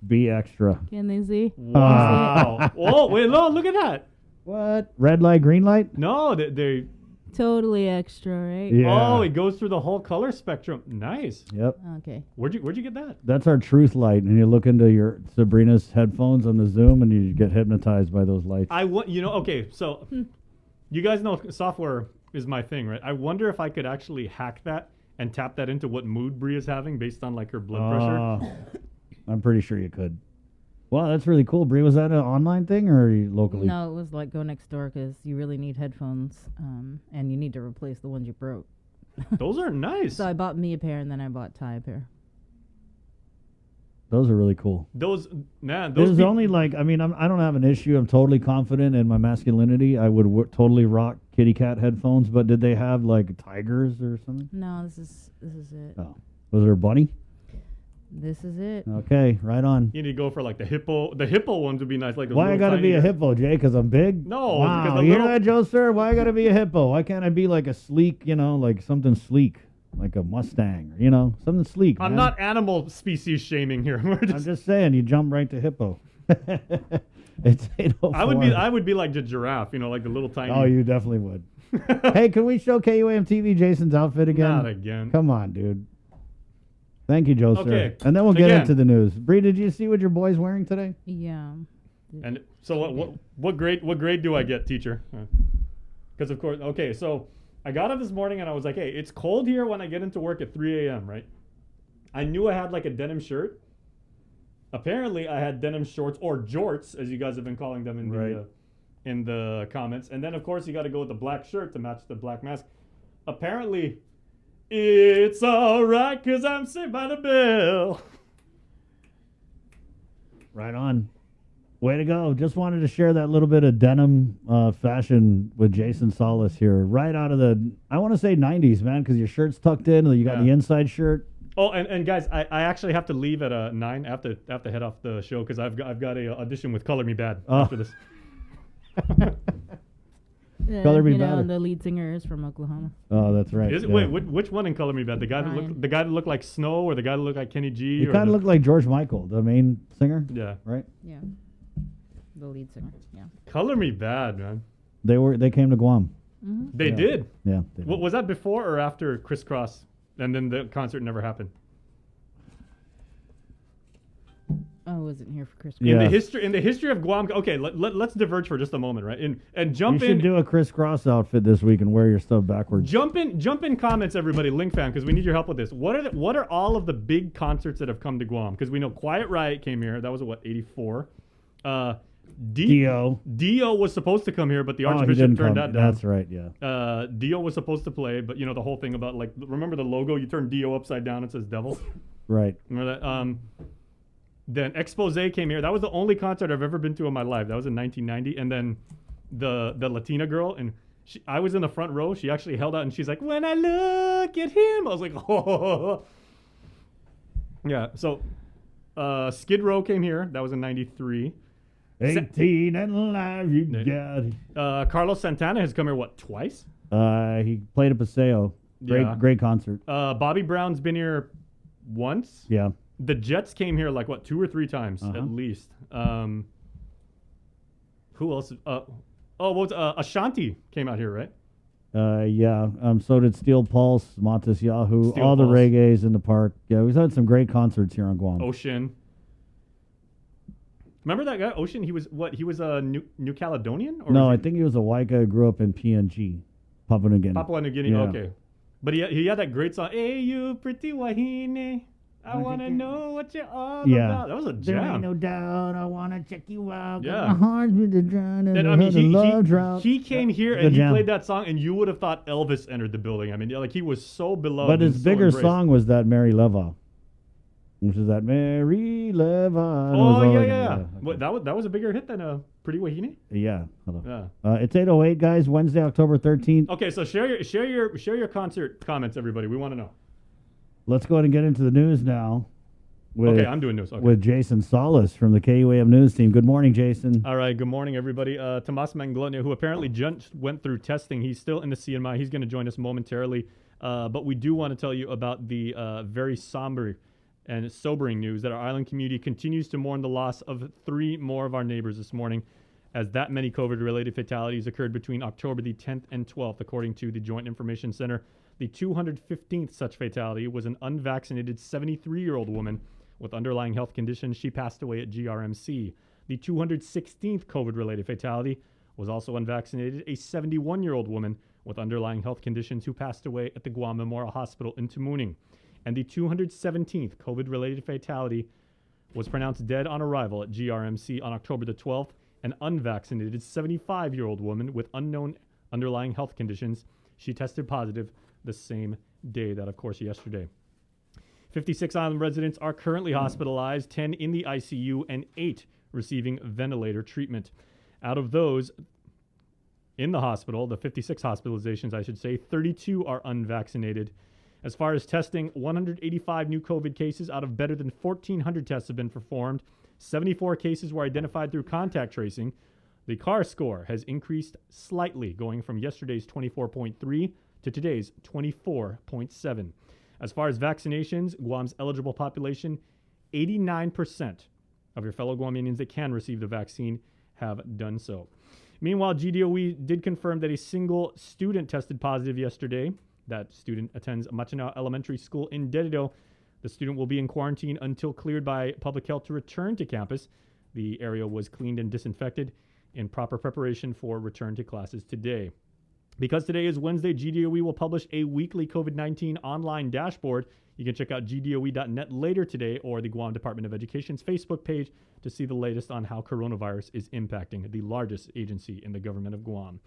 Be extra. Can they see? Wow. Oh, wait, look at that. What? Red light, green light? No, they Totally extra, right? Yeah. Oh, it goes through the whole color spectrum. Nice. Yep. Okay. Where'd you get that? That's our truth light. And you look into your Sabrina's headphones on the Zoom and you get hypnotized by those lights. Okay, so you guys know software is my thing, right? I wonder if I could actually hack that and tap that into what mood Bree is having based on like her blood pressure. I'm pretty sure you could. Wow, that's really cool. Bree, was that an online thing or locally? No, it was like go next door because you really need headphones, and you need to replace the ones you broke. Those are nice. So I bought me a pair, and then I bought Ty a pair. Those are really cool. Those There's only like, I mean, I don't have an issue. I'm totally confident in my masculinity. I would totally rock kitty cat headphones, but did they have like tigers or something? No, this is it. Oh, was there a bunny? This is it. Okay, right on. You need to go for like the hippo. The hippo ones would be nice. Like those Why I little gotta tiny be a guys. hippo, Jay? Because I'm big? No, Wow, because the you little- hear that, Joe, sir? Why I gotta be a hippo? Why can't I be like a sleek, like something sleek, like a Mustang, something sleek? I'm man. not animal species shaming here. We're I'm just saying, you jump right to hippo. It's 8:04. I would be like the giraffe, like the little tiny. Oh, you definitely would. Hey, can we show KUAM TV Jason's outfit again? Not again. Come on, dude. Thank you, Joe, Okay. sir. And then we'll get Again. into the news. Bree, did you see what your boy's wearing today? Yeah. And so what grade do I get, teacher? Because of course, okay. So I got up this morning and I was like, hey, it's cold here when I get into work at 3 a.m. Right? I knew I had like a denim shirt, Apparently, I had denim shorts or jorts, as you guys have been calling them in the comments. And then, of course, you got to go with the black shirt to match the black mask. Apparently, it's all right because I'm Saved by the Bell. Right on. Way to go. Just wanted to share that little bit of denim fashion with Jason Solis here. Right out of the, I want to say 90s, man, because your shirt's tucked in, you got the inside shirt. Oh, and guys, I actually have to leave at 9. I have to head off the show because I've got a audition with Color Me Bad after this. Yeah, Color Me you know, Bad. the lead singer is from Oklahoma. Oh, that's right. Is it, yeah. Wait, which one in Color Me Bad? The guy that looked like Snow, or the guy that looked like Kenny G? You or kind the- of look like George Michael, the main singer. Yeah. Right? Yeah. The lead singer. Yeah. Color Me Bad, man. They came to Guam. They Yeah. did. Yeah. What was that before or after Crisscross? And then the concert never happened. I wasn't here for Christmas. In the history of Guam. Okay, let's diverge for just a moment, right? And jump You in. should do a crisscross outfit this week and wear your stuff backwards. Jump in comments, everybody. Link fan, because we need your help with this. What are all of the big concerts that have come to Guam? Because we know Quiet Riot came here. That was what, 84. Dio. Dio was supposed to come here, but the Oh, he Archbishop didn't turned come. that down. That's right, yeah. Dio was supposed to play, but the whole thing about remember the logo? You turn Dio upside down, it says devil. Right. Remember that? Then Expose came here. That was the only concert I've ever been to in my life. That was in 1990. And then the Latina girl, and I was in the front row. She actually held out, and she's like, "When I look at him," I was like, "Oh." Yeah. So Skid Row came here. That was in 93. 18 and alive, you got it. Carlos Santana has come here, what, twice? He played at Paseo. Great concert. Bobby Brown's been here once. Yeah. The Jets came here 2 or 3 times at least. Who else? Ashanti came out here, right? Yeah. So did Steel Pulse, Montes Yahoo, Steel all the Pulse. reggaes in the park. Yeah, we've had some great concerts here on Guam. Ocean. Remember that guy, Ocean? He was what? He was a New Caledonian? Or No, was I he think he was a white guy who grew up in PNG, Papua New Guinea. Papua New Guinea. Yeah. Okay, but he had that great song. Hey, you pretty wahine, I wanna know what you're all Yeah. about. That was a There ain't jam. no doubt I want to check you out. Yeah. My heart's with the drown and And I mean, the love drought. he came here Good and he jam. played that song, and you would have thought Elvis entered the building. I mean, he was so beloved. But his and so bigger embraced. song was that Mary Leva, which is that Mary Leva. Oh yeah. What, that was a bigger hit than Pretty Wahine. Yeah. Hello. Yeah. It's 8:08, guys. Wednesday, October 13th. Okay, so share your concert comments, everybody. We want to know. Let's go ahead and get into the news now. Okay, I'm doing news. Okay. With Jason Solis from the KUAM News Team. Good morning, Jason. All right, good morning, everybody. Tomas Manglonia, who apparently just went through testing, he's still in the CNMI. He's going to join us momentarily. But we do want to tell you about the very somber and sobering news that our island community continues to mourn the loss of 3 more of our neighbors this morning, as that many COVID-related fatalities occurred between October the 10th and 12th, according to the Joint Information Center. The 215th such fatality was an unvaccinated 73-year-old woman with underlying health conditions. She passed away at GRMC. The 216th COVID-related fatality was also unvaccinated, a 71-year-old woman with underlying health conditions who passed away at the Guam Memorial Hospital in Tamuning. And the 217th COVID-related fatality was pronounced dead on arrival at GRMC on October the 12th, an unvaccinated 75-year-old woman with unknown underlying health conditions. She tested positive the same day, that of course yesterday. 56 island residents are currently hospitalized, 10 in the ICU, and 8 receiving ventilator treatment. Out of those in the hospital, the 56 hospitalizations, I should say, 32 are unvaccinated. As far as testing, 185 new COVID cases out of better than 1,400 tests have been performed. 74 cases were identified through contact tracing. The CAR score has increased slightly, going from yesterday's 24.3 to today's 24.7. As far as vaccinations, Guam's eligible population, 89% of your fellow Guamanians that can receive the vaccine have done so. Meanwhile, GDOE did confirm that a single student tested positive yesterday. That student attends Machinao Elementary School in Dededo. The student will be in quarantine until cleared by public health to return to campus. The area was cleaned and disinfected in proper preparation for return to classes today. Because today is Wednesday, GDOE will publish a weekly COVID-19 online dashboard. You can check out gdoe.net later today or the Guam Department of Education's Facebook page to see the latest on how coronavirus is impacting the largest agency in the government of Guam.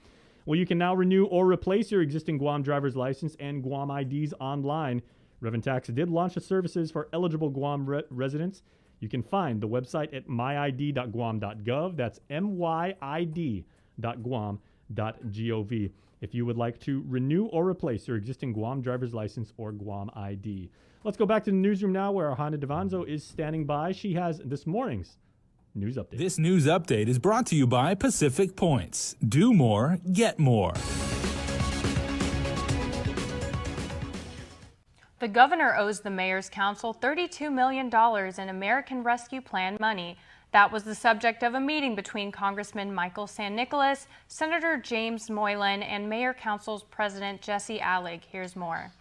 Well, you can now renew or replace your existing Guam driver's license and Guam IDs online. Reverend Tax did launch the services for eligible Guam residents. You can find the website at myid.guam.gov. That's myid.guam.gov if you would like to renew or replace your existing Guam driver's license or Guam ID. Let's go back to the newsroom now where Hannah Devanzo is standing by. She has this morning's news update. This news update is brought to you by Pacific Points. Do more, get more. The governor owes the mayor's council $32 million in American Rescue Plan money. That was the subject of a meeting between Congressman Michael San Nicolas, Senator James Moylan, and Mayor Council's President Jesse Allig. Here's more.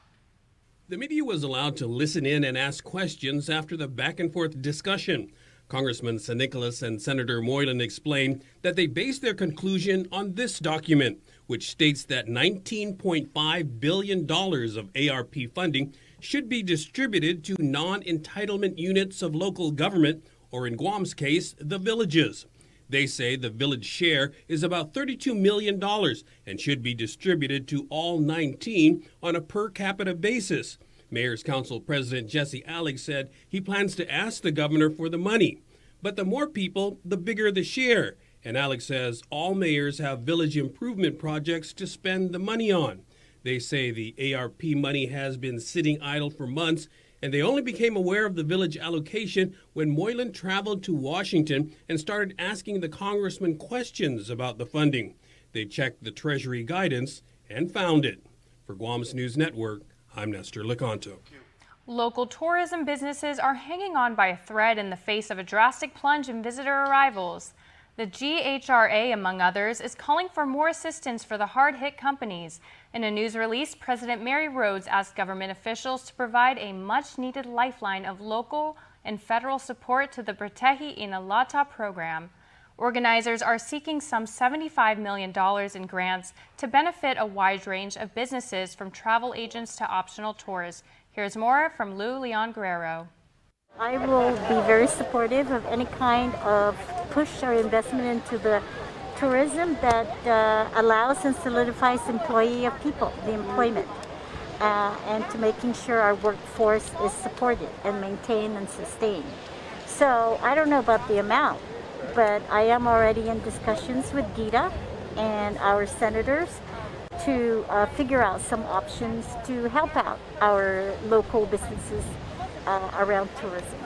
The media was allowed to listen in and ask questions after the back-and-forth discussion. Congressman San Nicolas and Senator Moylan explained that they based their conclusion on this document, which states that $19.5 billion of ARP funding should be distributed to non-entitlement units of local government, or in Guam's case, the villages. They say the village share is about $32 million and should be distributed to all 19 on a per capita basis. Mayor's Council President Jesse Allig said he plans to ask the governor for the money. But the more people, the bigger the share. And Allig says all mayors have village improvement projects to spend the money on. They say the ARP money has been sitting idle for months, and they only became aware of the village allocation when Moylan traveled to Washington and started asking the congressman questions about the funding. They checked the Treasury guidance and found it. For Guam's News Network, I'm Nestor Lecanto. Local tourism businesses are hanging on by a thread in the face of a drastic plunge in visitor arrivals. The GHRA, among others, is calling for more assistance for the hard-hit companies. In a news release, President Mary Rhodes asked government officials to provide a much-needed lifeline of local and federal support to the Pratehi Inalata program. Organizers are seeking some $75 million in grants to benefit a wide range of businesses, from travel agents to optional tours. Here's more from Lou Leon Guerrero. I will be very supportive of any kind of push or investment into the tourism that allows and solidifies employee of people, the employment, and to making sure our workforce is supported and maintained and sustained. So I don't know about the amount, but I am already in discussions with GITA and our senators to figure out some options to help out our local businesses around tourism.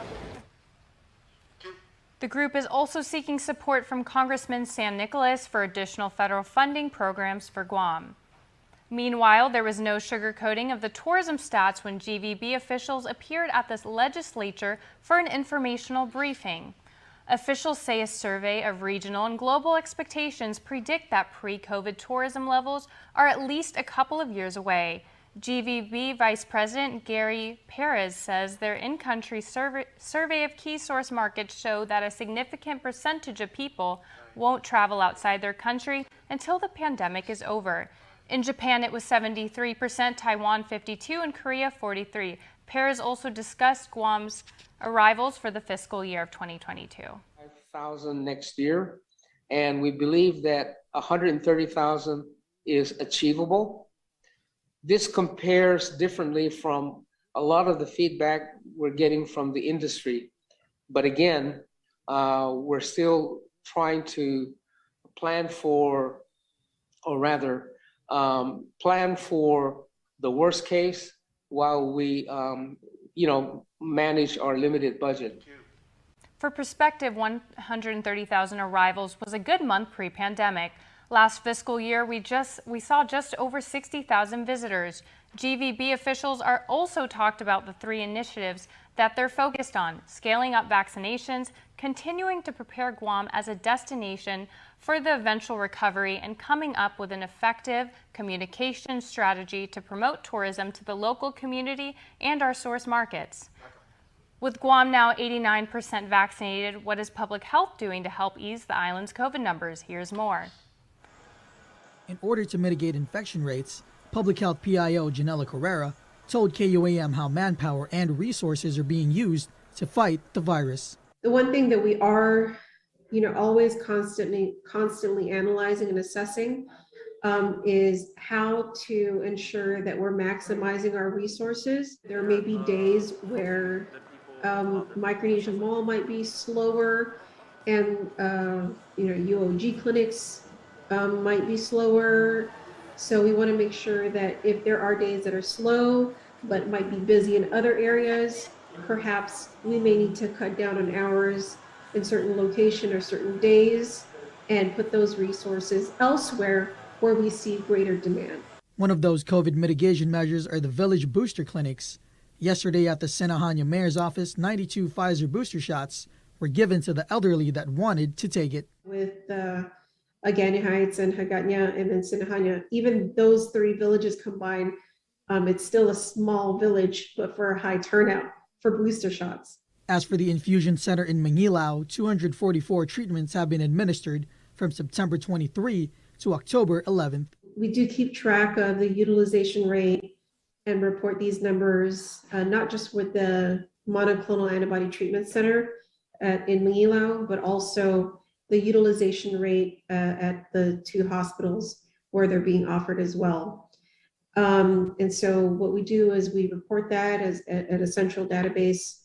The group is also seeking support from Congressman San Nicolas for additional federal funding programs for Guam. Meanwhile, there was no sugarcoating of the tourism stats when GVB officials appeared at the legislature for an informational briefing. Officials say a survey of regional and global expectations predict that pre-COVID tourism levels are at least a couple of years away. GVB Vice President Gary Perez says their in-country survey of key source markets show that a significant percentage of people won't travel outside their country until the pandemic is over. In Japan, it was 73%, Taiwan 52%, and Korea 43%. Perez also discussed Guam's arrivals for the fiscal year of 2022. 5,000 next year, and we believe that 130,000 is achievable. This compares differently from a lot of the feedback we're getting from the industry. But again, we're still trying to plan for, or rather, plan for the worst case while we, manage our limited budget. For perspective, 130,000 arrivals was a good month pre-pandemic. Last fiscal year, we saw just over 60,000 visitors. GVB officials are also talked about the 3 initiatives that they're focused on: scaling up vaccinations, continuing to prepare Guam as a destination for the eventual recovery, and coming up with an effective communication strategy to promote tourism to the local community and our source markets. With Guam now 89% vaccinated, what is public health doing to help ease the island's COVID numbers? Here's more. In order to mitigate infection rates, Public Health PIO Janela Carrera told KUAM how manpower and resources are being used to fight the virus. The one thing that we are, always constantly analyzing and assessing is how to ensure that we're maximizing our resources. There may be days where Micronesia Mall might be slower, and UOG clinics might be slower. So we want to make sure that if there are days that are slow but might be busy in other areas, perhaps we may need to cut down on hours in certain location or certain days and put those resources elsewhere where we see greater demand. One of those COVID mitigation measures are the village booster clinics. Yesterday at the Sinahanya Mayor's office, 92 Pfizer booster shots were given to the elderly that wanted to take it. With Agani Heights and Hagåtña and then Sinahanya, even those three villages combined, it's still a small village, but for a high turnout for booster shots. As for the infusion center in Mangilao, 244 treatments have been administered from September 23 to October 11th. We do keep track of the utilization rate and report these numbers, not just with the monoclonal antibody treatment center in Mangilao, but also the utilization rate at the two hospitals where they're being offered as well. And so what we do is we report that as at a central database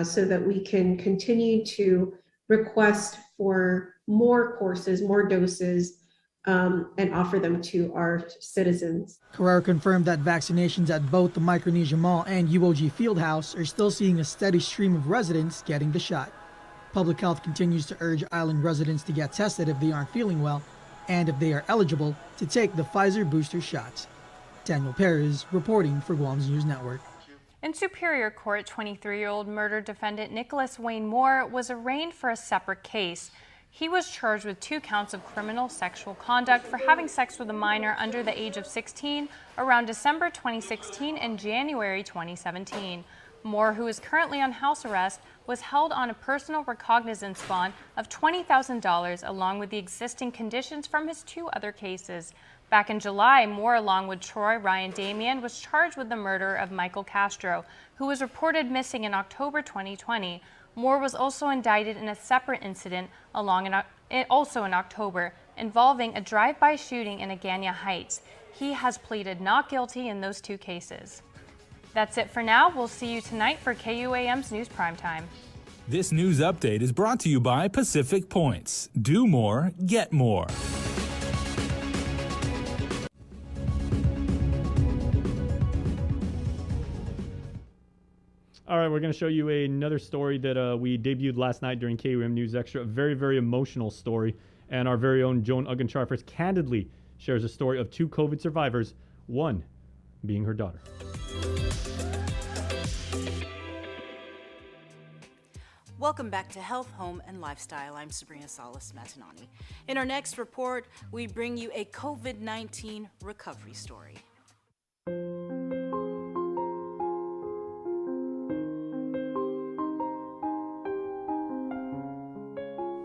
so that we can continue to request for more courses, more doses, and offer them to our citizens. Carrera confirmed that vaccinations at both the Micronesia Mall and UOG Fieldhouse are still seeing a steady stream of residents getting the shot. Public Health continues to urge island residents to get tested if they aren't feeling well and if they are eligible to take the Pfizer booster shots. Daniel Perez reporting for Guam's News Network. In Superior Court, 23-year-old murder defendant Nicholas Wayne Moore was arraigned for a separate case. He was charged with 2 counts of criminal sexual conduct for having sex with a minor under the age of 16 around December 2016 and January 2017. Moore, who is currently on house arrest, was held on a personal recognizance bond of $20,000 along with the existing conditions from his 2 other cases. Back in July, Moore, along with Troy Ryan Damian, was charged with the murder of Michael Castro, who was reported missing in October 2020. Moore was also indicted in a separate incident also in October involving a drive-by shooting in Agani Heights. He has pleaded not guilty in those 2 cases. That's it for now. We'll see you tonight for KUAM's News Primetime. This news update is brought to you by Pacific Points. Do more, get more. All right, we're going to show you another story that we debuted last night during KUAM News Extra. A very, very emotional story. And our very own Joan Uggencharfers candidly shares a story of 2 COVID survivors, one being her daughter. Welcome back to Health, Home, and Lifestyle. I'm Sabrina Salas-Matinani. In our next report, we bring you a COVID-19 recovery story.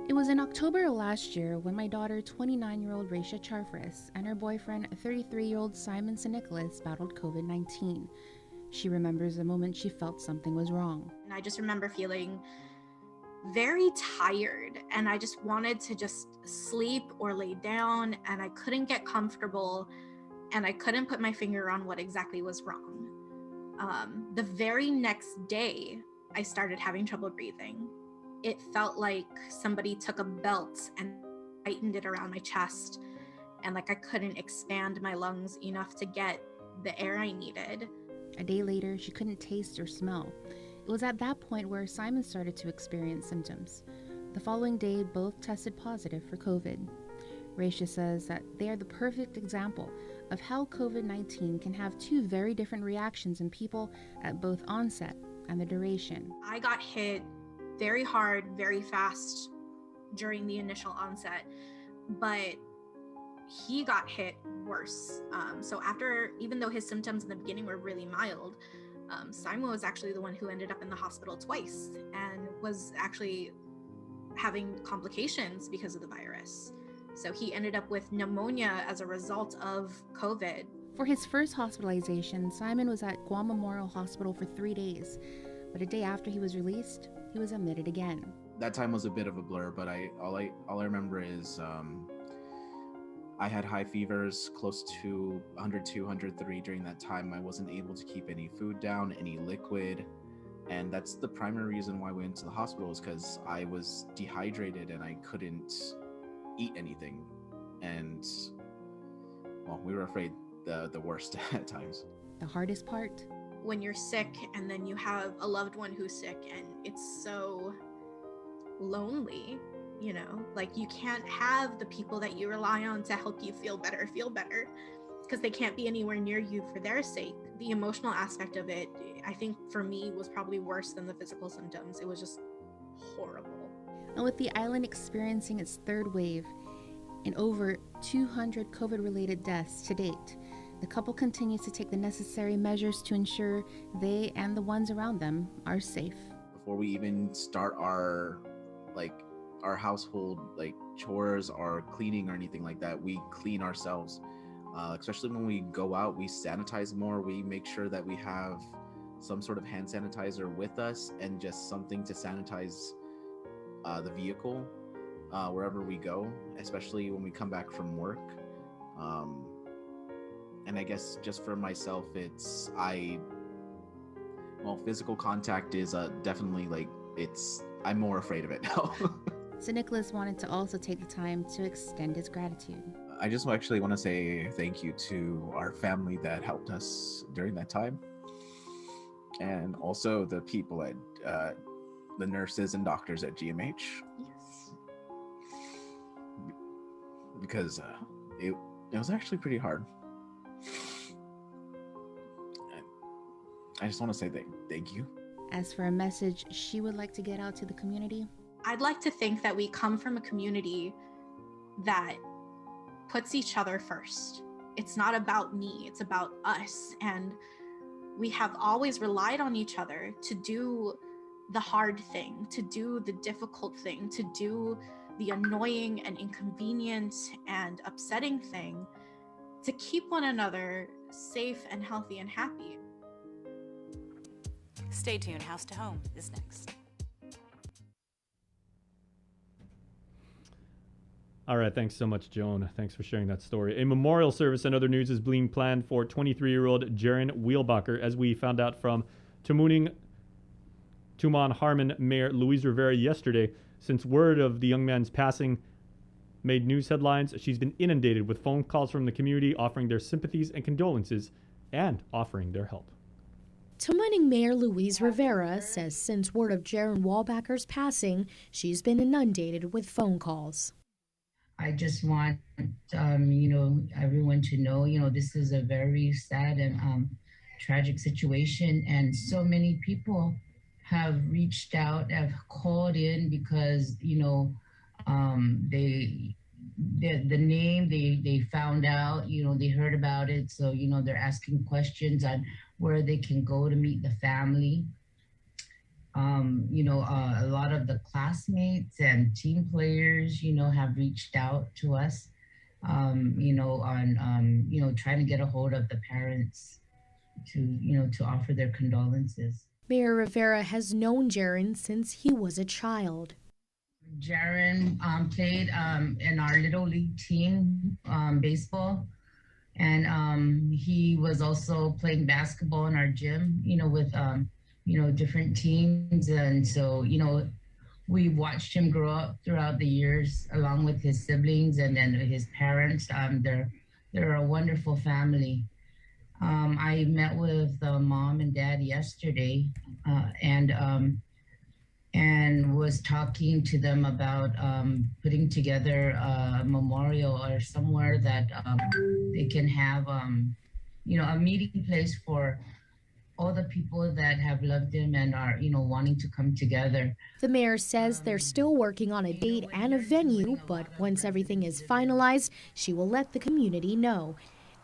It was in October last year when my daughter, 29-year-old Raisha Charfris, and her boyfriend, 33-year-old Simon Nicholas, battled COVID-19. She remembers the moment she felt something was wrong. And I just remember feeling very tired, and I just wanted to just sleep or lay down, and I couldn't get comfortable, and I couldn't put my finger on what exactly was wrong. The very next day, I started having trouble breathing. It felt like somebody took a belt and tightened it around my chest, and like I couldn't expand my lungs enough to get the air I needed. A day later, she couldn't taste or smell. It was at that point where Simon started to experience symptoms. The following day, both tested positive for COVID. Raisha says that they are the perfect example of how COVID-19 can have 2 very different reactions in people at both onset and the duration. I got hit very hard, very fast during the initial onset, but he got hit worse. So after, even though his symptoms in the beginning were really mild, Simon was actually the one who ended up in the hospital twice and was actually having complications because of the virus. So he ended up with pneumonia as a result of COVID. For his first hospitalization, Simon was at Guam Memorial Hospital for 3 days, but a day after he was released, he was admitted again. That time was a bit of a blur, but all I remember is I had high fevers, close to 102, 103 during that time. I wasn't able to keep any food down, any liquid, and that's the primary reason why we went to the hospital, is because I was dehydrated and I couldn't eat anything, and well, we were afraid the worst at times. The hardest part? When you're sick and then you have a loved one who's sick, and it's so lonely, you know, like you can't have the people that you rely on to help you feel better because they can't be anywhere near you for their sake. The emotional aspect of it, I think for me, was probably worse than the physical symptoms. It was just horrible. And with the island experiencing its third wave and over 200 COVID-related deaths to date, the couple continues to take the necessary measures to ensure they and the ones around them are safe. Before we even start our household chores or cleaning or anything like that, we clean ourselves. Especially when we go out, we sanitize more. We make sure that we have some sort of hand sanitizer with us and just something to sanitize the vehicle wherever we go, especially when we come back from work. And I guess just for myself, physical contact is definitely I'm more afraid of it now. So Nicholas wanted to also take the time to extend his gratitude. I just actually want to say thank you to our family that helped us during that time. And also the people at the nurses and doctors at GMH. Yes. Because it was actually pretty hard. I just want to say thank you. As for a message she would like to get out to the community, I'd like to think that we come from a community that puts each other first. It's not about me, it's about us. And we have always relied on each other to do the hard thing, to do the difficult thing, to do the annoying and inconvenient and upsetting thing, to keep one another safe and healthy and happy. Stay tuned. House to Home is next. All right, thanks so much, Joan. Thanks for sharing that story. A memorial service and other news is being planned for 23-year-old Jaron Wheelbacher, as we found out from Tumon Harmon Mayor Luis Rivera yesterday. Since word of the young man's passing made news headlines, she's been inundated with phone calls from the community offering their sympathies and condolences and offering their help. Tumon Mayor Luis Rivera says since word of Jaron Wheelbacher's passing, she's been inundated with phone calls. I just want, everyone to know, this is a very sad and tragic situation. And so many people have reached out, have called in because, the name they found out, they heard about it. So, they're asking questions on where they can go to meet the family. A lot of the classmates and team players, have reached out to us, on trying to get a hold of the parents to offer their condolences. Mayor Rivera has known Jaron since he was a child. Jaron played in our Little League team, baseball, and he was also playing basketball in our gym, with different teams. And so, we watched him grow up throughout the years along with his siblings and then his parents. They're a wonderful family. I met with mom and dad yesterday and was talking to them about putting together a memorial or somewhere that they can have, a meeting place for all the people that have loved him and are, wanting to come together. The mayor says they're still working on a date and a venue, but once everything is finalized, she will let the community know.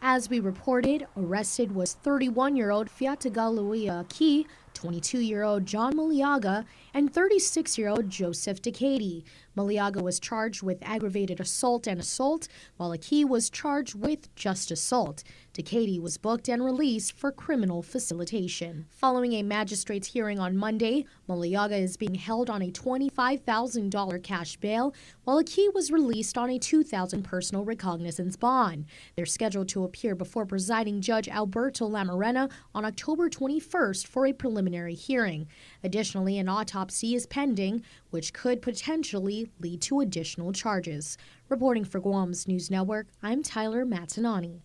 As we reported, arrested was 31-year-old Fiatagaluia Aki, 22-year-old John Maliaga, and 36-year-old Joseph Decady. Maliaga was charged with aggravated assault and assault, while Aki was charged with just assault. Decady was booked and released for criminal facilitation. Following a magistrate's hearing on Monday, Maliaga is being held on a $25,000 cash bail, while Aki was released on a $2,000 personal recognizance bond. They're scheduled to appear before presiding Judge Alberto Lamarena on October 21st for a preliminary hearing. Additionally, an autopsy is pending, which could potentially lead to additional charges. Reporting for Guam's News Network, I'm Tyler Matanani.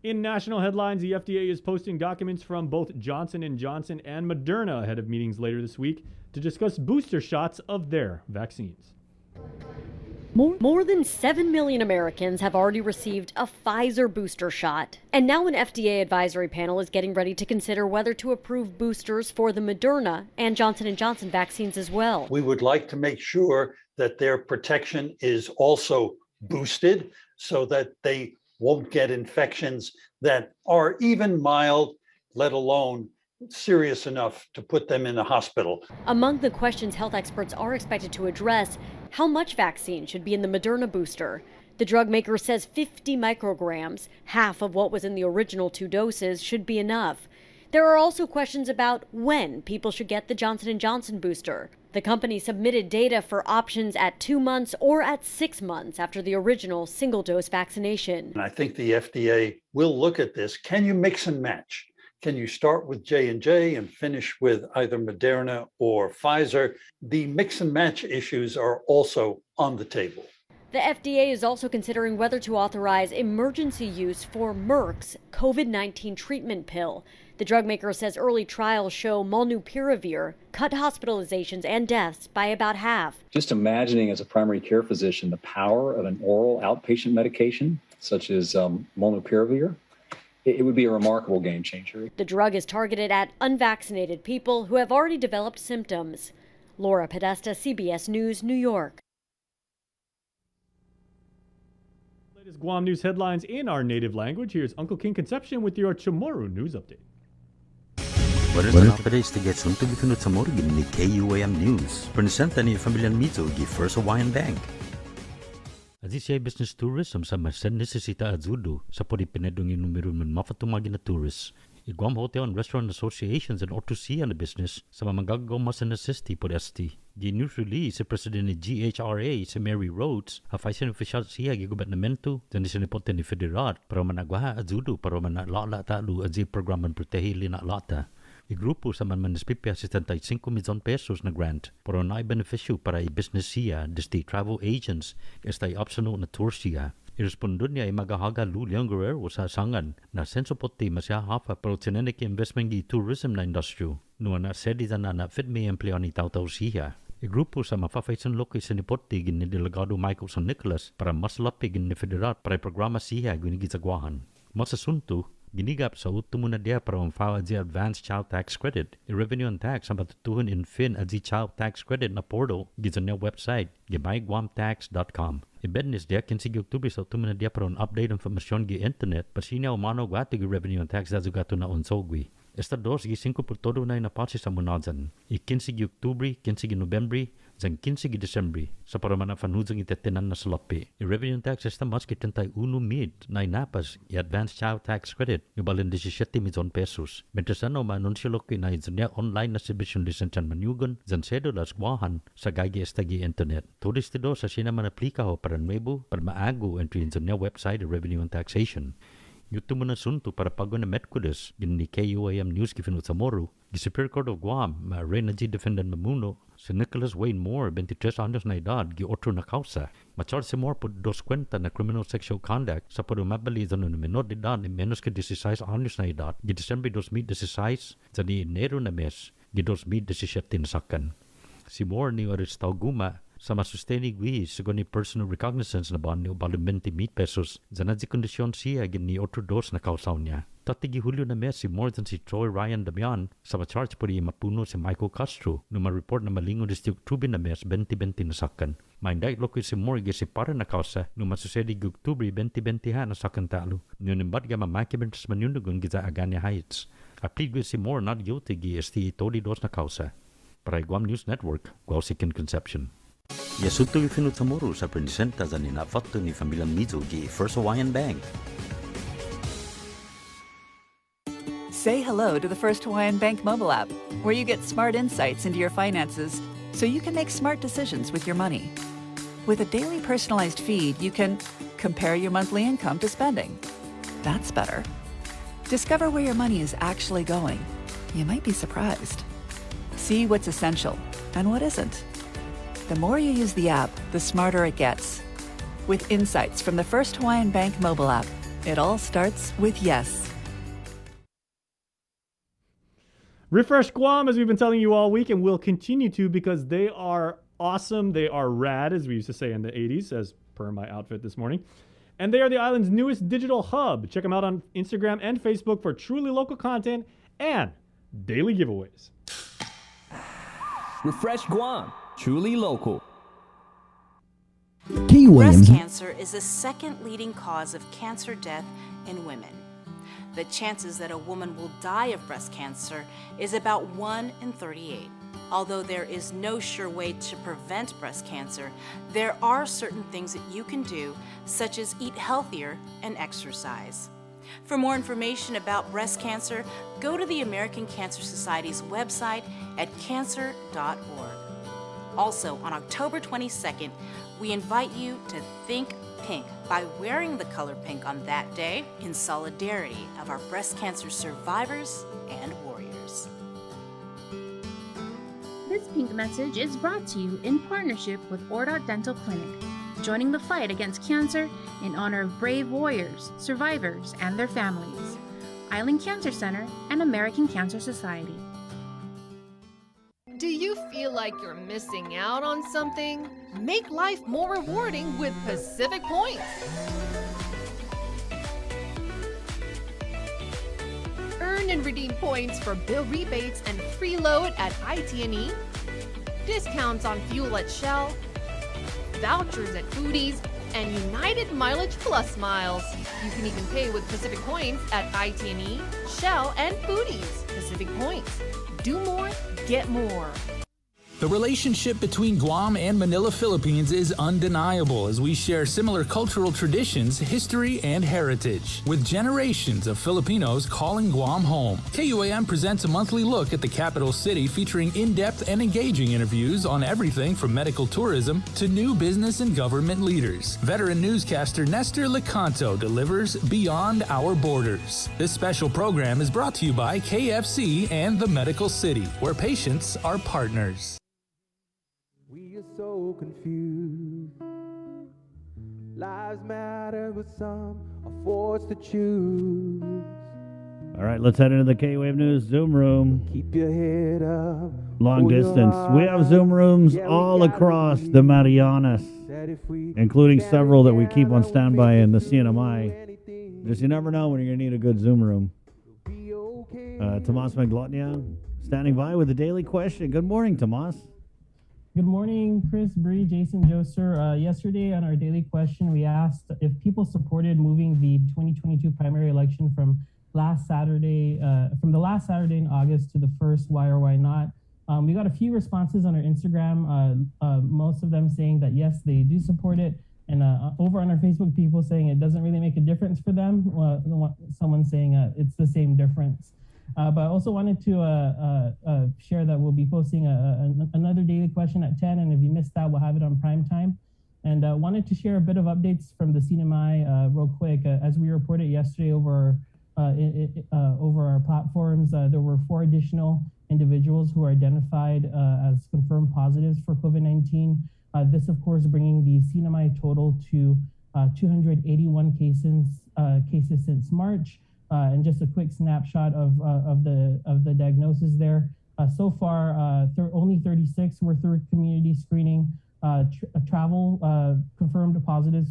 In national headlines, the FDA is posting documents from both Johnson & Johnson and Moderna ahead of meetings later this week to discuss booster shots of their vaccines. More than 7 million Americans have already received a Pfizer booster shot. And now an FDA advisory panel is getting ready to consider whether to approve boosters for the Moderna and Johnson & Johnson vaccines as well. We would like to make sure that their protection is also boosted so that they won't get infections that are even mild, let alone serious enough to put them in a hospital. Among the questions health experts are expected to address, how much vaccine should be in the Moderna booster? The drug maker says 50 micrograms, half of what was in the original 2 doses, should be enough. There are also questions about when people should get the Johnson & Johnson booster. The company submitted data for options at 2 months or at 6 months after the original single-dose vaccination. And I think the FDA will look at this. Can you mix and match? Can you start with J&J and finish with either Moderna or Pfizer? The mix and match issues are also on the table. The FDA is also considering whether to authorize emergency use for Merck's COVID-19 treatment pill. The drug maker says early trials show molnupiravir cut hospitalizations and deaths by about half. Just imagining as a primary care physician the power of an oral outpatient medication such as molnupiravir, it would be a remarkable game changer. The drug is targeted at unvaccinated people who have already developed symptoms. Laura Podesta, CBS News, New York. Latest Guam news headlines in our native language. Here's Uncle King Concepcion with your Chamorro news update. What is updates to get soon to be kunut sa morgin ni KUAM News. Presenta ni Familian Mizo gi First Hawaiian Bank. Adisya business tourism sa masan necesita azudo sa podi pinedong numero man mafatumagi na tourists. Iguam Hotel and Restaurant Associations and Ortusia na business sa mamagagaw masan necessity pod esti. Di news release sa President ni GHRA sa Mary Rhodes hafaisan official siya gi gobernamento dan isinipote ni Federal para managwaha azudo para manalala talu azi programan protehili na lata. Igrupo sa manmanespipia 75 milyon pesos na grant para na beneficio para i-business siya desde travel agents esta optional na tour siya. Irrespondo niya ay magahaga Luliang Guerrero sa sangan na sensopoti masya hafa para tinenik investment gi tourism na industry. Nua na sedi na fit may empleo ni taw-taw siya. Igrupo sa mafafaisan lokay sa nipoti gini Delegado Michael San Nicolas para mas lapig gini federal para programa siya ginigizagwahan. Masasunto, ginigap sa utumo na dia para mafawa di Advanced Child Tax Credit. I-revenue and tax ang matutuhan in Fin at di Child Tax Credit na portal gizon niya website gibayguamtax.com. I-business dia kinsig Oktubre sa utumo na dia para ang update informasyon gi internet pasinya umano gato gi-revenue and tax dazu gato na unsogwi. Esta dos gi 5 por todo na inapatsi sa munadzan. I-kinsig Oktubre, kinsig Nobyembre, zang 15 Desembre sa para manafanuzang itetinan na salapi. I-revenue and tax esta mas kitentay uno mid na inapas i-Advanced Child Tax Credit ibalin 17 milyon pesos. Mientras ano manunsilo ko na niya online na submission lisensyan manyugon zan sedo las guahan sa gagi esta gi internet. Tulis tido sa sina manaplika ho para nuevo para maago entry niya website i-revenue and taxation. Yuto mo na sunto para pagod na Metkudes gin ni KUAM News gifinut sa Moro. The Superior Court of Guam, Reina G. Defendant Mamuno, si Nicholas Wayne Moore, 23 años na edad, gi otro na kausa. Machar si Moore po 2 na criminal sexual conduct sa pagmamali ng menor de edad ni menos que 16 años na edad. Gi December 2016, sa ni Enero na mes, gi 2017 na sakan. Si Moore ni Aristao Guma, Sa masustaining we, sigo ni personal recognizance na ba ni ubalo 20 pesos. Zanad si kondisyon siya gin ni otro dos na kausaw niya. Tatigi Hulyo na mes si more than si Troy Ryan Damian sa ma-charge po di mapuno si Michael Castro no ma-report na malingon district tubin na mes 2020 nasakan. Ma-indict lokoy si Morgue si para na kausa no masusedi October 2020 ha nasakan talo. Nunimbat ga mamakimentas manunugun giza Agania Heights. A plead with si more not guilty gi esti todi dos na kausa. Para Guam News Network, Guausikin Conception. Yasuto ifinut sa moro sa presenta sa ninafatto ni Familiang Mizo gi First Hawaiian Bank. Say hello to the First Hawaiian Bank mobile app, where you get smart insights into your finances so you can make smart decisions with your money. With a daily personalized feed, you can compare your monthly income to spending. That's better. Discover where your money is actually going. You might be surprised. See what's essential and what isn't. The more you use the app, the smarter it gets. With insights from the First Hawaiian Bank mobile app, it all starts with yes. Refresh Guam, as we've been telling you all week, and will continue to because they are awesome. They are rad, as we used to say in the 80s, as per my outfit this morning. And they are the island's newest digital hub. Check them out on Instagram and Facebook for truly local content and daily giveaways. Refresh Guam, truly local. Breast cancer is the second leading cause of cancer death in women. The chances that a woman will die of breast cancer is about 1 in 38. Although there is no sure way to prevent breast cancer, there are certain things that you can do, such as eat healthier and exercise. For more information about breast cancer, go to the American Cancer Society's website at cancer.org. Also, on October 22nd, we invite you to think pink by wearing the color pink on that day in solidarity of our breast cancer survivors and warriors. This pink message is brought to you in partnership with Ordot Dental Clinic, joining the fight against cancer in honor of brave warriors, survivors, and their families. Island Cancer Center and American Cancer Society. Do you feel like you're missing out on something? Make life more rewarding with Pacific Points. Earn and redeem points for bill rebates and free load at IT&E, discounts on fuel at Shell, vouchers at Foodies, and United Mileage Plus miles. You can even pay with Pacific Points at IT&E, Shell, and Foodies. Pacific Points. Do more, get more. The relationship between Guam and Manila, Philippines is undeniable as we share similar cultural traditions, history, and heritage, with generations of Filipinos calling Guam home. KUAM presents a monthly look at the capital city featuring in-depth and engaging interviews on everything from medical tourism to new business and government leaders. Veteran newscaster Nestor Lecanto delivers Beyond Our Borders. This special program is brought to you by KFC and the Medical City, where patients are partners. We are so confused. Lives matter, but some are forced to choose. All right, let's head into the K-Wave News Zoom Room. Keep your head up. Long distance. We have Zoom rooms all across the Marianas, including several that we keep on standby in the CNMI. Just you never know when you're going to need a good Zoom room. Tomas Maglotnia standing by with the daily question. Good morning, Tomas. Good morning, Chris, Bree, Jason, Joe, sir. Yesterday on our daily question, we asked if people supported moving the 2022 primary election from the last Saturday in August to the first. Why or why not? We got a few responses on our Instagram, most of them saying that yes, they do support it. And over on our Facebook, people saying it doesn't really make a difference for them. Someone saying it's the same difference. But I also wanted to share that we'll be posting another daily question at 10. And if you missed that, we'll have it on prime time. And wanted to share a bit of updates from the CNMI real quick. As we reported yesterday over our platforms, there were 4 additional individuals who were identified as confirmed positives for COVID-19. This, of course, bringing the CNMI total to 281 cases since March. And just a quick snapshot of the diagnosis there. So far, only 36 were through community screening. travel confirmed positives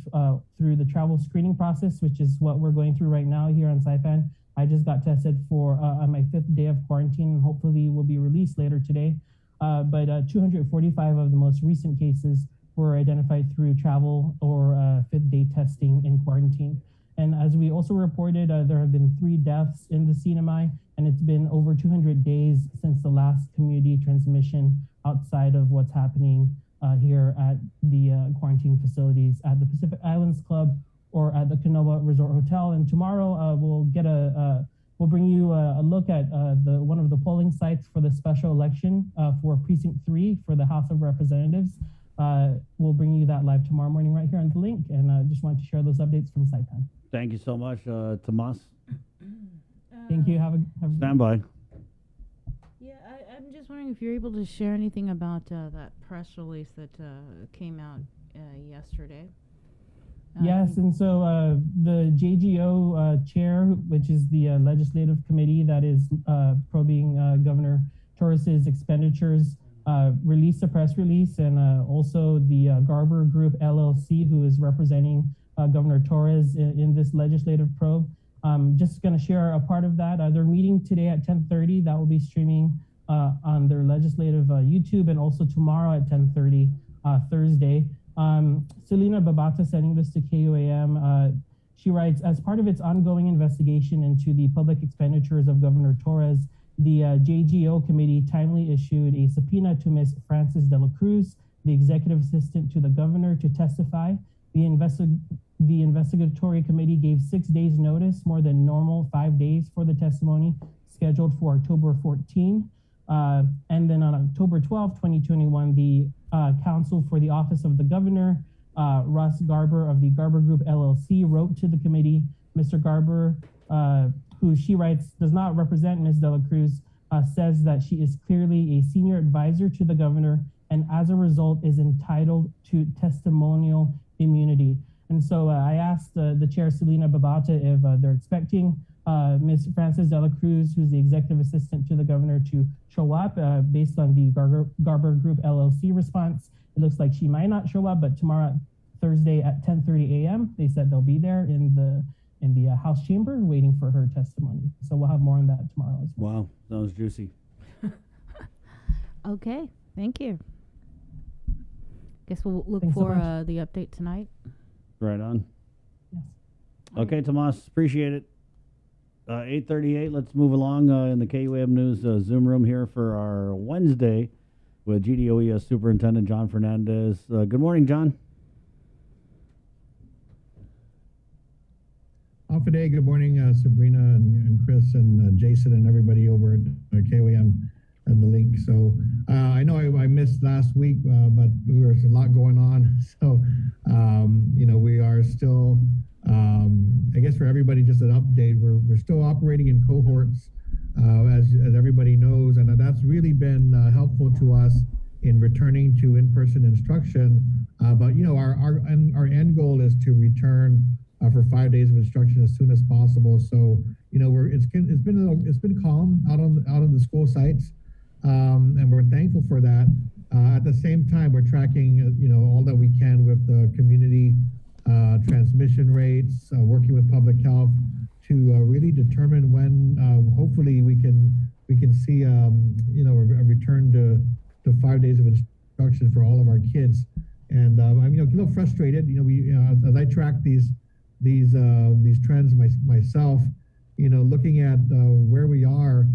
through the travel screening process, which is what we're going through right now here on Saipan. I just got tested for on my 5th day of quarantine, and hopefully will be released later today. But 245 of the most recent cases were identified through travel or 5th day testing in quarantine. And as we also reported, there have been 3 deaths in the CNMI, and it's been over 200 days since the last community transmission outside of what's happening here at the quarantine facilities at the Pacific Islands Club or at the Canoa Resort Hotel. And tomorrow we'll bring you a look at one of the polling sites for the special election for Precinct 3 for the House of Representatives. We'll bring you that live tomorrow morning right here on the link, and I just wanted to share those updates from Saipan. Thank you so much, Tomas. Thank you. Have a Stand by. Yeah, I'm just wondering if you're able to share anything about that press release that came out yesterday. Yes, and so the JGO chair, which is the legislative committee that is probing Governor Torres's expenditures, released a press release, and also the Garber Group LLC, who is representing Governor Torres in this legislative probe. Just going to share a part of that. They're meeting today at 10:30. That will be streaming on their legislative YouTube, and also tomorrow at 10:30, Thursday. Selena Babata sending this to KUAM. She writes, as part of its ongoing investigation into the public expenditures of Governor Torres, the JGO committee timely issued a subpoena to Ms. Frances de la Cruz, the executive assistant to the governor, to testify. The investigatory committee gave 6 days notice, more than normal 5 days for the testimony, scheduled for October 14. And then on October 12, 2021, the counsel for the Office of the Governor, Russ Garber of the Garber Group LLC, wrote to the committee. Mr. Garber, who she writes does not represent Ms. de la Cruz, says that she is clearly a senior advisor to the governor and as a result is entitled to testimonial immunity. And so I asked the chair, Selena Babata, if they're expecting Ms. Frances de la Cruz, who's the executive assistant to the governor, to show up based on the Garber Group LLC response. It looks like she might not show up, but tomorrow, Thursday at 10:30 a.m., they said they'll be there in the House chamber waiting for her testimony. So we'll have more on that tomorrow as well. Wow, that was juicy. Okay, thank you. Guess we'll look Thanks so for much. the update tonight. Right on. Yes. Okay, Tomas, appreciate it. 8:38. Let's move along in the KUAM News Zoom room here for our Wednesday with GDOE Superintendent John Fernandez. Good morning, John. Alpha Day, good morning, Sabrina and Chris and Jason and everybody over at KUAM and the link. So I know I missed last week, but there's a lot going on. So, we are still, I guess for everybody, just an update, we're still operating in cohorts, as everybody knows, and that's really been helpful to us in returning to in-person instruction. But, our end goal is to return for 5 days of instruction as soon as possible. So, it's been calm out on the school sites, and we're thankful for that. At the same time, we're tracking, all that we can with the community transmission rates, working with public health to really determine when, hopefully, we can see, a return to 5 days of instruction for all of our kids. And I'm a little frustrated. As I track these trends myself, looking at where we are,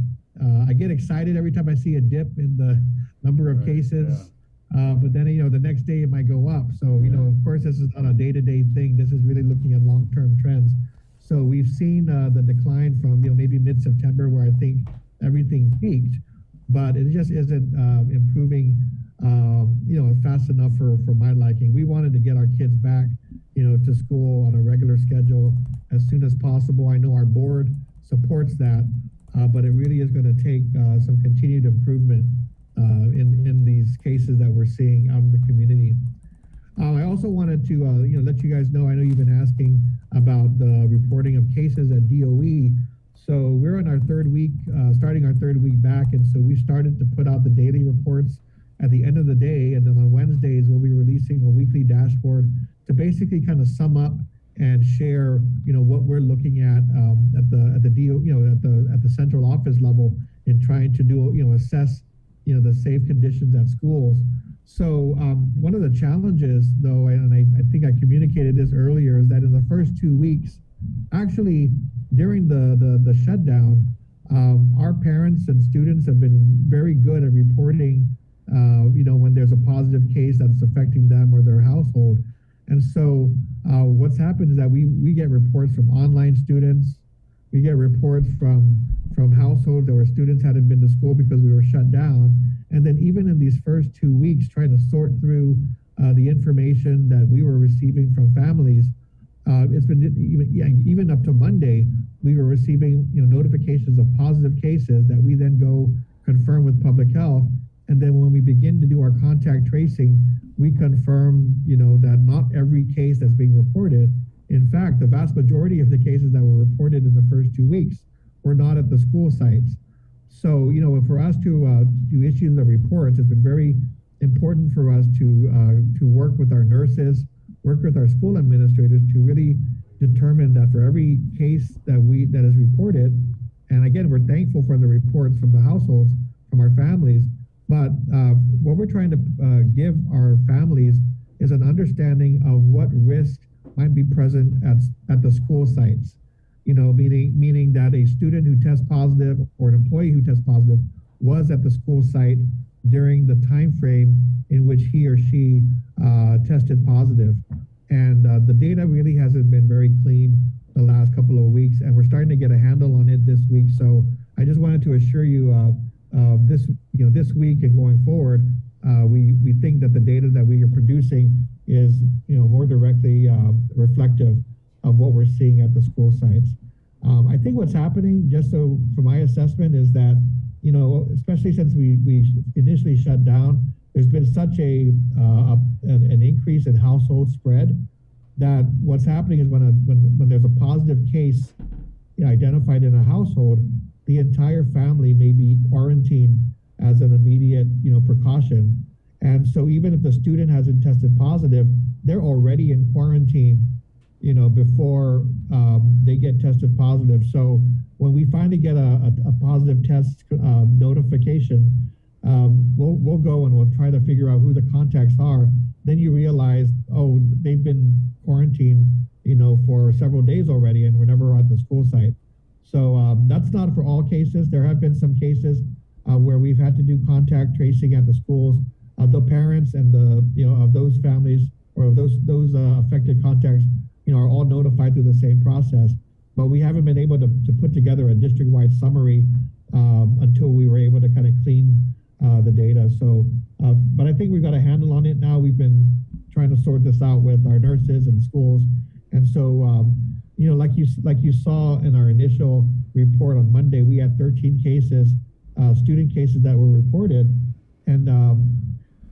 I get excited every time I see a dip in the number of cases. But then, the next day it might go up. So, of course, this is not a day-to-day thing. This is really looking at long-term trends. So we've seen the decline from, maybe mid-September where I think everything peaked, but it just isn't improving, fast enough for my liking. We wanted to get our kids back, to school on a regular schedule as soon as possible. I know our board supports that, but it really is going to take some continued improvement in these cases that we're seeing out in the community. I also wanted to let you guys know, I know you've been asking about the reporting of cases at DOE. So we're in our third week, starting our third week back, and so we started to put out the daily reports at the end of the day, and then on Wednesdays, we'll be releasing a weekly dashboard to basically kind of sum up and share, what we're looking at the DO, at the central office level in trying to do, assess, the safe conditions at schools. So one of the challenges, though, and I think I communicated this earlier, is that in the first 2 weeks, actually during the shutdown, our parents and students have been very good at reporting, when there's a positive case that's affecting them or their household. And so what's happened is that we get reports from online students. We get reports from households where students hadn't been to school because we were shut down. And then even in these first 2 weeks, trying to sort through the information that we were receiving from families, it's been even up to Monday, we were receiving notifications of positive cases that we then go confirm with public health. And then when we begin to do our contact tracing, we confirm, that not every case that's being reported. In fact, the vast majority of the cases that were reported in the first 2 weeks were not at the school sites. So, for us to issue the reports, it's been very important for us to work with our nurses, work with our school administrators to really determine that for every case that is reported, and again, we're thankful for the reports from the households, from our families, but what we're trying to give our families is an understanding of what risk might be present at the school sites. Meaning that a student who tests positive or an employee who tests positive was at the school site during the time frame in which he or she tested positive. And the data really hasn't been very clean the last couple of weeks, and we're starting to get a handle on it this week. So I just wanted to assure you this week and going forward, we think that the data that we are producing is more directly reflective of what we're seeing at the school sites. I think what's happening, just so from my assessment, is that especially since we initially shut down, there's been such an increase in household spread that what's happening is when there's a positive case identified in a household, the entire family may be quarantined as an immediate precaution. And so even if the student hasn't tested positive, they're already in quarantine before they get tested positive. So when we finally get a positive test notification, we'll go and we'll try to figure out who the contacts are. Then you realize, oh, they've been quarantined, for several days already, and we're never at the school site. So that's not for all cases. There have been some cases where we've had to do contact tracing at the schools. The parents and of those families or of those affected contacts, are all notified through the same process. But we haven't been able to put together a district-wide summary until we were able to kind of clean the data. So, but I think we've got a handle on it now. We've been trying to sort this out with our nurses and schools. And so, like you saw in our initial report on Monday, we had 13 cases, student cases that were reported. And,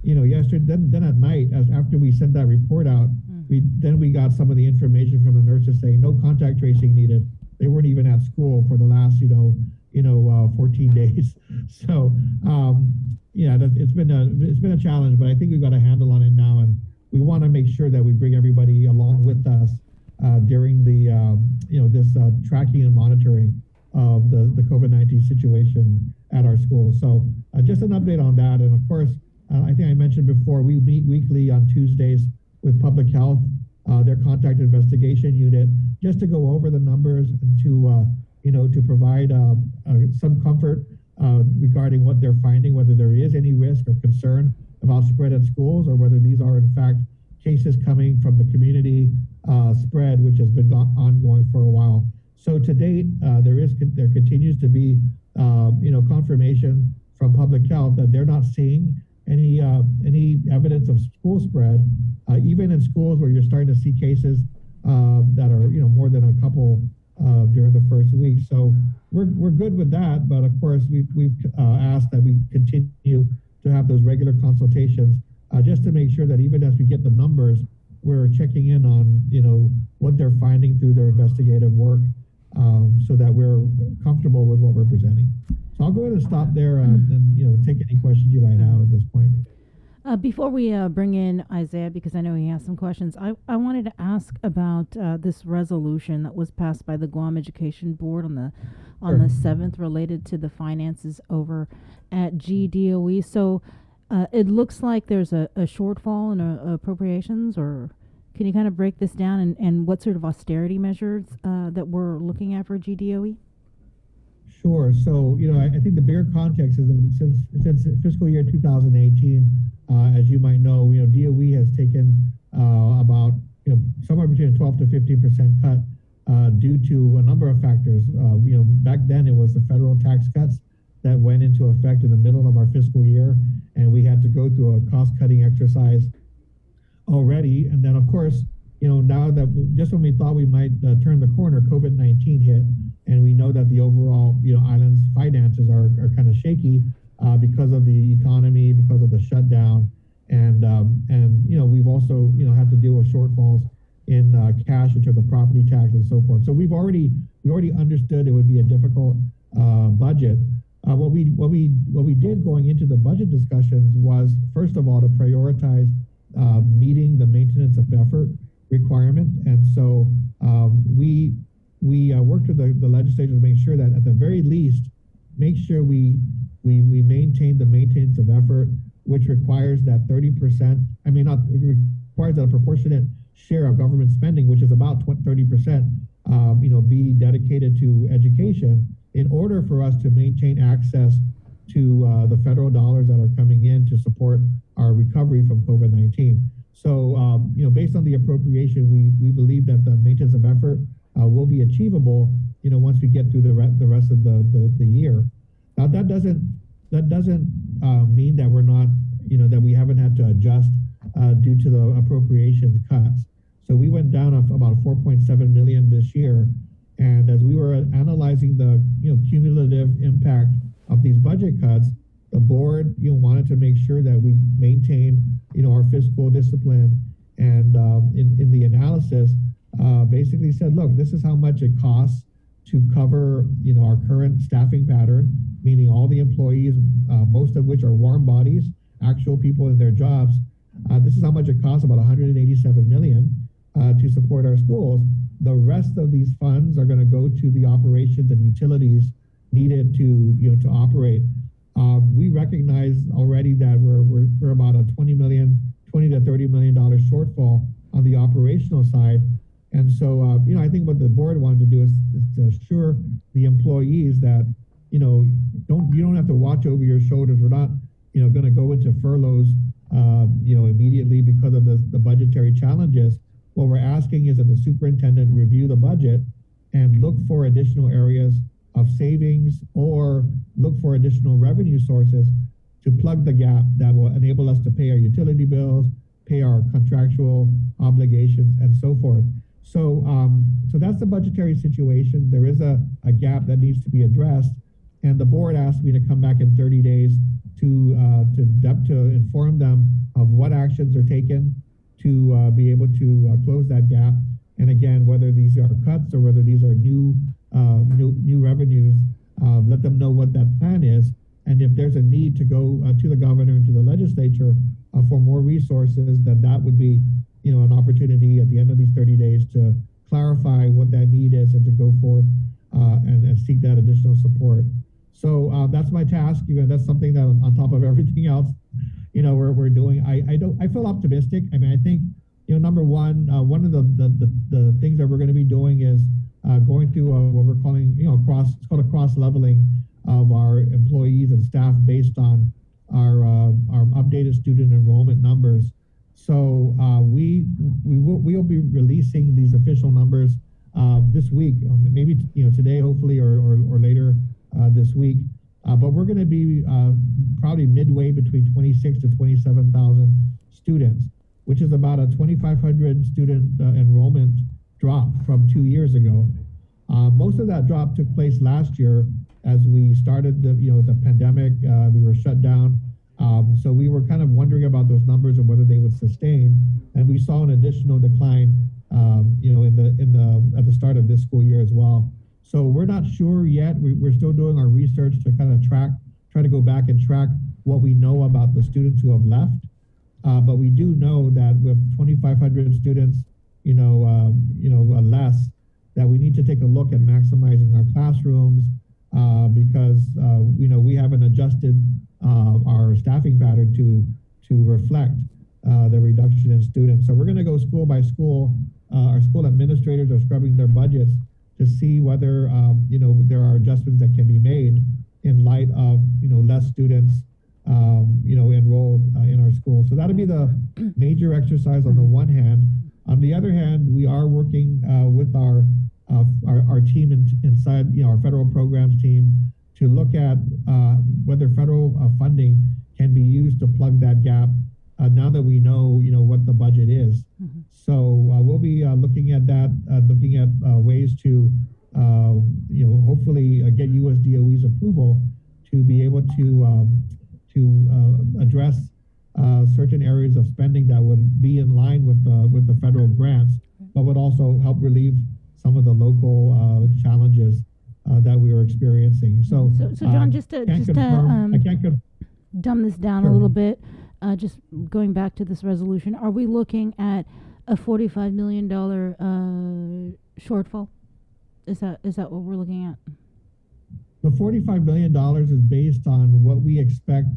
yesterday, then at night, after we sent that report out, we got some of the information from the nurses saying no contact tracing needed. They weren't even at school for the last, 14 days. So, it's been a challenge, but I think we've got a handle on it now, and we want to make sure that we bring everybody along with us during the, this tracking and monitoring of the COVID-19 situation at our schools. So just an update on that. And of course, I think I mentioned before, we meet weekly on Tuesdays with public health, their contact investigation unit, just to go over the numbers and to provide some comfort regarding what they're finding, whether there is any risk or concern about spread at schools, or whether these are in fact cases coming from the community spread, which has been ongoing for a while. So to date, there continues to be confirmation from public health that they're not seeing any evidence of school spread, even in schools where you're starting to see cases that are more than a couple during the first week. So we're good with that, but of course we've asked that we continue to have those regular consultations just to make sure that even as we get the numbers, we're checking in on what they're finding through their investigative work, so that we're comfortable with what we're presenting. So I'll go ahead and stop there and take any questions you might have at this point. Before we bring in Isaiah, because I know he has some questions, I wanted to ask about this resolution that was passed by the Guam Education Board on the 7th related to the finances over at GDOE. So it looks like there's a shortfall in appropriations, or can you kind of break this down and what sort of austerity measures that we're looking at for GDOE? Sure. So, I think the bigger context is that since fiscal year 2018, as you might know, DOE has taken about, somewhere between a 12 to 15% cut due to a number of factors. Back then it was the federal tax cuts that went into effect in the middle of our fiscal year, and we had to go through a cost-cutting exercise already. And then, of course, now that just when we thought we might turn the corner, COVID-19 hit, and we know that the overall, island's finances are kind of shaky because of the economy, because of the shutdown, and we've also had to deal with shortfalls in cash in terms of property tax and so forth. So we already understood it would be a difficult budget. What we did going into the budget discussions was, first of all, to prioritize meeting the maintenance of effort requirement. And so we worked with the legislature to make sure that at the very least, make sure we maintain the maintenance of effort, which requires that 30%, requires that a proportionate share of government spending, which is about 30%, be dedicated to education in order for us to maintain access to the federal dollars that are coming in to support our recovery from COVID-19. So, based on the appropriation, we believe that the maintenance of effort will be achievable, once we get through the rest of the year. Now, that doesn't mean that we're not, that we haven't had to adjust due to the appropriations cuts. So we went down about 4.7 million this year, and as we were analyzing the cumulative impact of these budget cuts, the board wanted to make sure that we maintain our fiscal discipline, and in the analysis basically said, look, this is how much it costs to cover our current staffing pattern, meaning all the employees, most of which are warm bodies, actual people in their jobs. This is how much it costs, about 187 million to support our schools. The rest of these funds are going to go to the operations and utilities needed to operate. We recognize already that we're about a $20 to $30 million shortfall on the operational side. And so, I think what the board wanted to do is to assure the employees that, you don't have to watch over your shoulders. We're not, going to go into furloughs, immediately because of the budgetary challenges. What we're asking is that the superintendent review the budget and look for additional areas of savings or look for additional revenue sources to plug the gap that will enable us to pay our utility bills, pay our contractual obligations, and so forth. So, so that's the budgetary situation. There is a gap that needs to be addressed, and the board asked me to come back in 30 days to inform them of what actions are taken to be able to close that gap. And again, whether these are cuts or whether these are new revenues, let them know what that plan is. And if there's a need to go to the governor and to the legislature for more resources, then that would be, an opportunity at the end of these 30 days to clarify what that need is and to go forth and seek that additional support. So that's my task. That's something that on top of everything else, we're doing. I feel optimistic. I think, number one of the things that we're going to be doing is going through what we're calling, it's called a cross leveling of our employees and staff based on our updated student enrollment numbers. So we'll be releasing these official numbers this week, maybe today, hopefully, or later this week. But we're going to be probably midway between 26 to 27,000 students, which is about a 2,500 student enrollment drop from 2 years ago. Most of that drop took place last year as we started the pandemic. We were shut down. So we were kind of wondering about those numbers and whether they would sustain. And we saw an additional decline, at the start of this school year as well. So we're not sure yet. We're still doing our research to kind of try to go back and track what we know about the students who have left. But we do know that with 2,500 students, less, that we need to take a look at maximizing our classrooms because we haven't adjusted our staffing pattern to reflect the reduction in students. So we're going to go school by school. Our school administrators are scrubbing their budgets to see whether there are adjustments that can be made in light of less students enrolled in our school. So that'll be the major exercise on the one hand. On the other hand, we are working with our team inside our federal programs team to look at whether federal funding can be used to plug that gap now that we know what the budget is. So we'll be looking at that, looking at ways to hopefully get USDOE's approval to be able to address certain areas of spending that would be in line with the federal grants, but would also help relieve some of the local challenges that we are experiencing. So John, just to dumb this down a little bit, just going back to this resolution, are we looking at a $45 million shortfall? Is that what we're looking at? The $45 million is based on what we expect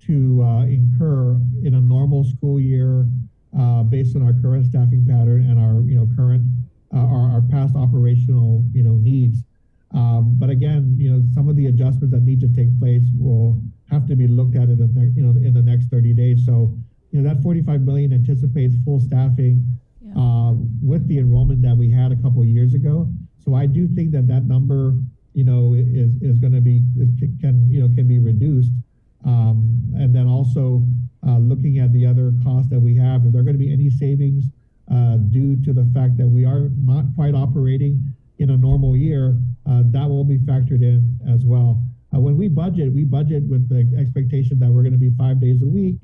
to incur in a normal school year, based on our current staffing pattern and our current our past operational needs. But again, some of the adjustments that need to take place will have to be looked at in the next 30 days. So that $45 million anticipates full staffing with the enrollment that we had a couple of years ago. So I do think that number is going to be can be reduced. And then also looking at the other costs that we have, if there are going to be any savings due to the fact that we are not quite operating in a normal year, that will be factored in as well. When we budget with the expectation that we're going to be 5 days a week.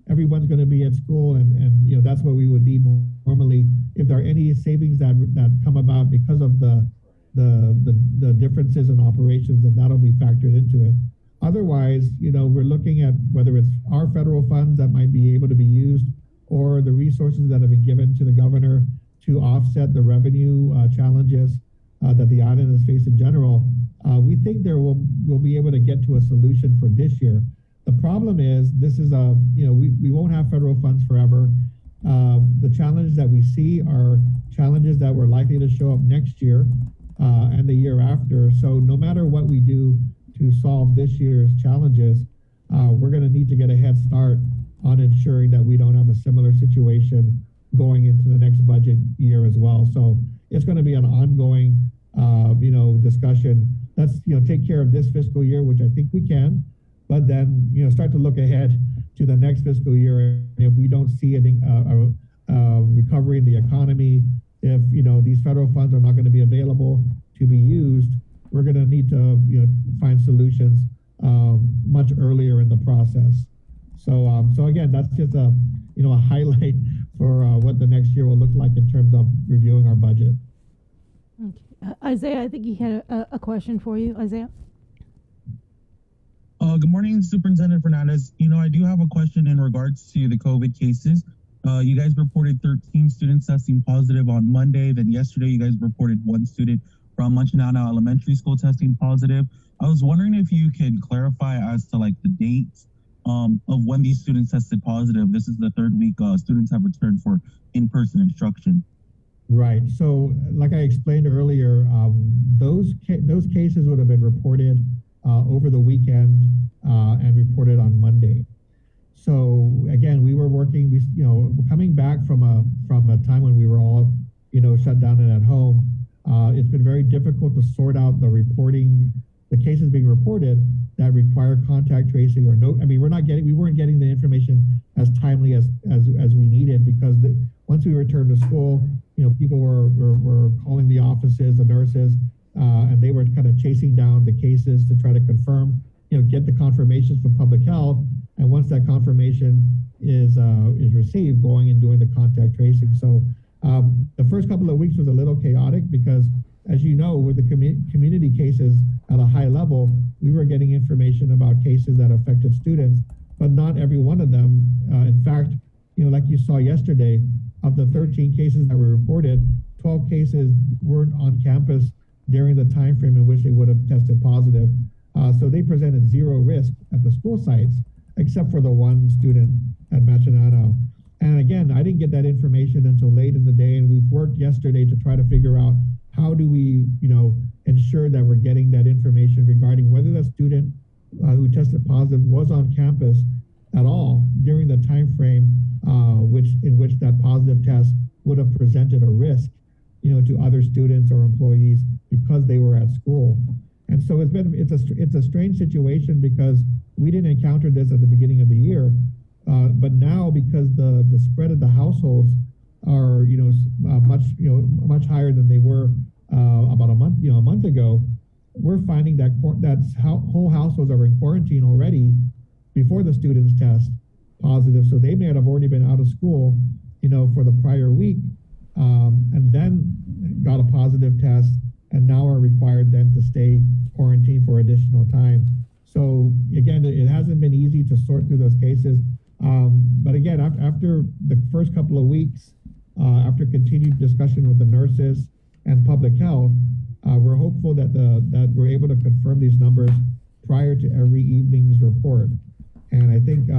Everyone's going to be at school, and that's what we would need normally. If there are any savings that come about because of the differences in operations, then that'll be factored into it. Otherwise, we're looking at whether it's our federal funds that might be able to be used or the resources that have been given to the governor to offset the revenue challenges that the island has faced in general. We think we'll be able to get to a solution for this year. The problem is this is we won't have federal funds forever. The challenges that we see are challenges that were likely to show up next year and the year after. So no matter what we do to solve this year's challenges, we're going to need to get a head start on ensuring that we don't have a similar situation going into the next budget year as well. So it's going to be an ongoing, discussion. Let's, take care of this fiscal year, which I think we can, but then, start to look ahead to the next fiscal year. And if we don't see any recovery in the economy, if, these federal funds are not going to be available to be used, we're going to need to, find solutions much earlier in the process. So again, that's just a highlight for what the next year will look like in terms of reviewing our budget. Okay. Isaiah, I think he had a question for you. Isaiah? Good morning, Superintendent Fernandez. I do have a question in regards to the COVID cases. You guys reported 13 students testing positive on Monday. Then yesterday, you guys reported one student from Munchinana Elementary School testing positive. I was wondering if you could clarify as to the dates of when these students tested positive. This is the third week students have returned for in-person instruction. Right. So like I explained earlier, those cases would have been reported over the weekend and reported on Monday. So again, we were working, coming back from a time when we were all, shut down and at home. It's been very difficult to sort out the cases being reported that require contact tracing or no. I mean, we weren't getting the information as timely as we needed, because once we returned to school, people were calling the offices, the nurses, and they were kind of chasing down the cases to try to confirm, get the confirmations from public health. And once that confirmation is received, going and doing the contact tracing. So the first couple of weeks was a little chaotic because, as you know, with the community cases at a high level, we were getting information about cases that affected students, but not every one of them. In fact, like you saw yesterday, of the 13 cases that were reported, 12 cases weren't on campus during the time frame in which they would have tested positive. So they presented zero risk at the school sites, except for the one student at Machinado. And again, I didn't get that information until late in the day, and we've worked yesterday to try to figure out how do we, ensure that we're getting that information regarding whether the student who tested positive was on campus at all during the time frame in which that positive test would have presented a risk, to other students or employees because they were at school. And so it's a strange situation because we didn't encounter this at the beginning of the year, but now because the spread of the households are much higher than they were about a month ago, we're finding that whole households are in quarantine already before the students test positive. So they may have already been out of school, for the prior week, and then got a positive test, and now are required then to stay quarantined for additional time. So again, it hasn't been easy to sort through those cases. But again, after the first couple of weeks, after continued discussion with the nurses and public health, we're hopeful that we're able to confirm these numbers prior to every evening's report. And I think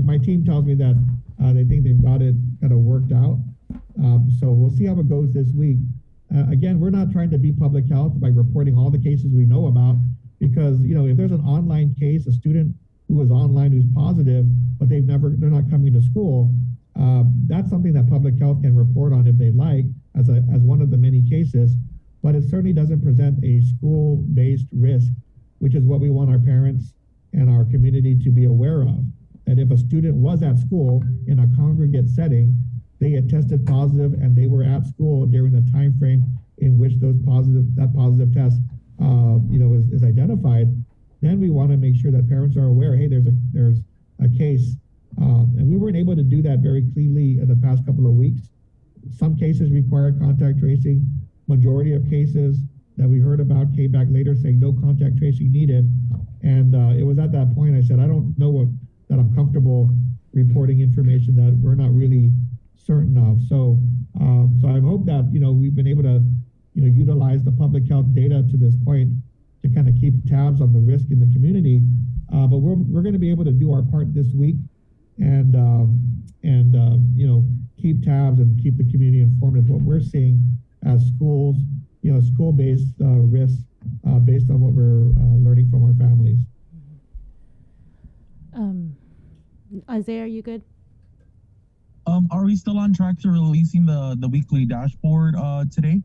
my team tells me that they think they've got it kind of worked out. So we'll see how it goes this week. Again, we're not trying to be public health by reporting all the cases we know about, because if there's an online case, a student who is online who's positive, but they're not coming to school, that's something that public health can report on if they like, as one of the many cases. But it certainly doesn't present a school-based risk, which is what we want our parents and our community to be aware of. That if a student was at school in a congregate setting, they had tested positive and they were at school during the time frame in which that positive test is identified, then we want to make sure that parents are aware, hey, there's a case. And we weren't able to do that very cleanly in the past couple of weeks. Some cases required contact tracing. Majority of cases that we heard about came back later saying no contact tracing needed. And it was at that point I said, I don't know that I'm comfortable reporting information that we're not really certain of. So I hope that, we've been able to, utilize the public health data to this point to kind of keep tabs on the risk in the community. But we're going to be able to do our part this week and keep tabs and keep the community informed of what we're seeing as schools, school-based risks based on what we're learning from our families. Isaiah, are you good? Are we still on track to releasing the weekly dashboard today?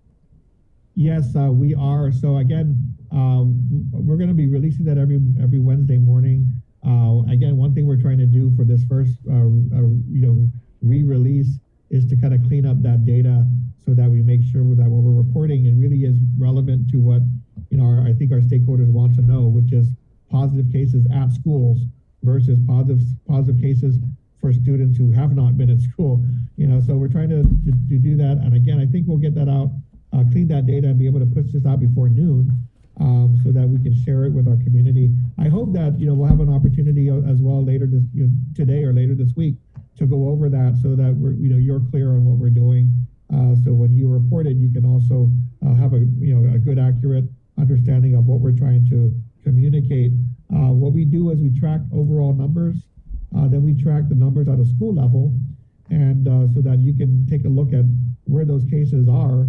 Yes, we are. So again, we're going to be releasing that every Wednesday morning. Again, one thing we're trying to do for this first re-release is to kind of clean up that data so that we make sure that what we're reporting, it really is relevant to what I think our stakeholders want to know, which is positive cases at schools versus positive cases for students who have not been at school. So we're trying to do that. And again, I think we'll get that out, clean that data, and be able to push this out before noon, so that we can share it with our community. I hope that we'll have an opportunity as well later this today or later this week to go over that, so that we're you're clear on what we're doing. So when you report it, you can also have a good, accurate understanding of what we're trying to communicate. What we do is we track overall numbers, then we track the numbers at a school level, and so that you can take a look at where those cases are.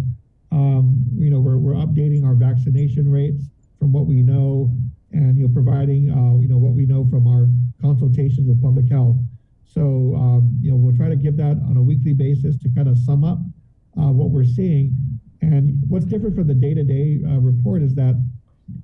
We're updating our vaccination rates from what we know, and providing what we know from our consultations with public health. So we'll try to give that on a weekly basis to kind of sum up what we're seeing. And what's different from the day-to-day report is that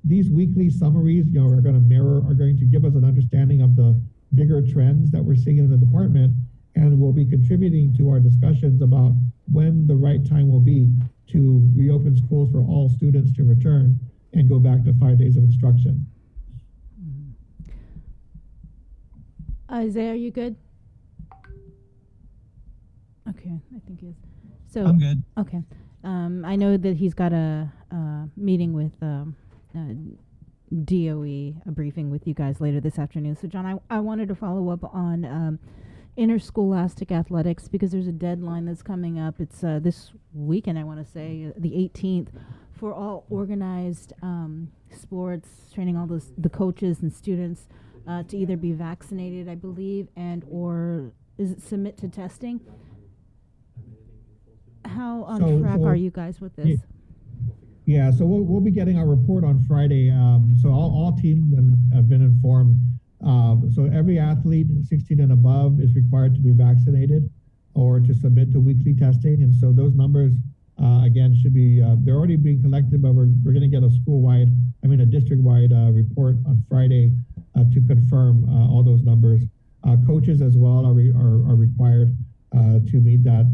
these weekly summaries are going to give us an understanding of the bigger trends that we're seeing in the department, and will be contributing to our discussions about when the right time will be to reopen schools for all students to return and go back to 5 days of instruction. Isaiah, are you good? Okay, I think he is. So I'm good. Okay. I know that he's got a meeting with DOE, a briefing with you guys later this afternoon. So John, I wanted to follow up on interscholastic athletics, because there's a deadline that's coming up. It's this weekend, I want to say, the 18th, for all organized sports, training all the coaches and students to either be vaccinated, I believe, and or is it submit to testing? How on track are you guys with this? Yeah, so we'll be getting our report on Friday. So all teams have been informed. So every athlete 16 and above is required to be vaccinated or to submit to weekly testing. And so those numbers, again, should be, they're already being collected, but we're going to get a district-wide report on Friday to confirm all those numbers. Coaches as well are required to meet that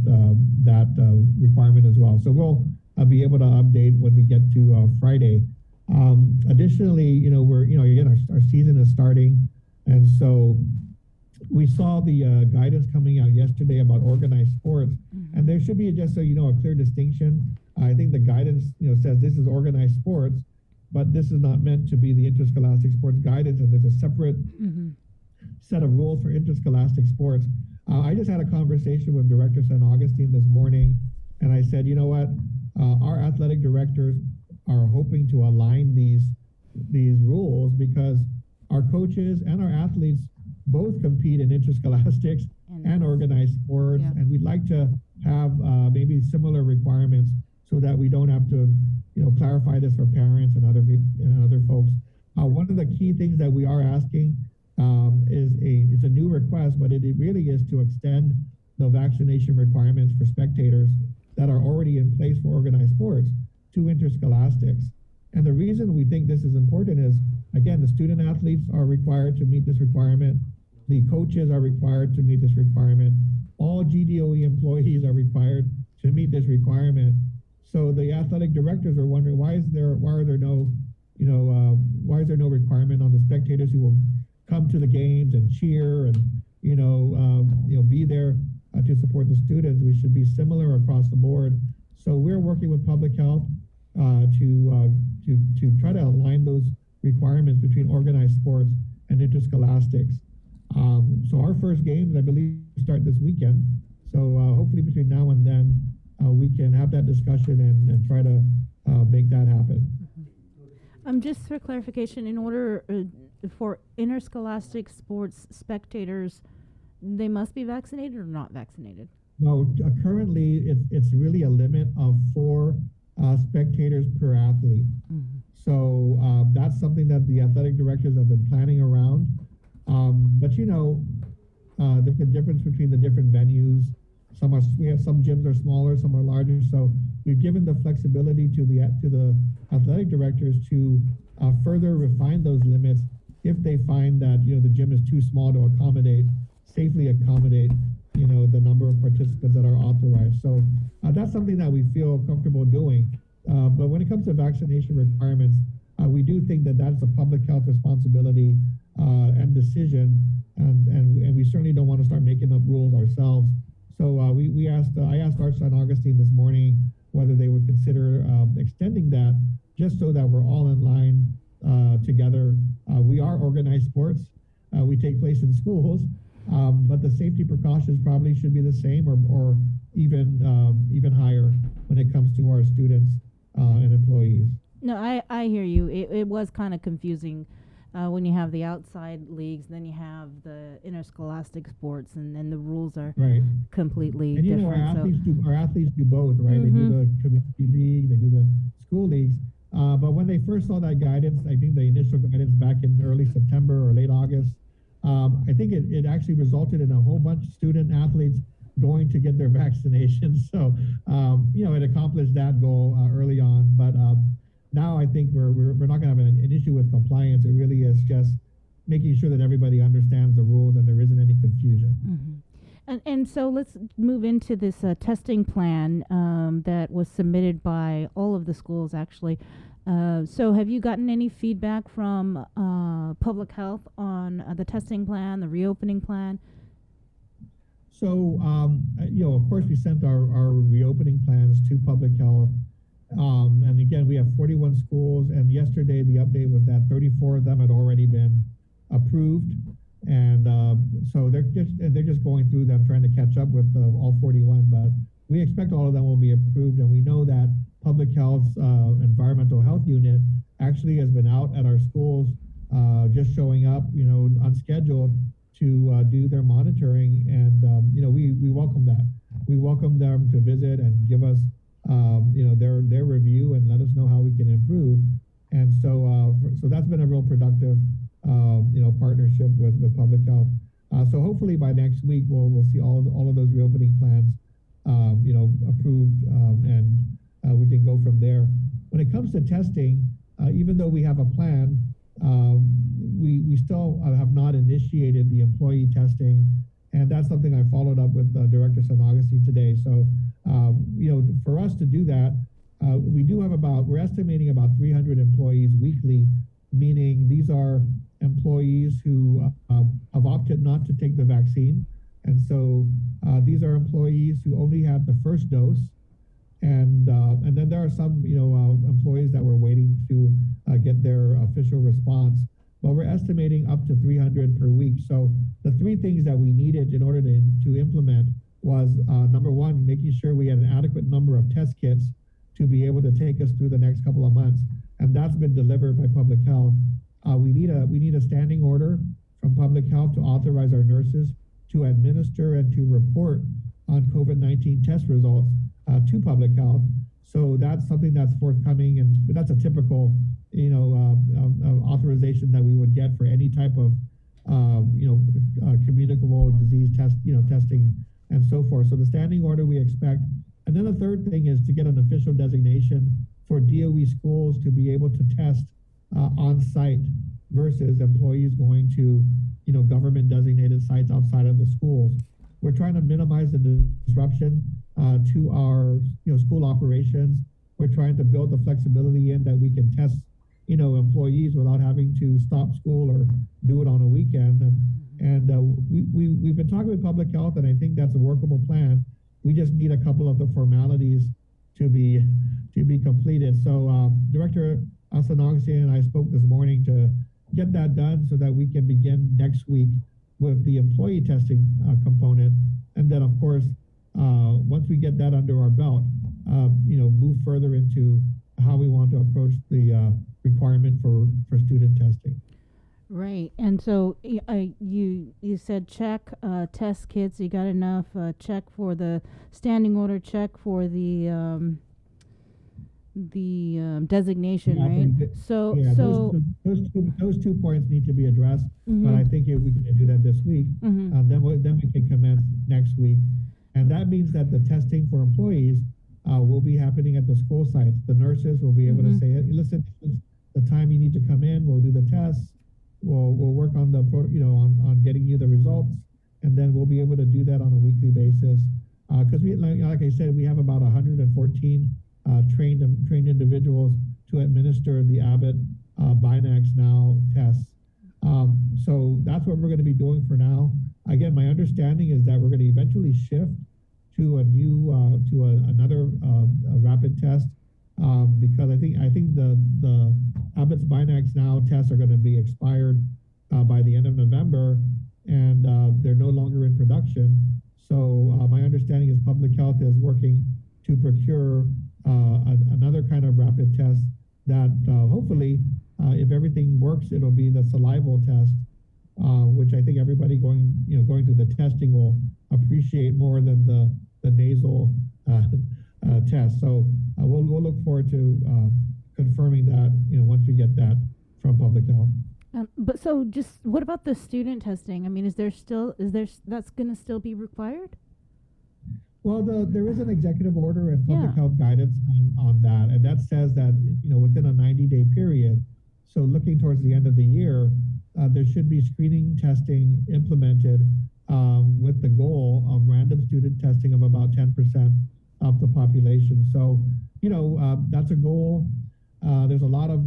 requirement as well. So we'll be able to update when we get to Friday. Additionally, again, our season is starting. And so we saw the guidance coming out yesterday about organized sports, and there should be just a clear distinction. I think the guidance says this is organized sports, but this is not meant to be the interscholastic sports guidance, and there's a separate set of rules for interscholastic sports. I just had a conversation with Director St. Augustine this morning, and I said, you know what, our athletic directors are hoping to align these rules because our coaches and our athletes both compete in interscholastics and organized sports, and we'd like to have maybe similar requirements so that we don't have to, clarify this for parents and other folks. One of the key things that we are asking it's a new request, but it really is to extend the vaccination requirements for spectators that are already in place for organized sports to interscholastics. And the reason we think this is important is, again, the student athletes are required to meet this requirement. The coaches are required to meet this requirement. All GDOE employees are required to meet this requirement. So the athletic directors are wondering why is there no requirement on the spectators who will come to the games and cheer and be there to support the students. We should be similar across the board. So we're working with public health to try to align those requirements between organized sports and interscholastics. So our first games, I believe, start this weekend. So hopefully between now and then, we can have that discussion and try to make that happen. Just for clarification, in order for interscholastic sports spectators, they must be vaccinated or not vaccinated? No, currently it's really a limit of 4 spectators per athlete. So that's something that the athletic directors have been planning around. But there's a difference between the different venues. We have some gyms are smaller, some are larger. So we've given the flexibility to the athletic directors to further refine those limits if they find that the gym is too small to safely accommodate the number of participants that are authorized. So that's something that we feel comfortable doing. But when it comes to vaccination requirements, we do think that that's a public health responsibility and decision, and we certainly don't want to start making up rules ourselves. So I asked Art St. Augustine this morning whether they would consider extending that, just so that we're all in line together. We are organized sports. We take place in schools, but the safety precautions probably should be the same or even higher when it comes to our students and employees. No, I hear you. It was kind of confusing when you have the outside leagues, then you have the interscholastic sports, and then the rules are completely and different. Our athletes do both, right? They do the community league, they do the school leagues. But when they first saw that guidance, I think the initial guidance back in early September or late August, I think it actually resulted in a whole bunch of student athletes going to get their vaccinations. So, it accomplished that goal early on. But now I think we're not going to have an issue with compliance. It really is just making sure that everybody understands the rules and there isn't any confusion. And so let's move into this testing plan that was submitted by all of the schools, actually. So have you gotten any feedback from public health on the testing plan, the reopening plan? So, of course, we sent our reopening plans to public health. And again, we have 41 schools. And yesterday, the update was that 34 of them had already been approved. And so they're just going through them, trying to catch up with all 41. But we expect all of them will be approved, and we know that Public Health's Environmental Health Unit actually has been out at our schools, just showing up, unscheduled to do their monitoring, and we welcome that. We welcome them to visit and give us their review and let us know how we can improve. And so that's been a real productive partnership with Public Health. So hopefully by next week we'll see all of those reopening plans approved, and we can go from there. When it comes to testing, even though we have a plan, we still have not initiated the employee testing, and that's something I followed up with Director San Augustine today. So for us to do that, we're estimating about 300 employees weekly, meaning these are employees who have opted not to take the vaccine. And so these are employees who only had the first dose. And then there are some, employees that were waiting to get their official response. But we're estimating up to 300 per week. So the three things that we needed in order to implement was, number one, making sure we had an adequate number of test kits to be able to take us through the next couple of months. And that's been delivered by Public Health. We need a standing order from Public Health to authorize our nurses to administer and to report on COVID-19 test results to Public Health. So that's something that's forthcoming, and that's a typical, authorization that we would get for any type of, communicable disease testing and so forth. So the standing order we expect. And then the third thing is to get an official designation for DOE schools to be able to test on site versus employees going to, government designated sites outside of the schools. We're trying to minimize the disruption to our, school operations. We're trying to build the flexibility in that we can test, employees without having to stop school or do it on a weekend. And we've been talking with Public Health, and I think that's a workable plan. We just need a couple of the formalities to be completed. So Director San Augustine and I spoke this morning to get that done so that we can begin next week with the employee testing component. And then, of course, once we get that under our belt, move further into how we want to approach the requirement for student testing. Right. And so you said check test kits. You got enough. Check for the standing order. Check for the designation, right? So those two points need to be addressed. But I think if we can do that this week, then we can commence next week. And that means that the testing for employees will be happening at the school sites. The nurses will be able to say, listen, the time you need to come in, we'll do the tests. We'll work on on getting you the results, and then we'll be able to do that on a weekly basis. Because like I said, we have about 114 trained individuals to administer the Abbott BinaxNOW tests. So that's what we're going to be doing for now. Again, my understanding is that we're going to eventually shift to another rapid test. Because I think the Abbott's BinaxNOW tests are going to be expired by the end of November, and they're no longer in production. So my understanding is Public Health is working to procure another kind of rapid test that hopefully, if everything works, it'll be the salival test, which I think everybody going through the testing will appreciate more than the nasal test. So we'll look forward to confirming that, once we get that from Public Health. But so just what about the student testing? I mean, that's going to still be required? Well, there is an executive order and Public Health guidance on that, and that says that, within a 90-day period, so looking towards the end of the year, there should be screening testing implemented with the goal of random student testing of about 10% of the population. So, that's a goal. There's a lot of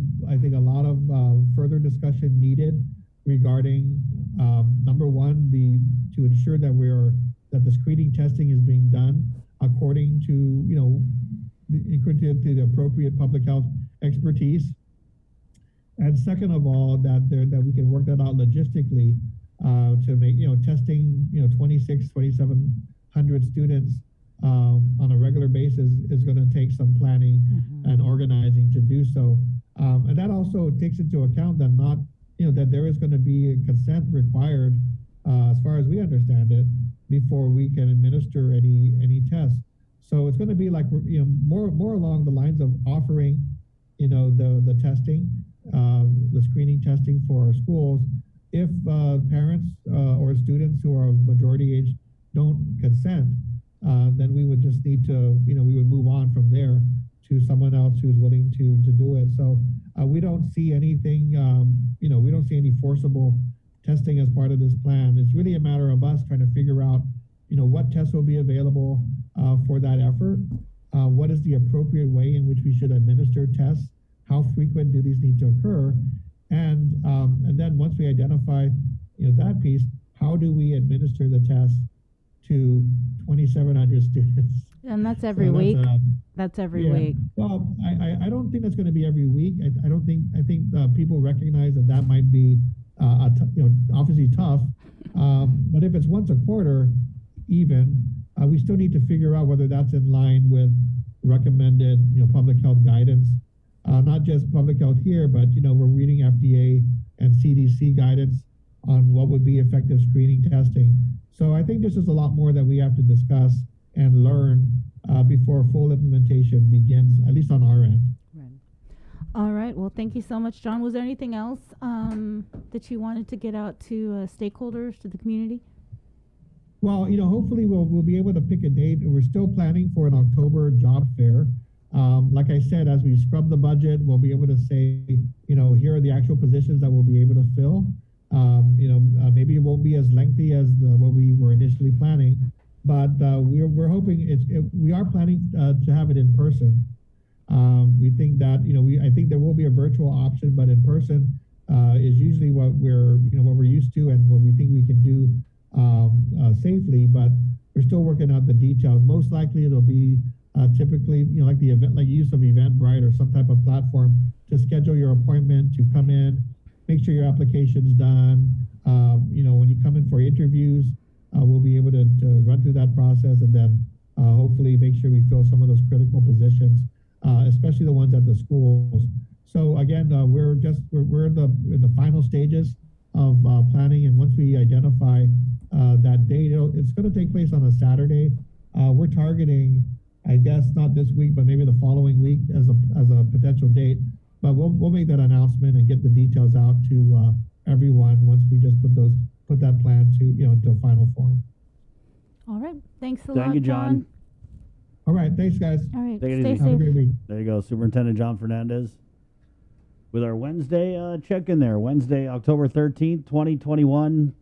further discussion needed regarding, number one, to ensure that that the screening testing is being done according to the appropriate public health expertise. And second of all, that we can work that out logistically to make, testing, 2,700 students on a regular basis is going to take some planning and organizing to do so. And that also takes into account that that there is going to be a consent required, as far as we understand it, before we can administer any tests. So it's going to be like, more along the lines of offering, the testing, the screening testing for our schools. If parents or students who are majority age don't consent, then we would just need to, we would move on from there to someone else who's willing to do it. So we don't see anything, we don't see any forcible testing as part of this plan. It's really a matter of us trying to figure out, what tests will be available for that effort. What is the appropriate way in which we should administer tests? How frequent do these need to occur? And then once we identify, that piece, how do we administer the test to 2,700 students? And that's every week. That's every week. Well, I don't think that's going to be every week. I think people recognize that might be, obviously tough. But if it's once a quarter, even, we still need to figure out whether that's in line with recommended, public health guidance. Not just public health here, but we're reading FDA and CDC guidance on what would be effective screening testing. So I think this is a lot more that we have to discuss and learn before full implementation begins, at least on our end. Right. All right. Well, thank you so much, John. Was there anything else that you wanted to get out to stakeholders, to the community? Well, hopefully we'll be able to pick a date. We're still planning for an October job fair. Like I said, as we scrub the budget, we'll be able to say, here are the actual positions that we'll be able to fill. Maybe it won't be as lengthy as what we were initially planning, but we're hoping we are planning to have it in person. We think that I think there will be a virtual option, but in person is usually what we're used to and what we think we can do safely. But we're still working out the details. Most likely it'll be typically, like the event, like use of Eventbrite or some type of platform to schedule your appointment, to come in, make sure your application's done. When you come in for interviews, we'll be able to run through that process and then hopefully make sure we fill some of those critical positions, especially the ones at the schools. So again, we're in the final stages of planning, and once we identify that date, it's going to take place on a Saturday. We're targeting, I guess, not this week, but maybe the following week as a potential date. But we'll make that announcement and get the details out to everyone once we just put that plan into a final form. All right. Thanks a lot, Thank you, John. All right. Thanks, guys. All right. Take it Stay easy. safe. Have a great week. There you go, Superintendent John Fernandez. With our Wednesday check-in there, Wednesday, October 13th, 2021.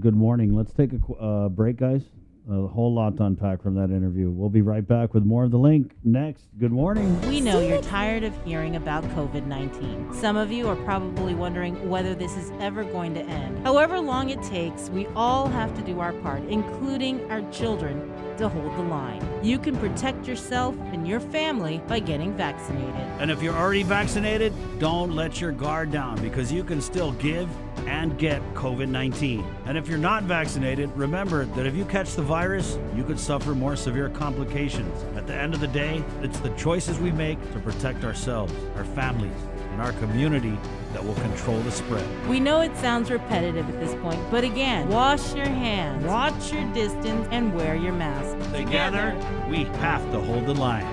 Good morning. Let's take a break, guys. A whole lot to unpack from that interview. We'll be right back with more of The Link next. Good morning. We know you're tired of hearing about COVID-19. Some of you are probably wondering whether this is ever going to end. However long it takes, we all have to do our part, including our children, to hold the line. You can protect yourself and your family by getting vaccinated. And if you're already vaccinated, don't let your guard down, because you can still give and get COVID-19. And if you're not vaccinated, remember that if you catch the virus, you could suffer more severe complications. At the end of the day, it's the choices we make to protect ourselves, our families, and our community that will control the spread. We know it sounds repetitive at this point, but again, wash your hands, watch your distance, and wear your mask. Together, we have to hold the line.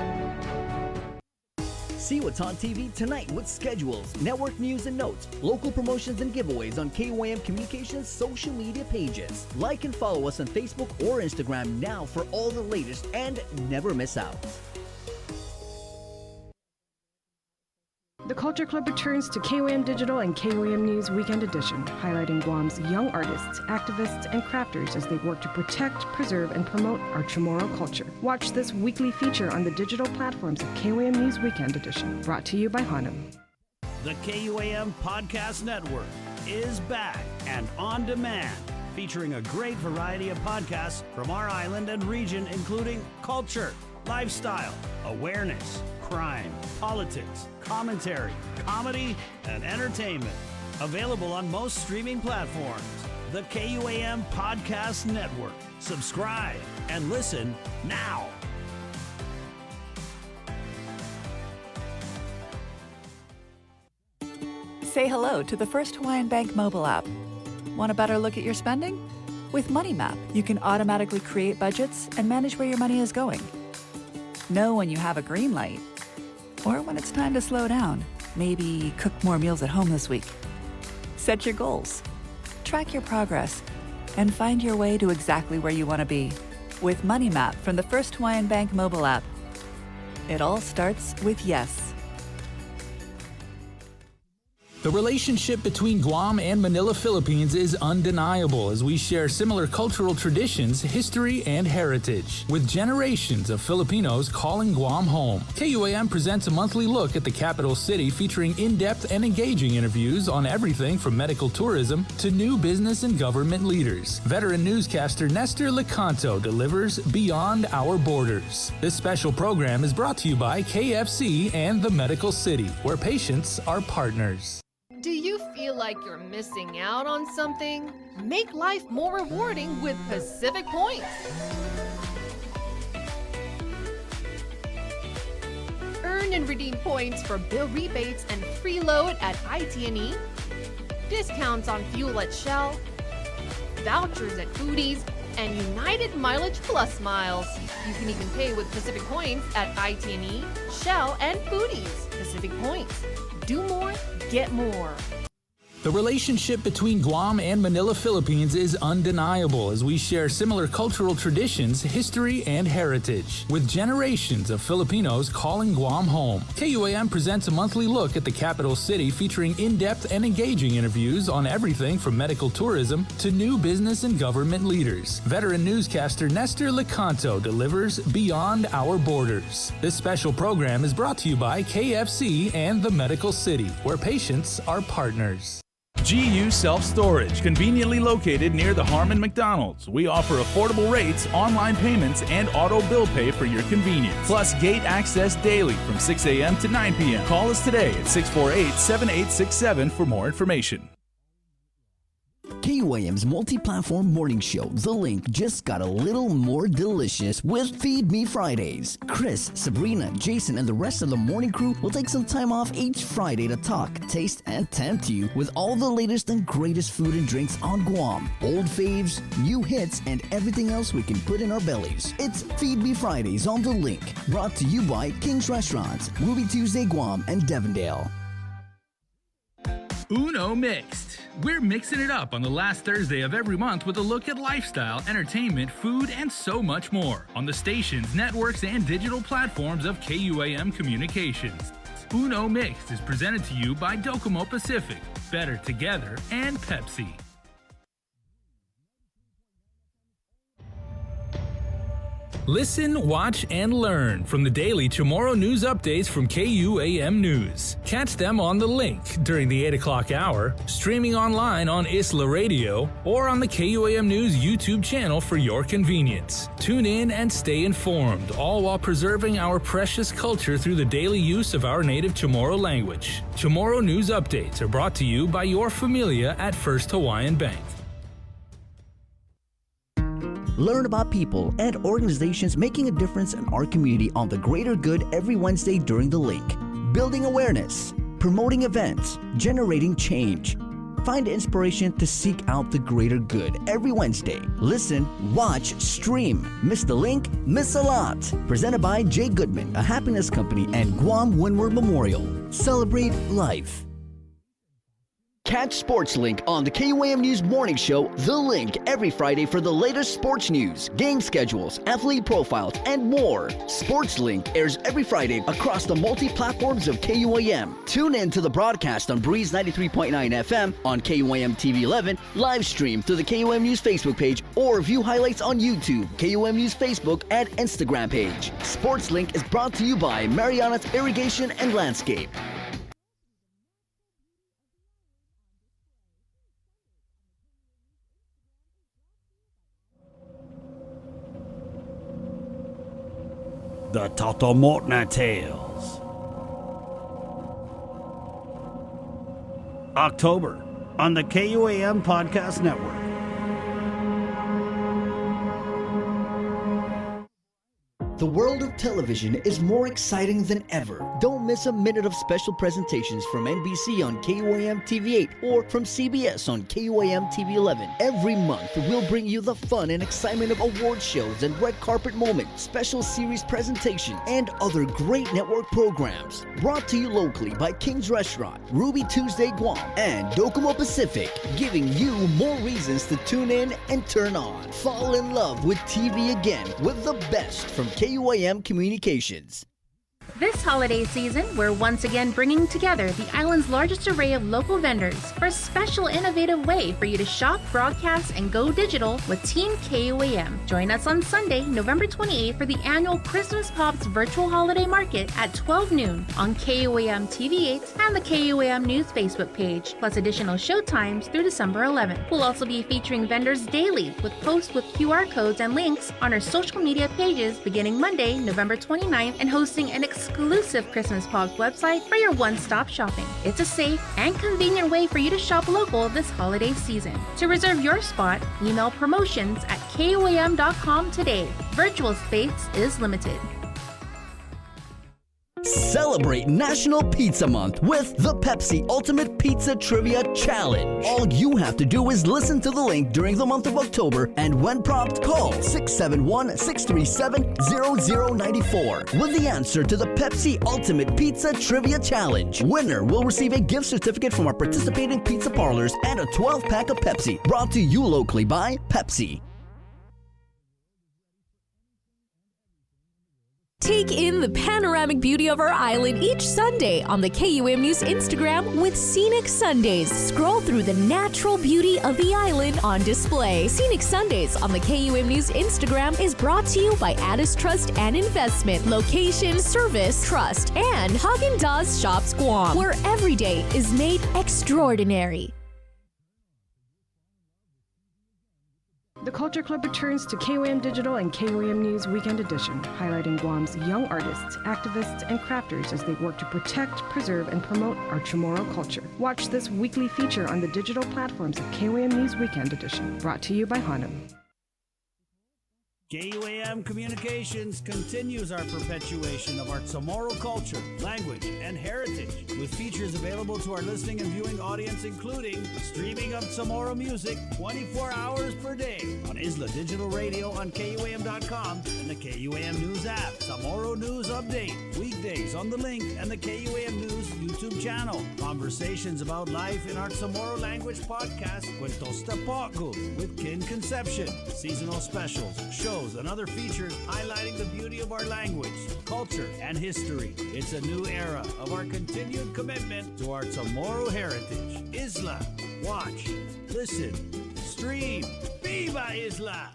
See what's on TV tonight with schedules, network news and notes, local promotions and giveaways on KYM Communications social media pages. Like and follow us on Facebook or Instagram now for all the latest and never miss out. The Culture Club returns to KOAM Digital and KOAM News Weekend Edition, highlighting Guam's young artists, activists, and crafters as they work to protect, preserve, and promote our Chamorro culture. Watch this weekly feature on the digital platforms of KOAM News Weekend Edition, brought to you by Hanum. The KUAM Podcast Network is back and on demand, featuring a great variety of podcasts from our island and region, including culture, lifestyle, awareness, crime, politics, commentary, comedy, and entertainment. Available on most streaming platforms. the KUAM Podcast Network. Subscribe and listen now. Say hello to the First Hawaiian Bank mobile app. Want a better look at your spending? With Money Map, you can automatically create budgets and manage where your money is going. Know when you have a green light or when it's time to slow down. Maybe cook more meals at home this week. Set your goals, track your progress, and find your way to exactly where you want to be. With Money Map from the First Hawaiian Bank mobile app. It all starts with yes. The relationship between Guam and Manila, Philippines is undeniable as we share similar cultural traditions, history, and heritage, with generations of Filipinos calling Guam home. KUAM presents a monthly look at the capital city featuring in-depth and engaging interviews on everything from medical tourism to new business and government leaders. Veteran newscaster Nestor Lecanto delivers Beyond Our Borders. This special program is brought to you by KFC and the Medical City, where patients are partners. Do you feel like you're missing out on something? Make life more rewarding with Pacific Points. Earn and redeem points for bill rebates and free load at IT&E, discounts on fuel at Shell, vouchers at Foodies, and United Mileage Plus miles. You can even pay with Pacific Points at IT&E, Shell, and Foodies. Pacific Points. Do more, get more. The relationship between Guam and Manila, Philippines is undeniable as we share similar cultural traditions, history, and heritage, with generations of Filipinos calling Guam home. KUAM presents a monthly look at the capital city featuring in-depth and engaging interviews on everything from medical tourism to new business and government leaders. Veteran newscaster Nestor Lecanto delivers Beyond Our Borders. This special program is brought to you by KFC and the Medical City, where patients are partners. GU Self-Storage, conveniently located near the Harmon McDonald's. We offer affordable rates, online payments, and auto bill pay for your convenience. Plus gate access daily from 6 a.m. to 9 p.m. Call us today at 648-7867 for more information. KUAM's multi-platform morning show, The Link, just got a little more delicious with Feed Me Fridays. Chris, Sabrina, Jason, and the rest of the morning crew will take some time off each Friday to talk, taste, and tempt you with all the latest and greatest food and drinks on Guam. Old faves, new hits, and everything else we can put in our bellies. It's Feed Me Fridays on The Link, brought to you by King's Restaurants, Ruby Tuesday Guam, and Devondale. Uno Mixed. We're mixing it up on the last Thursday of every month with a look at lifestyle, entertainment, food, and so much more on the stations, networks, and digital platforms of KUAM Communications. Uno Mixed is presented to you by Docomo Pacific, Better Together, and Pepsi. Listen, watch, and learn from the daily Chamorro News updates from KUAM News. Catch them on The Link during the 8 o'clock hour, streaming online on Isla Radio, or on the KUAM News YouTube channel for your convenience. Tune in and stay informed, all while preserving our precious culture through the daily use of our native Chamorro language. Chamorro News updates are brought to you by your familia at First Hawaiian Bank. Learn about people and organizations making a difference in our community on the greater good every Wednesday during The Link. Building awareness, promoting events, generating change. Find inspiration to seek out the greater good every Wednesday. Listen, watch, stream. Miss The Link? Miss a lot. Presented by Jay Goodman, a happiness company, and Guam Windward Memorial. Celebrate life. Catch SportsLink on the KUAM News Morning Show, The Link, every Friday for the latest sports news, game schedules, athlete profiles, and more. SportsLink airs every Friday across the multi-platforms of KUAM. Tune in to the broadcast on Breeze 93.9 FM, on KUAM TV 11, live stream through the KUAM News Facebook page, or view highlights on YouTube, KUAM News Facebook, and Instagram page. SportsLink is brought to you by Mariana's Irrigation and Landscape. The Totomotna Tales. October on the KUAM Podcast Network. The world of television is more exciting than ever. Don't miss a minute of special presentations from NBC on KUAM TV8 or from CBS on KUAM TV11. Every month, we'll bring you the fun and excitement of award shows and red carpet moments, special series presentations, and other great network programs. Brought to you locally by King's Restaurant, Ruby Tuesday Guam, and Docomo Pacific, giving you more reasons to tune in and turn on. Fall in love with TV again with the best from KUAM Communications. This holiday season, we're once again bringing together the island's largest array of local vendors for a special innovative way for you to shop, broadcast, and go digital with Team KUAM. Join us on Sunday, November 28th for the annual Christmas Pops Virtual Holiday Market at 12 noon on KUAM TV8 and the KUAM News Facebook page, plus additional show times through December 11th. We'll also be featuring vendors daily with posts with QR codes and links on our social media pages beginning Monday, November 29th, and hosting an exclusive Christmas Pops website for your one-stop shopping. It's a safe and convenient way for you to shop local this holiday season. To reserve your spot, email promotions@kuam.com today. Virtual space is limited. Celebrate National Pizza Month with the Pepsi Ultimate Pizza Trivia Challenge. All you have to do is listen to the link during the month of October, and when prompted, call 671-637-0094 with the answer to the Pepsi Ultimate Pizza Trivia Challenge. Winner will receive a gift certificate from our participating pizza parlors and a 12-pack of Pepsi. Brought to you locally by Pepsi. Take in the panoramic beauty of our island each Sunday on the KUAM News Instagram with Scenic Sundays. Scroll through the natural beauty of the island on display. Scenic Sundays on the KUAM News Instagram is brought to you by Addis Trust and Investment, Location, Service, Trust, and Häagen-Dazs Shops Guam, where every day is made extraordinary. The Culture Club returns to KUAM Digital and KUAM News Weekend Edition, highlighting Guam's young artists, activists, and crafters as they work to protect, preserve, and promote our Chamorro culture. Watch this weekly feature on the digital platforms of KUAM News Weekend Edition, brought to you by Hanum. KUAM Communications continues our perpetuation of our Chamorro culture, language, and heritage, with features available to our listening and viewing audience, including streaming of Chamorro music 24 hours per day on Isla Digital Radio on KUAM.com and the KUAM News app. Chamorro News Update, weekdays on The Link and the KUAM News YouTube channel. Conversations about life in our Chamorro language podcast, Cuentos Tapoco, with Kin Conception. Seasonal specials, shows, and other features highlighting the beauty of our language, culture, and history. It's a new era of our continued commitment to our Chamorro heritage. Isla, watch, listen, stream. Viva Isla!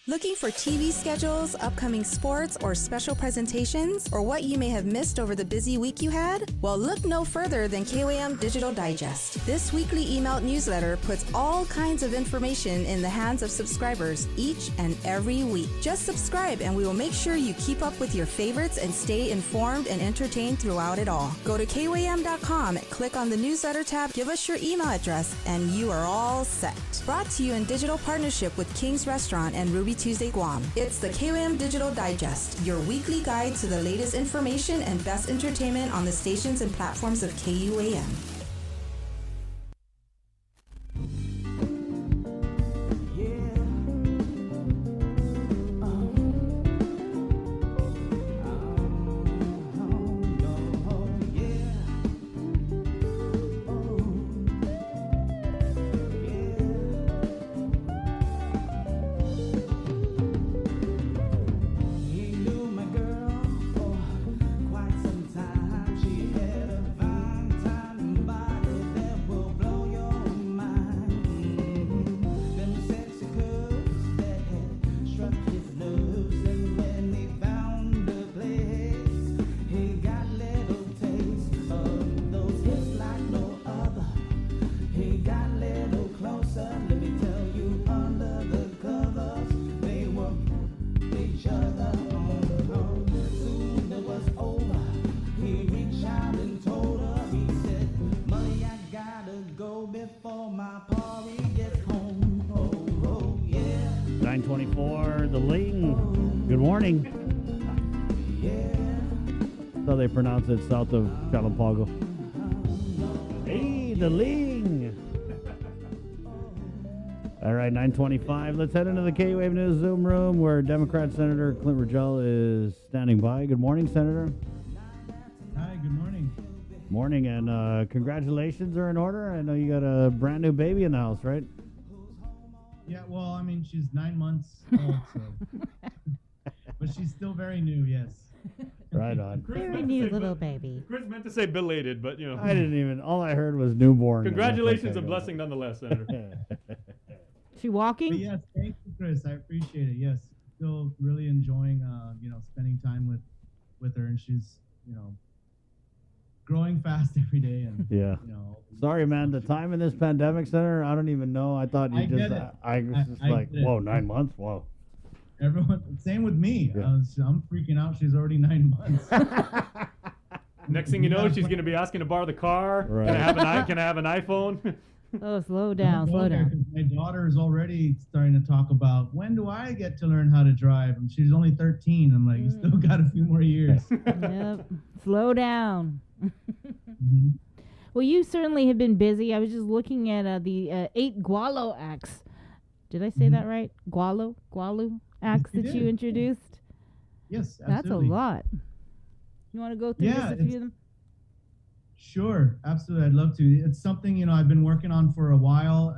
Looking for TV schedules, upcoming sports, or special presentations, or what you may have missed over the busy week you had? Well, look no further than KUAM Digital Digest. This weekly emailed newsletter puts all kinds of information in the hands of subscribers each and every week. Just subscribe and we will make sure you keep up with your favorites and stay informed and entertained throughout it all. Go to KUAM.com, click on the newsletter tab, give us your email address, and you are all set. Brought to you in digital partnership with King's Restaurant and Ruby Tuesday Guam. It's the KUAM Digital Digest, your weekly guide to the latest information and best entertainment on the stations and platforms of KUAM. The Ling. Good morning. That's how they pronounce it south of Chalampago. Hey, the Ling. All right, 9:25. Let's head into the K-Wave News Zoom room where Democrat Senator Clint Rogel is standing by. Good morning, Senator. Hi, good morning. Morning, and congratulations are in order. I know you got a brand new baby in the house, right? Yeah, well, I mean, she's 9 months old, so. But she's still very new, yes. Right on. Very new little baby. Chris meant to say belated, but I didn't even. All I heard was newborn. Congratulations and blessing nonetheless, Senator. She walking? But yes, thank you, Chris. I appreciate it. Yes, still really enjoying, spending time with her, and she's, growing fast every day. And Yeah. Sorry, man. The time in this pandemic, Senator, I don't even know. I thought you I just. get it. I was just like, get it. whoa, 9 months, whoa. Everyone, same with me. Yeah. I'm freaking out. She's already 9 months. Next thing you know, she's going to be asking to borrow the car. Right. Can I have an iPhone? Oh, slow down, slow down. My daughter is already starting to talk about, when do I get to learn how to drive? And she's only 13. I'm like, you still got a few more years. Yep. Slow down. Mhm. Well, you certainly have been busy. I was just looking at the 8 Gualo acts. Did I say that right? Gualo acts you that did. you introduced? Yes, That's a absolutely. lot. You want to go through Yeah, just a few of them? Sure, absolutely. I'd love to. It's something, I've been working on for a while.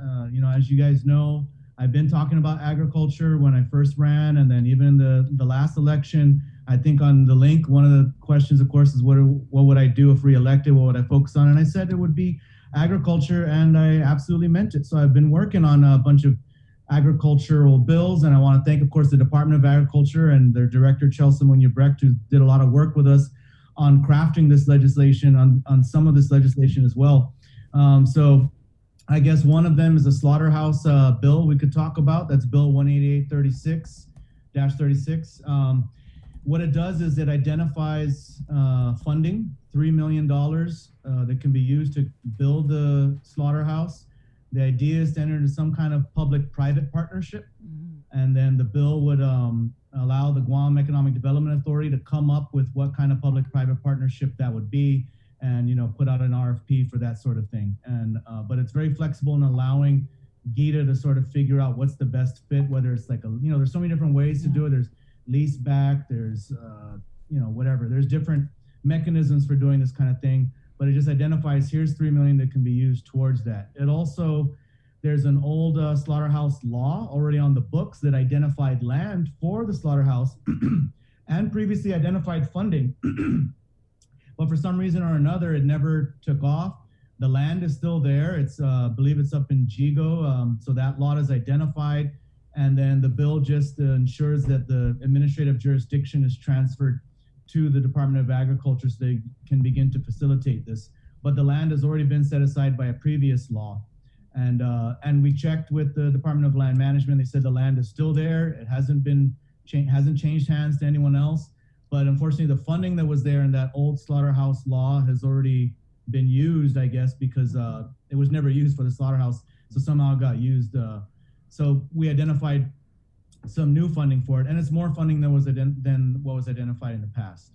As you guys know, I've been talking about agriculture when I first ran, and then even in the last election. I think on the link, one of the questions, of course, is what would I do if reelected? What would I focus on? And I said it would be agriculture, and I absolutely meant it. So I've been working on a bunch of agricultural bills, and I want to thank, of course, the Department of Agriculture and their director, Chelsea Munya-Brecht, who did a lot of work with us on crafting this legislation, on some of this legislation as well. So I guess one of them is a slaughterhouse bill we could talk about. That's Bill 18836-36. What it does is it identifies funding, $3 million that can be used to build the slaughterhouse. The idea is to enter into some kind of public-private partnership, and then the bill would allow the Guam Economic Development Authority to come up with what kind of public-private partnership that would be, and put out an RFP for that sort of thing. And but it's very flexible in allowing GITA to sort of figure out what's the best fit, whether it's like there's so many different ways to do it. There's lease back, there's whatever. There's different mechanisms for doing this kind of thing, but it just identifies here's $3 million that can be used towards that. It also, there's an old slaughterhouse law already on the books that identified land for the slaughterhouse and previously identified funding. But for some reason or another, it never took off. The land is still there. It's, I believe it's up in Jigo. So that lot is identified. And then the bill just ensures that the administrative jurisdiction is transferred to the Department of Agriculture so they can begin to facilitate this. But the land has already been set aside by a previous law. And we checked with the Department of Land Management. They said the land is still there. It hasn't changed hands to anyone else. But unfortunately, the funding that was there in that old slaughterhouse law has already been used, I guess, because it was never used for the slaughterhouse. So somehow it got used. So we identified some new funding for it, and it's more funding than what was identified in the past.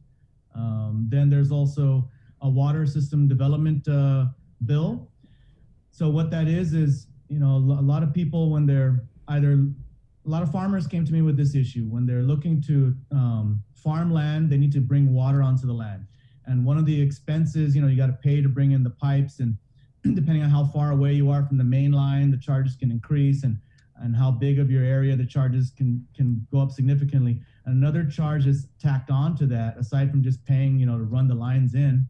Then there's also a water system development bill. So what that is a lot of people, when they're a lot of farmers came to me with this issue. When they're looking to farm land, they need to bring water onto the land. And one of the expenses, you got to pay to bring in the pipes, and depending on how far away you are from the main line, the charges can increase, and how big of your area, the charges can go up significantly. And another charge is tacked on to that, aside from just paying, to run the lines in,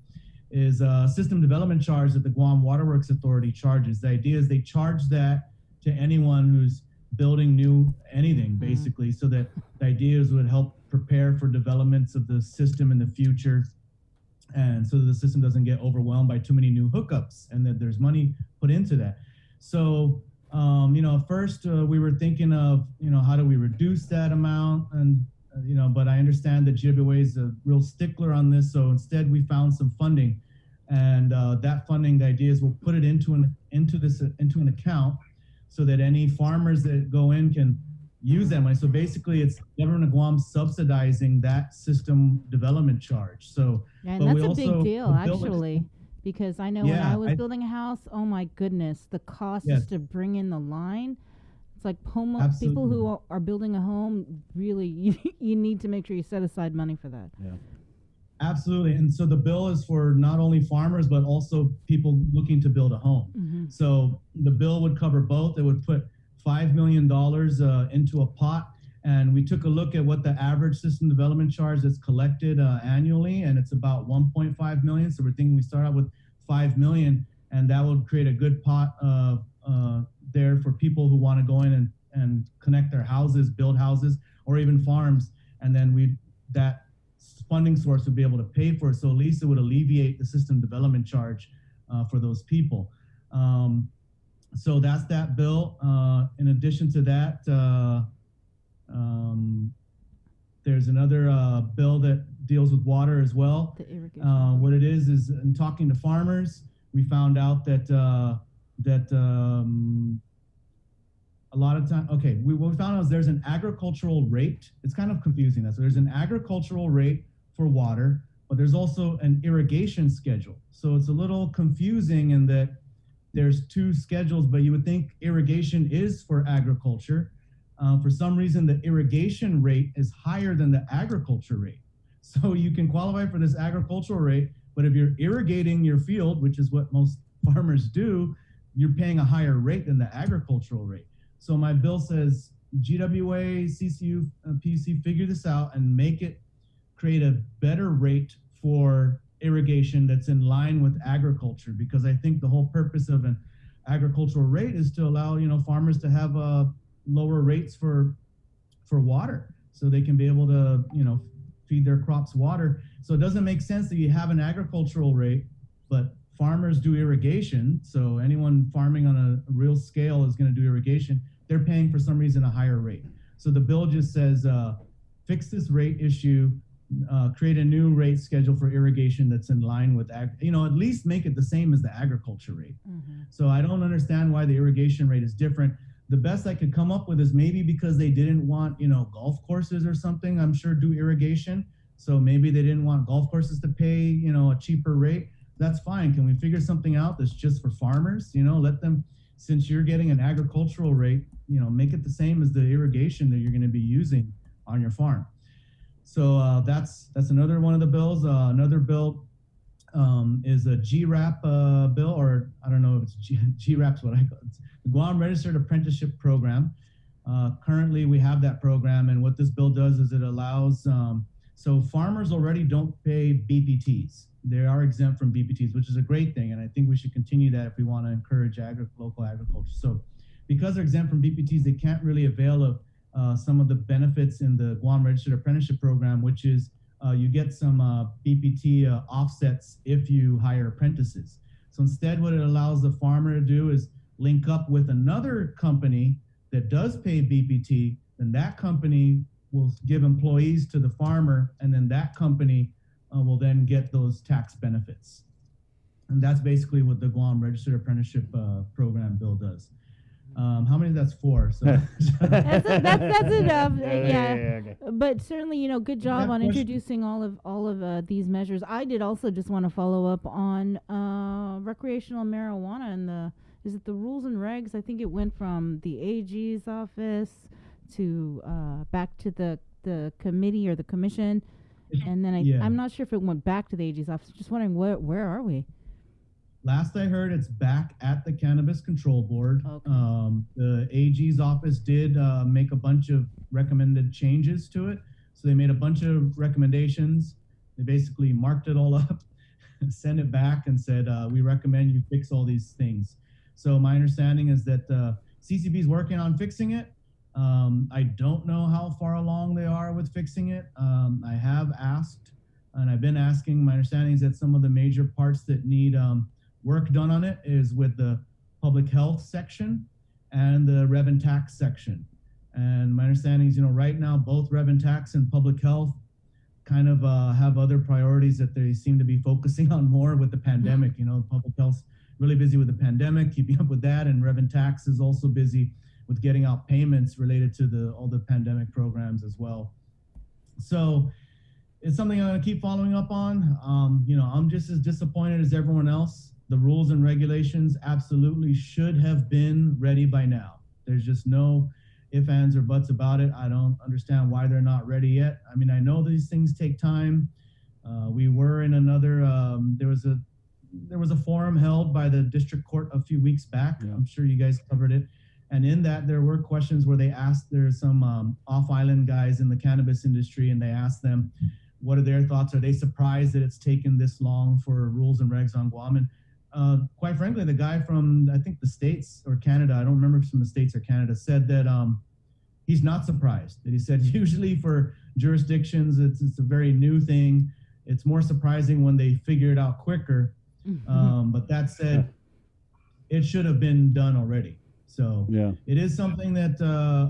is a system development charge that the Guam Waterworks Authority charges. The idea is they charge that to anyone who's building new anything, basically, so that the ideas would help prepare for developments of the system in the future, and so that the system doesn't get overwhelmed by too many new hookups, and that there's money put into that. So first we were thinking of, how do we reduce that amount? And, but I understand that GWA is a real stickler on this. So instead we found some funding, and that funding, the idea is we'll put it into an account so that any farmers that go in can use that money. So basically, it's the government of Guam subsidizing that system development charge. So, Yeah, and but that's we a also, big deal, the bill- actually, because I know when Yeah, I was building a house, oh my goodness, the cost Yes. just to bring in the line. It's like people Absolutely. who are building a home, really, you need to make sure you set aside money for that. Yeah. Absolutely. And so the bill is for not only farmers, but also people looking to build a home. Mhm. So the bill would cover both. It would put $5 million into a pot. And we took a look at what the average system development charge that's collected annually, and it's about 1.5 million. So we're thinking we start out with 5 million, and that would create a good pot there for people who want to go in and connect their houses, build houses, or even farms. And then that funding source would be able to pay for it. So at least it would alleviate the system development charge for those people. So that's that bill. In addition to that, there's another bill that deals with water as well. The irrigation. What it is in talking to farmers, we found out that a lot of time, okay, what we found out is there's an agricultural rate. It's kind of confusing. So there's an agricultural rate for water, but there's also an irrigation schedule. So it's a little confusing in that there's two schedules, but you would think irrigation is for agriculture. For some reason, the irrigation rate is higher than the agriculture rate. So you can qualify for this agricultural rate, but if you're irrigating your field, which is what most farmers do, you're paying a higher rate than the agricultural rate. So my bill says GWA, CCU, PUC, figure this out and create a better rate for irrigation that's in line with agriculture, because I think the whole purpose of an agricultural rate is to allow farmers to have lower rates for water, so they can be able to feed their crops water. So it doesn't make sense that you have an agricultural rate, but farmers do irrigation. So anyone farming on a real scale is going to do irrigation. They're paying for some reason a higher rate. So the bill just says fix this rate issue, create a new rate schedule for irrigation that's in line with at least make it the same as the agriculture rate. Mm-hmm. So I don't understand why the irrigation rate is different. The best I could come up with is maybe because they didn't want, golf courses or something, I'm sure, do irrigation. So maybe they didn't want golf courses to pay, a cheaper rate. That's fine. Can we figure something out that's just for farmers? Let them, since you're getting an agricultural rate, make it the same as the irrigation that you're going to be using on your farm. So that's another one of the bills. Another bill is a GRAP bill, or I don't know if it's GRAP's what I call it. It's the Guam Registered Apprenticeship Program. Currently, we have that program, and what this bill does is it allows, so farmers already don't pay BPTs. They are exempt from BPTs, which is a great thing, and I think we should continue that if we want to encourage local agriculture. So because they're exempt from BPTs, they can't really avail of some of the benefits in the Guam Registered Apprenticeship Program, which is you get some BPT offsets if you hire apprentices. So instead, what it allows the farmer to do is link up with another company that does pay BPT, then that company will give employees to the farmer, and then that company will then get those tax benefits. And that's basically what the Guam Registered Apprenticeship Program bill does. How many? That's 4. So that's enough. Yeah. Okay. But certainly, good job Yeah, on question. introducing all of these measures. I did also just want to follow up on recreational marijuana and is it the rules and regs? I think it went from the AG's office to back to the committee or the commission, and then I'm not sure if it went back to the AG's office. Just wondering where are we? Last I heard, it's back at the Cannabis Control Board. Okay. The AG's office did make a bunch of recommended changes to it. So they made a bunch of recommendations. They basically marked it all up, sent it back, and said, we recommend you fix all these things. So my understanding is that CCB is working on fixing it. I don't know how far along they are with fixing it. I have asked, and I've been asking. My understanding is that some of the major parts that need work done on it is with the public health section and the rev and tax section. And my understanding is, right now, both rev and tax and public health kind of have other priorities that they seem to be focusing on more with the pandemic. Public health's really busy with the pandemic, keeping up with that, and rev and tax is also busy with getting out payments related to all the pandemic programs as well. So it's something I'm going to keep following up on. I'm just as disappointed as everyone else. The rules and regulations absolutely should have been ready by now. There's just no ifs, ands, or buts about it. I don't understand why they're not ready yet. I mean, I know these things take time. We were in another, there was a forum held by the district court a few weeks back. Yeah. I'm sure you guys covered it. And in that, there were questions where they asked, there's some off-island guys in the cannabis industry, and they asked them, what are their thoughts? Are they surprised that it's taken this long for rules and regs on Guam? And quite frankly, the guy from, I think, the States or Canada, I don't remember if it's from the States or Canada, said that he's not surprised. That he said usually for jurisdictions, it's a very new thing. It's more surprising when they figure it out quicker. But that said, it should have been done already. So it is something that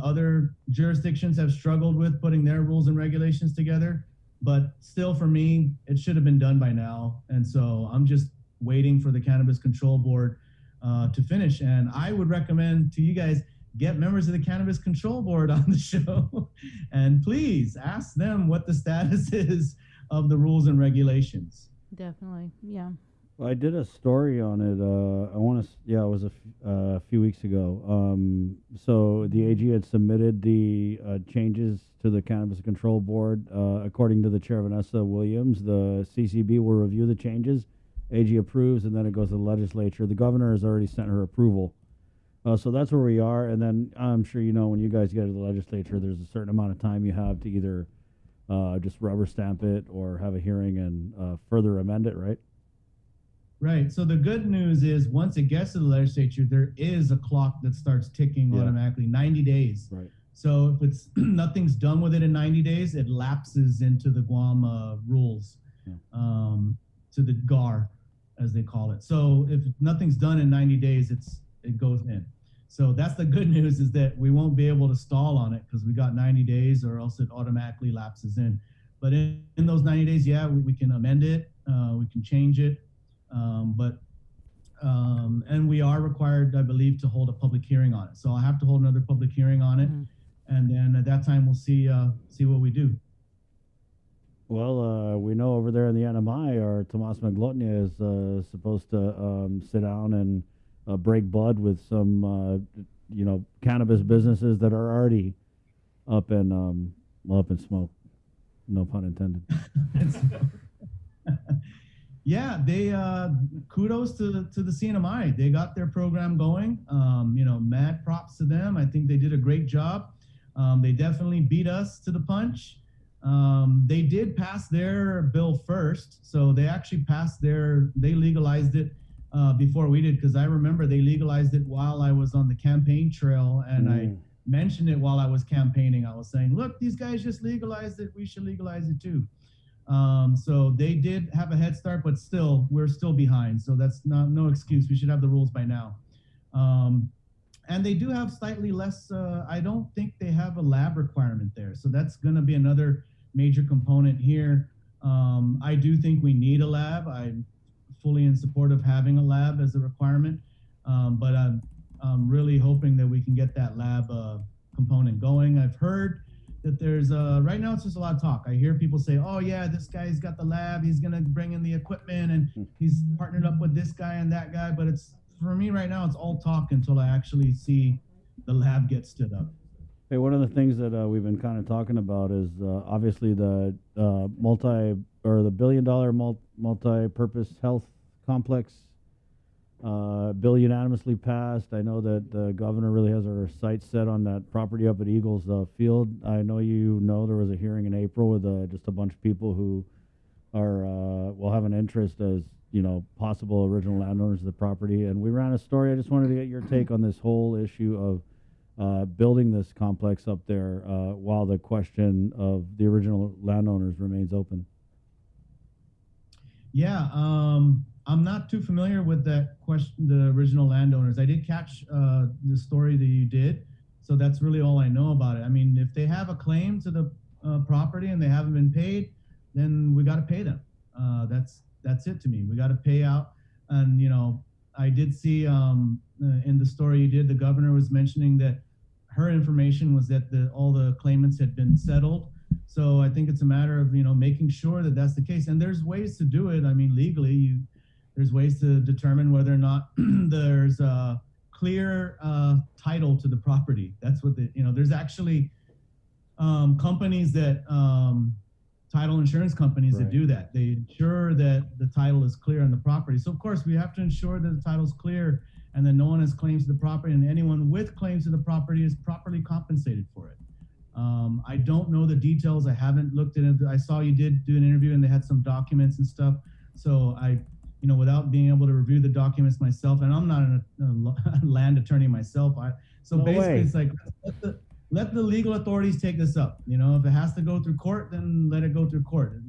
other jurisdictions have struggled with putting their rules and regulations together. But still, for me, it should have been done by now. And so I'm just waiting for the Cannabis Control Board to finish. And I would recommend to you guys, get members of the Cannabis Control Board on the show and please ask them what the status is of the rules and regulations. Definitely, yeah. Well, I did a story on it. It was a few weeks ago. So the AG had submitted the changes to the Cannabis Control Board. According to the chair, Vanessa Williams, the CCB will review the changes. AG approves, and then it goes to the legislature. The governor has already sent her approval. So that's where we are. And then I'm sure you know when you guys get to the legislature, there's a certain amount of time you have to either just rubber stamp it or have a hearing and further amend it, right? Right. So the good news is once it gets to the legislature, there is a clock that starts ticking automatically, 90 days. Right. So if it's nothing's done with it in 90 days, it lapses into the Guam rules, to the GAR, as they call it. So if nothing's done in 90 days, it goes in. So that's the good news, is that we won't be able to stall on it because we got 90 days or else it automatically lapses in. But in those 90 days, we can amend it, we can change it. And we are required, I believe, to hold a public hearing on it. So I'll have to hold another public hearing on it. And then at that time, we'll see what we do. Well, we know over there in the NMI, our Tomas Maglotnia is supposed to sit down and break bud with some, cannabis businesses that are already up in smoke. No pun intended. Yeah, they kudos to the CNMI. They got their program going. Mad props to them. I think they did a great job. They definitely beat us to the punch. They did pass their bill first, so they actually they legalized it before we did, because I remember they legalized it while I was on the campaign trail, and I mentioned it while I was campaigning. I was saying, look, these guys just legalized it. We should legalize it too. So they did have a head start, but still, we're still behind. So that's no excuse. We should have the rules by now. And they do have slightly less, I don't think they have a lab requirement there. So that's going to be another major component here. I do think we need a lab. I'm fully in support of having a lab as a requirement. But I'm really hoping that we can get that lab component going. I've heard that there's right now it's just a lot of talk. I hear people say, oh yeah, this guy's got the lab, he's gonna bring in the equipment, and he's partnered up with this guy and that guy, but it's, for me right now, it's all talk until I actually see the lab get stood up. Hey, one of the things that we've been kind of talking about is obviously the the billion-dollar multi-purpose health complex bill unanimously passed. I know that the governor really has her sights set on that property up at Eagles Field. I know there was a hearing in April with just a bunch of people who are will have an interest as possible original landowners of the property. And we ran a story. I just wanted to get your take on this whole issue of building this complex up there while the question of the original landowners remains open. Yeah, I'm not too familiar with that question, the original landowners. I did catch the story that you did, so that's really all I know about it. I mean, if they have a claim to the property and they haven't been paid, then we got to pay them. That's it to me. We got to pay out. And I did see in the story you did, the governor was mentioning that her information was that all the claimants had been settled. So I think it's a matter of, making sure that that's the case. And there's ways to do it. I mean, legally, there's ways to determine whether or not there's a clear title to the property. That's what there's actually companies that, title insurance companies that do that. They ensure that the title is clear on the property. So of course we have to ensure that the title is clear and that no one has claims to the property, and anyone with claims to the property is properly compensated for it. I don't know the details. I haven't looked at it. I saw you did do an interview and they had some documents and stuff. So I, without being able to review the documents myself, and I'm not a land attorney myself. It's like, let the legal authorities take this up. If it has to go through court, then let it go through court.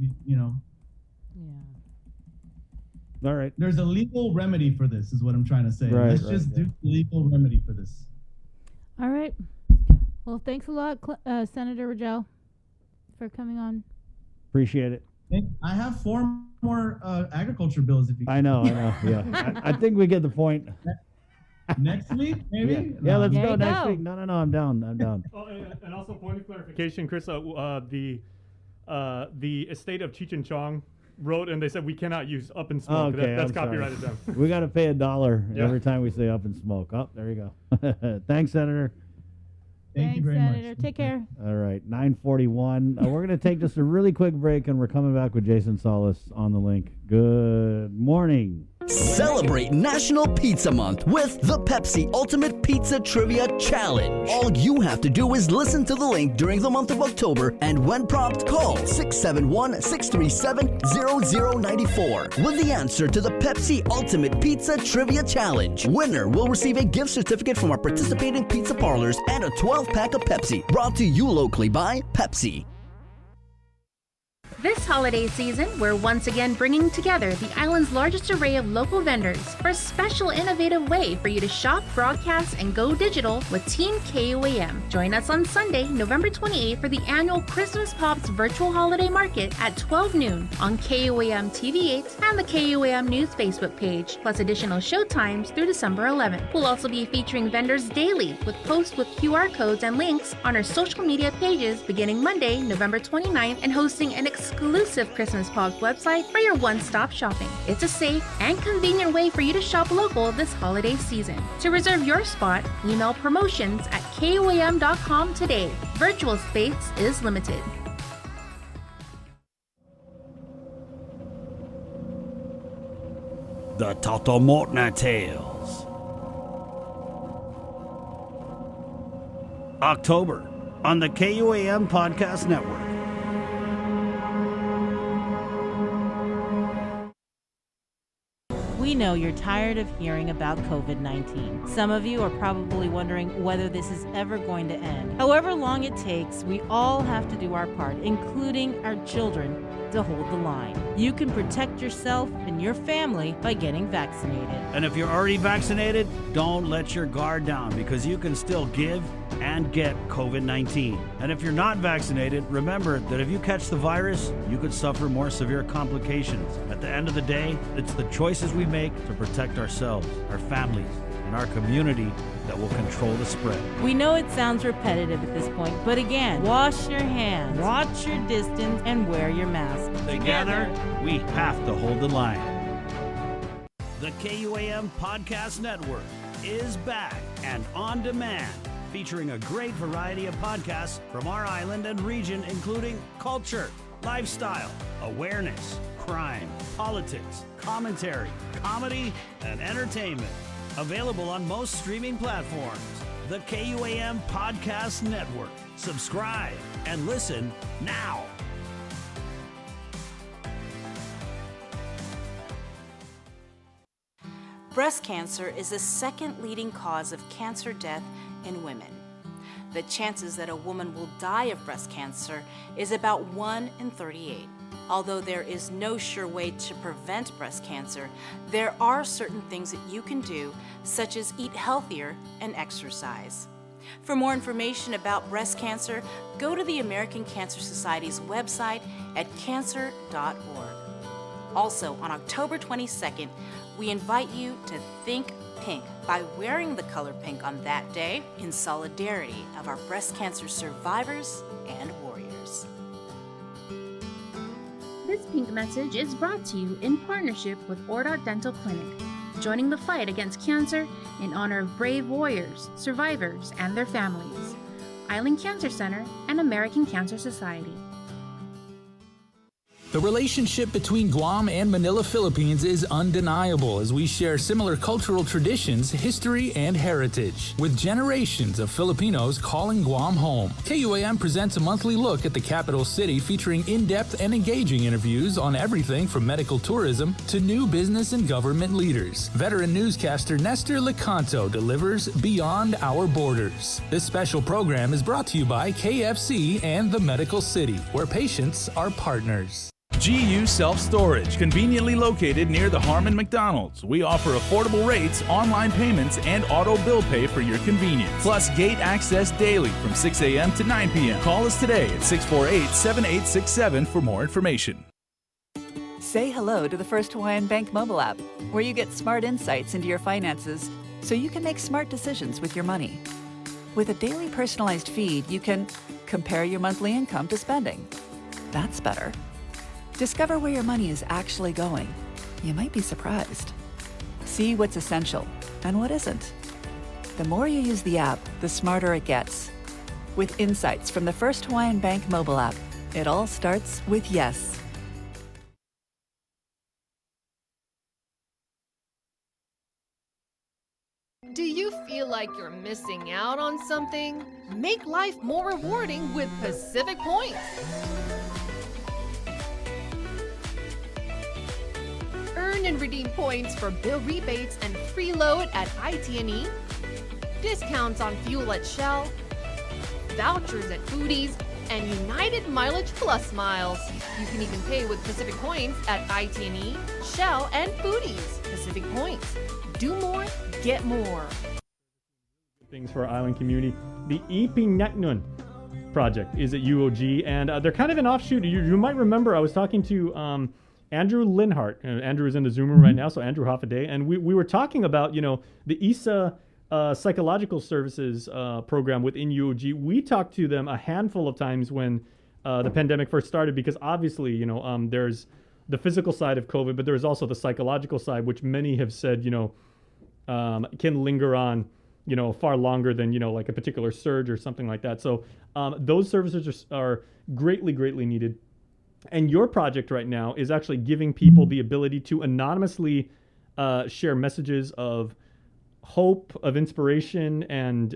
All right. There's a legal remedy for this, is what I'm trying to say. Right, Let's just do the legal remedy for this. All right. Well, thanks a lot, Senator Rajel, for coming on. Appreciate it. I have 4 more agriculture bills. If you I know. Yeah. I think we get the point. Next week, maybe? Yeah, let's go next week. No, I'm down. Oh, and also point of clarification, Chris, the estate of Cheech and Chong wrote, and they said we cannot use Up in Smoke. Okay, That's I'm copyrighted sorry. them. We got to pay $1 Yeah. every time we say Up in Smoke. Oh, there you go. Thanks, Senator. Thank you very much. Senator. Take care. All right, 9:41. We're going to take just a really quick break, and we're coming back with Jason Solis on the link. Good morning. Celebrate National Pizza Month with the Pepsi Ultimate Pizza Trivia Challenge. All you have to do is listen to the link during the month of October, and when prompted, call 671-637-0094 with the answer to the Pepsi Ultimate Pizza Trivia Challenge. Winner will receive a gift certificate from our participating pizza parlors and a 12-pack of Pepsi, brought to you locally by Pepsi. This holiday season, we're once again bringing together the island's largest array of local vendors for a special innovative way for you to shop, broadcast, and go digital with Team KUAM. Join us on Sunday, November 28th for the annual Christmas Pops Virtual Holiday Market at 12 noon on KUAM TV8 and the KUAM News Facebook page, plus additional show times through December 11th. We'll also be featuring vendors daily with posts with QR codes and links on our social media pages beginning Monday, November 29th, and hosting an exclusive Christmas Pops website for your one-stop shopping. It's a safe and convenient way for you to shop local this holiday season. To reserve your spot, email promotions@kuam.com today. Virtual space is limited. The Totomotna Tales. October on the KUAM Podcast Network. We know you're tired of hearing about COVID-19. Some of you are probably wondering whether this is ever going to end. However long it takes, we all have to do our part, including our children, to hold the line. You can protect yourself and your family by getting vaccinated. And if you're already vaccinated, don't let your guard down, because you can still give and get COVID-19. And if you're not vaccinated, remember that if you catch the virus, you could suffer more severe complications. At the end of the day, it's the choices we make to protect ourselves, our families, and our community that will control the spread. We know it sounds repetitive at this point, but again, wash your hands, watch your distance, and wear your mask. Together, we have to hold the line. The KUAM Podcast Network is back and on demand, featuring a great variety of podcasts from our island and region, including culture, lifestyle, awareness, crime, politics, commentary, comedy, and entertainment. Available on most streaming platforms. The KUAM Podcast Network. Subscribe and listen now. Breast cancer is the second leading cause of cancer death in women. The chances that a woman will die of breast cancer is about 1 in 38. Although there is no sure way to prevent breast cancer, there are certain things that you can do, such as eat healthier and exercise. For more information about breast cancer, go to the American Cancer Society's website at cancer.org. Also, on October 22nd, we invite you to Think Pink by wearing the color pink on that day in solidarity of our breast cancer survivors and warriors. This pink message is brought to you in partnership with Ordot Dental Clinic, joining the fight against cancer in honor of brave warriors, survivors, and their families. Island Cancer Center and American Cancer Society. The relationship between Guam and Manila, Philippines is undeniable as we share similar cultural traditions, history, and heritage, with generations of Filipinos calling Guam home. KUAM presents a monthly look at the capital city featuring in-depth and engaging interviews on everything from medical tourism to new business and government leaders. Veteran newscaster Nestor Lecanto delivers Beyond Our Borders. This special program is brought to you by KFC and the Medical City, where patients are partners. GU Self-Storage, conveniently located near the Harmon McDonald's. We offer affordable rates, online payments, and auto bill pay for your convenience. Plus gate access daily from 6 a.m. to 9 p.m. Call us today at 648-7867 for more information. Say hello to the First Hawaiian Bank mobile app, where you get smart insights into your finances so you can make smart decisions with your money. With a daily personalized feed, you can compare your monthly income to spending. That's better. Discover where your money is actually going. You might be surprised. See what's essential and what isn't. The more you use the app, the smarter it gets. With insights from the First Hawaiian Bank mobile app, it all starts with yes. Do you feel like you're missing out on something? Make life more rewarding with Pacific Points. Earn and redeem points for bill rebates and free load at IT&E, discounts on fuel at Shell, vouchers at Foodies, and United Mileage Plus miles. You can even pay with Pacific Points at IT&E, Shell, and Foodies. Pacific Points. Do more, get more. Things for our island community. The Ipingneknun project is at UOG, and they're kind of an offshoot. You might remember I was talking to Andrew Linhart. Andrew is in the Zoom room right now, so Andrew Hoffaday. And we were talking about, the ISA Psychological Services program within UOG. We talked to them a handful of times when the pandemic first started, because obviously, there's the physical side of COVID, but there's also the psychological side, which many have said, can linger on, far longer than, like a particular surge or something like that. So those services are greatly, greatly needed. And your project right now is actually giving people the ability to anonymously share messages of hope, of inspiration, and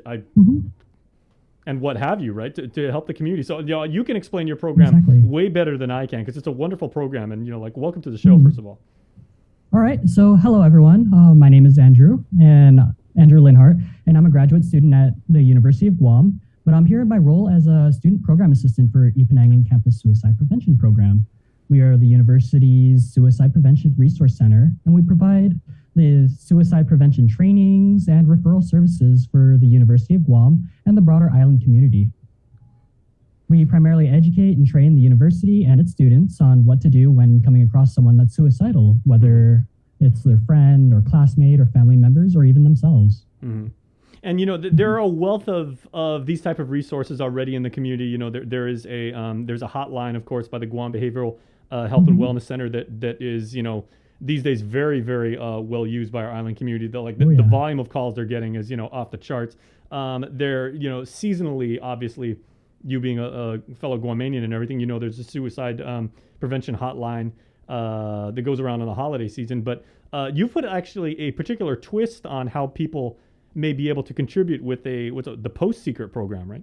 what have you, right? To help the community. So you can explain your program way better than I can, because it's a wonderful program. And welcome to the show, first of all. All right. So hello, everyone. My name is Andrew Linhart, and I'm a graduate student at the University of Guam. But I'm here in my role as a student program assistant for Ipanangin Campus Suicide Prevention Program. We are the university's Suicide Prevention Resource Center, and we provide the suicide prevention trainings and referral services for the University of Guam and the broader island community. We primarily educate and train the university and its students on what to do when coming across someone that's suicidal, whether it's their friend or classmate or family members or even themselves. Mm-hmm. And there are a wealth of these type of resources already in the community. There's a hotline, of course, by the Guam Behavioral Health and Wellness Center that is these days very, very well used by our island community. The volume of calls they're getting is off the charts. They're seasonally, obviously, you being a fellow Guamanian and everything, there's a suicide prevention hotline that goes around in the holiday season. But you've put actually a particular twist on how people may be able to contribute with the Post Secret program, right?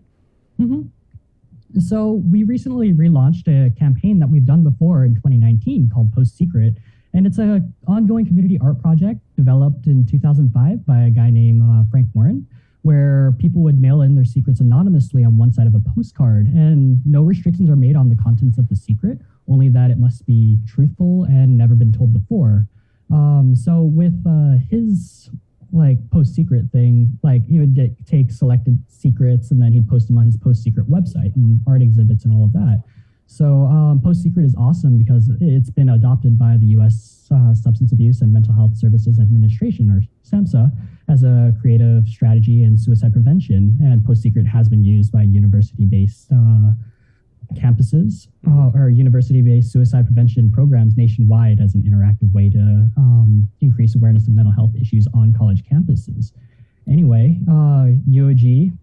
Mm-hmm. So we recently relaunched a campaign that we've done before in 2019 called Post Secret, and it's an ongoing community art project developed in 2005 by a guy named Frank Warren, where people would mail in their secrets anonymously on one side of a postcard, and no restrictions are made on the contents of the secret, only that it must be truthful and never been told before. So with his Post Secret thing, he would take selected secrets and then he'd post them on his Post Secret website and art exhibits and all of that. So Post Secret is awesome because it's been adopted by the U.S. Substance Abuse and Mental Health Services Administration, or SAMHSA, as a creative strategy in suicide prevention. And Post Secret has been used by university-based campuses or university-based suicide prevention programs nationwide as an interactive way to increase awareness of mental health issues on college campuses. Anyway, UOG,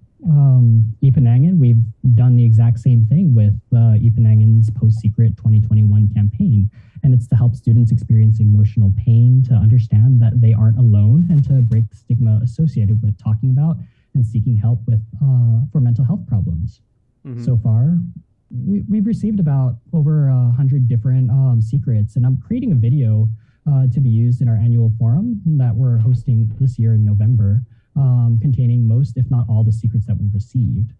Ipanangan, we've done the exact same thing with Ipanangan's Post Secret 2021 campaign. And it's to help students experiencing emotional pain to understand that they aren't alone and to break the stigma associated with talking about and seeking help with for mental health problems. So far, we've received about over 100 different secrets, and I'm creating a video to be used in our annual forum that we're hosting this year in November, containing most, if not all, the secrets that we've received.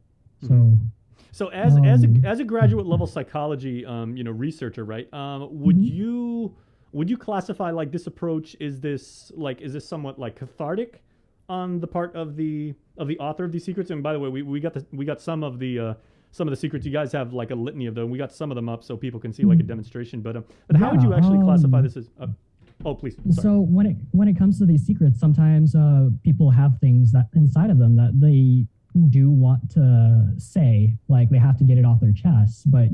So as a graduate level psychology researcher, right? Would you classify like this approach, is this somewhat like cathartic on the part of the author of these secrets? And by the way, we got some of the secrets. You guys have like a litany of them. We got some of them up so people can see like a demonstration. But how would you actually classify this as? Oh, please. Sorry. So when it comes to these secrets, sometimes people have things that inside of them that they do want to say, like they have to get it off their chest. But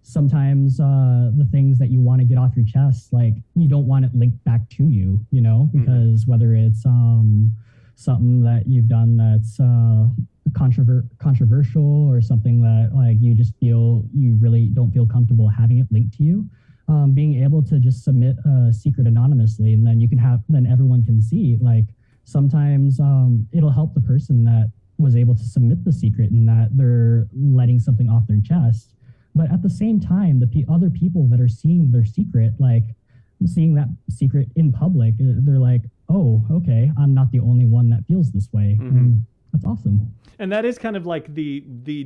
sometimes the things that you want to get off your chest, like you don't want it linked back to you, because whether it's something that you've done that's controversial or something that like you just feel you really don't feel comfortable having it linked to you. Being able to just submit a secret anonymously, and then everyone can see. Like sometimes it'll help the person that was able to submit the secret and that they're letting something off their chest. But at the same time, the other people that are seeing their secret, like seeing that secret in public, they're like, oh, okay, I'm not the only one that feels this way. And that's awesome. And that is kind of like the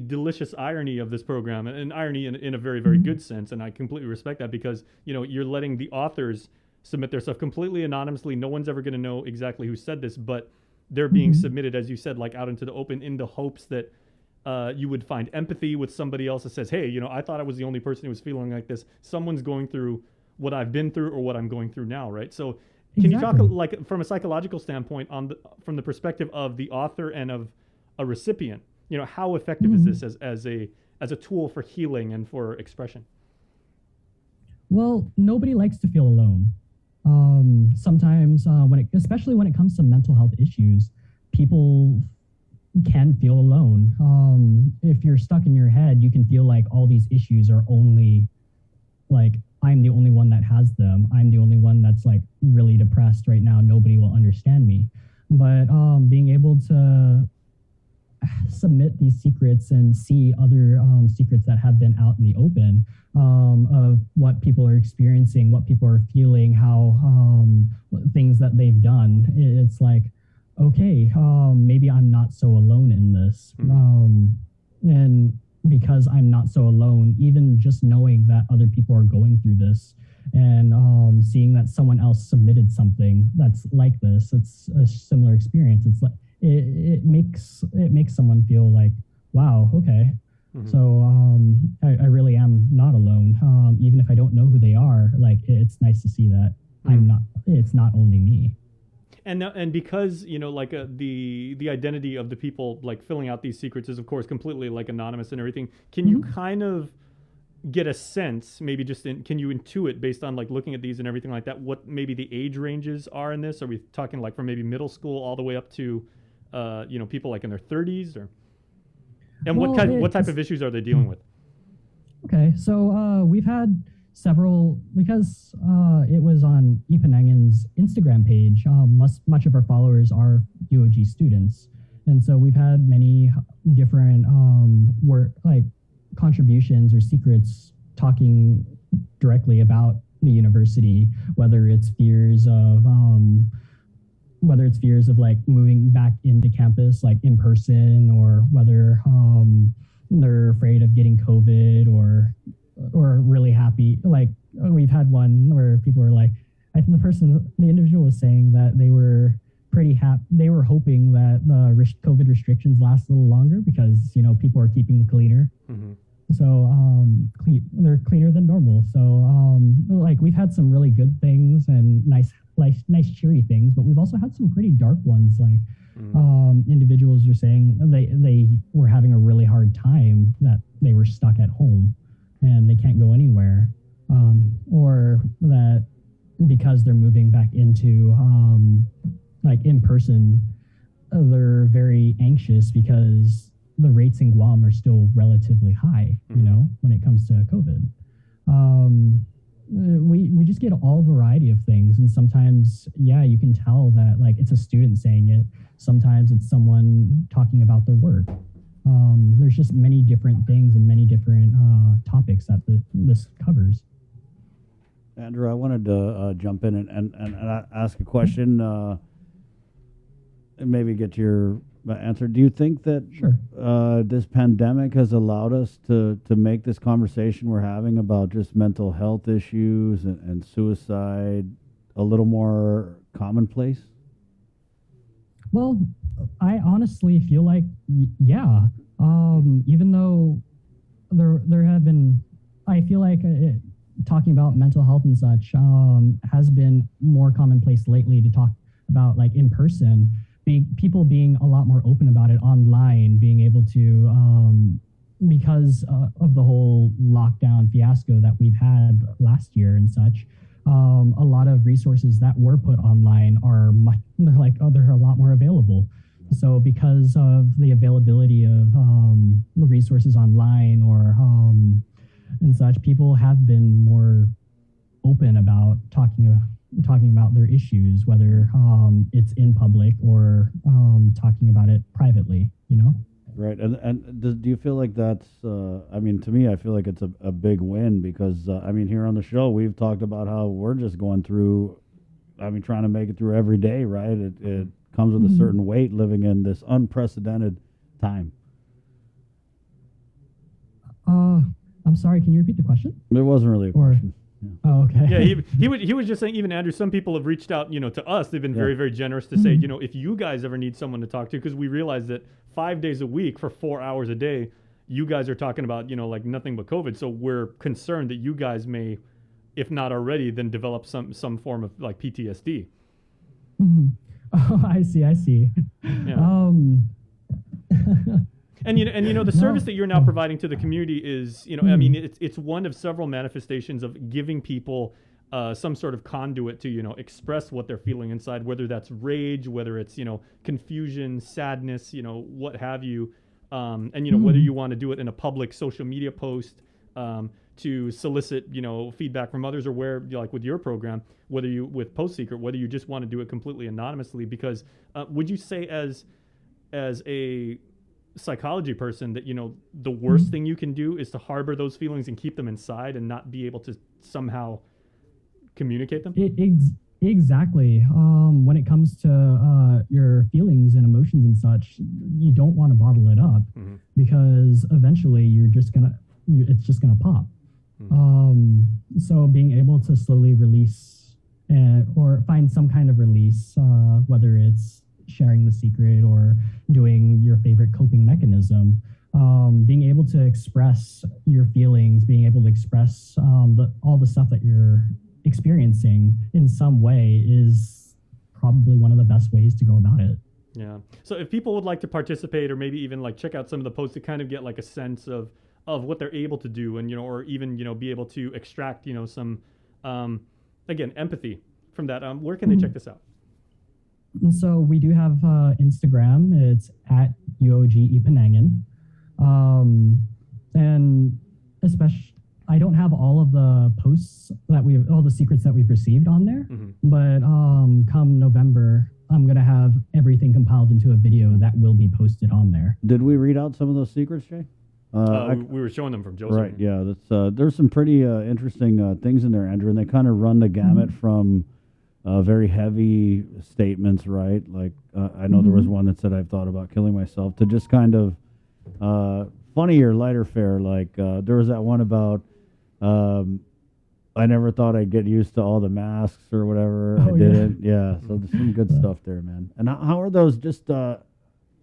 delicious irony of this program, and irony in a very, very good sense. And I completely respect that because, you're letting the authors submit their stuff completely anonymously. No one's ever going to know exactly who said this, but they're being submitted, as you said, like out into the open in the hopes that you would find empathy with somebody else that says, hey, I thought I was the only person who was feeling like this. Someone's going through what I've been through or what I'm going through now, right? So can you talk like from a psychological standpoint from the perspective of the author and of a recipient, how effective is this as a tool for healing and for expression? Well, nobody likes to feel alone. Sometimes especially when it comes to mental health issues, people can feel alone. If you're stuck in your head, you can feel like all these issues are only like, I'm the only one that has them. I'm the only one that's like really depressed right now. Nobody will understand me. But being able to submit these secrets and see other secrets that have been out in the open of what people are experiencing, what people are feeling, how things that they've done, it's like, okay, maybe I'm not so alone in this. And because I'm not so alone, even just knowing that other people are going through this and seeing that someone else submitted something that's like this, it's a similar experience. It's like, it makes someone feel like, wow, okay. So I really am not alone. Even if I don't know who they are, like it's nice to see that it's not only me. And because the identity of the people like filling out these secrets is of course completely like anonymous and everything, can you kind of get a sense, maybe can you intuit based on like looking at these and everything like that, what maybe the age ranges are in this? Are we talking like from maybe middle school all the way up to people like in their 30s, or what type of issues are they dealing with? Okay, so we've had several, because it was on Ipanangan's Instagram page. Much of our followers are UOG students, and so we've had many different contributions or secrets talking directly about the university, whether it's fears of like moving back into campus like in person, or whether they're afraid of getting COVID, or really happy. Like we've had one where people were like, the individual was saying that they were pretty happy. They were hoping that COVID restrictions last a little longer because people are keeping cleaner. So they're cleaner than normal. So like we've had some really good things and nice cheery things, but we've also had some pretty dark ones. Like individuals are saying they were having a really hard time, that they were stuck at home and they can't go anywhere, or that because they're moving back into like in person, they're very anxious because the rates in Guam are still relatively high, you know, when it comes to COVID. We just get all variety of things, and sometimes, yeah, you can tell that like it's a student saying it. Sometimes it's someone talking about their work. There's just many different things and many different topics that this covers. Andrew, I wanted to jump in and ask a question and maybe get your answer. Do you think that this pandemic has allowed us to make this conversation we're having about just mental health issues and suicide a little more commonplace? Well, I honestly feel like, yeah, even though there have been, I feel like talking about mental health and such has been more commonplace lately to talk about, like in person, people being a lot more open about it online, being able to, because of the whole lockdown fiasco that we've had last year and such, a lot of resources that were put online they're a lot more available. So because of the availability of the resources online or and such, people have been more open about talking about their issues, whether it's in public or talking about it privately, you know? Right. And do you feel like that's, I mean, to me, I feel like it's a big win because, I mean, here on the show, we've talked about how we're just going through, I mean, trying to make it through every day, right? It comes with a certain weight living in this unprecedented time. I'm sorry, can you repeat the question? It wasn't really a question. Oh, okay. Yeah, he was just saying, even Andrew, some people have reached out, you know, to us. They've been very, very generous to say, you know, if you guys ever need someone to talk to, because we realize that 5 days a week for 4 hours a day, you guys are talking about, you know, like nothing but COVID. So we're concerned that you guys may, if not already, then develop some form of like PTSD. Oh, I see. Yeah. And you know the service that you're now providing to the community is, you know, I mean, it's one of several manifestations of giving people some sort of conduit to, you know, express what they're feeling inside, whether that's rage, whether it's, you know, confusion, sadness, you know, what have you, and you know whether you want to do it in a public social media post to solicit, you know, feedback from others, or where, like with your program, whether you with Post Secret, whether you just want to do it completely anonymously. Because would you say as a psychology person that, you know, the worst thing you can do is to harbor those feelings and keep them inside and not be able to somehow communicate them? Exactly. When it comes to your feelings and emotions and such, you don't want to bottle it up because eventually it's just gonna pop. So being able to slowly release or find some kind of release, whether it's sharing the secret or doing your favorite coping mechanism, being able to express your feelings, being able to express all the stuff that you're experiencing in some way is probably one of the best ways to go about it. Yeah. So if people would like to participate, or maybe even like check out some of the posts to kind of get like a sense of what they're able to do, and, you know, or even, you know, be able to extract, you know, some, again, empathy from that, where can they check this out? And so we do have Instagram. It's at UOG Ipanangan. And especially, I don't have all of the posts all the secrets that we've received on there, but come November, I'm going to have everything compiled into a video that will be posted on there. Did we read out some of those secrets, Jay? We were showing them from Joseph. Right, yeah. That's, there's some pretty interesting things in there, Andrew, and they kind of run the gamut from very heavy statements, right? Like, I know there was one that said, I've thought about killing myself, to just kind of funnier, lighter fare. Like, there was that one about, I never thought I'd get used to all the masks or whatever. I didn't. Yeah, so there's some good stuff there, man. And how are those just,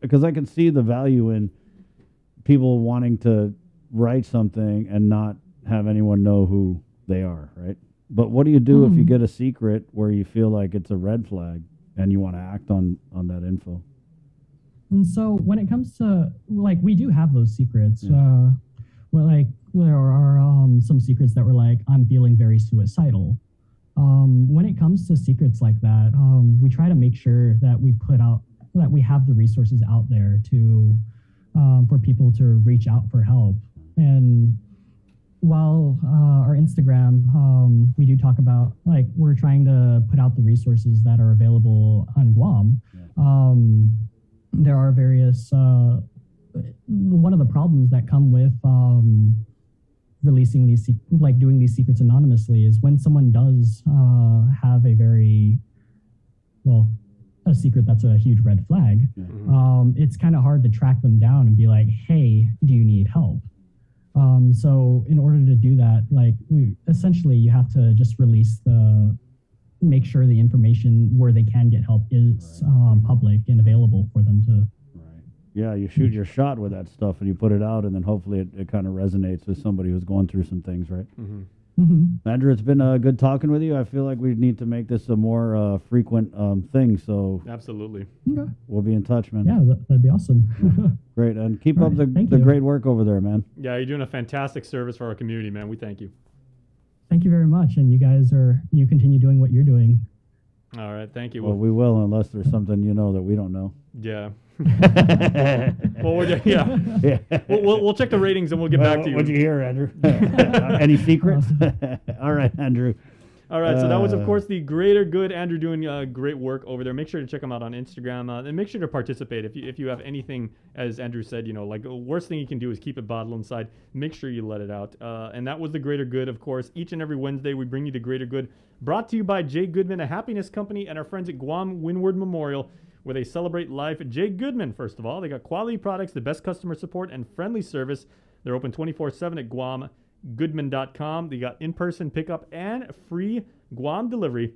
because I can see the value in people wanting to write something and not have anyone know who they are, right? But what do you do if you Mhm. get a secret where you feel like it's a red flag and you want to act on that info? And so when it comes to like, we do have those secrets. Well, like there are some secrets that were like, I'm feeling very suicidal. When it comes to secrets like that, we try to make sure that we have the resources out there to for people to reach out for help. And while our Instagram, we do talk about like we're trying to put out the resources that are available on Guam. There are various one of the problems that come with releasing these doing these secrets anonymously is when someone does have a very a secret that's a huge red flag. It's kind of hard to track them down and be like, hey, do you need help? So in order to do that, like you have to just make sure the information where they can get help is public and available for them to. Yeah, you shoot your shot with that stuff and you put it out, and then hopefully it kind of resonates with somebody who's going through some things, right? Andrew, it's been good talking with you. I feel like we need to make this a more frequent thing. So Absolutely. Okay. We'll be in touch, man. Yeah, that'd be awesome. Great, and keep All up right, the thank you. great work over there, man. Yeah, you're doing a fantastic service for our community, man. We thank you. Thank you very much, and you continue doing what you're doing. All right, thank you. Well, we will, unless there's something that we don't know. Yeah. Well, yeah. We'll check the ratings and we'll get back to you. What'd you hear, Andrew? Any secrets? All right, Andrew. All right, so that was, of course, the Greater Good. Andrew doing great work over there. Make sure to check him out on Instagram and make sure to participate. If you have anything, as Andrew said, like the worst thing you can do is keep it bottled inside. Make sure you let it out. And that was the Greater Good, of course. Each and every Wednesday, we bring you the Greater Good, brought to you by Jay Goodman, a happiness company, and our friends at Guam Windward Memorial, where they celebrate life. Jay Goodman, first of all, they got quality products, the best customer support, and friendly service. They're open 24/7 at GuamGoodman.com. They got in-person pickup and free Guam delivery.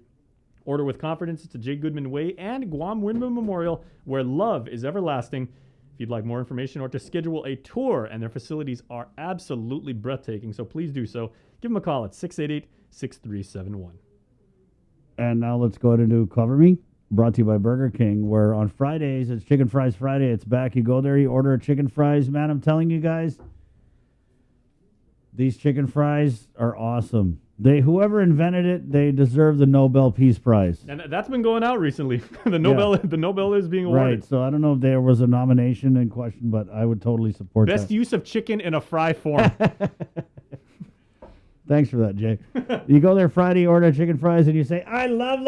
Order with confidence. It's the Jay Goodman Way and Guam Windward Memorial, where love is everlasting. If you'd like more information or to schedule a tour, and their facilities are absolutely breathtaking, so please do so. Give them a call at 688-6371. And now let's go to Cover Me, brought to you by Burger King, where on Fridays, it's Chicken Fries Friday. It's back. You go there, you order a chicken fries. Man, I'm telling you guys, these chicken fries are awesome. Whoever invented it, they deserve the Nobel Peace Prize. And that's been going out recently. The Nobel is being awarded. Right, so I don't know if there was a nomination in question, but I would totally support Best that. use of chicken in a fry form. Thanks for that, Jay. You go there Friday, order chicken fries, and you say, I love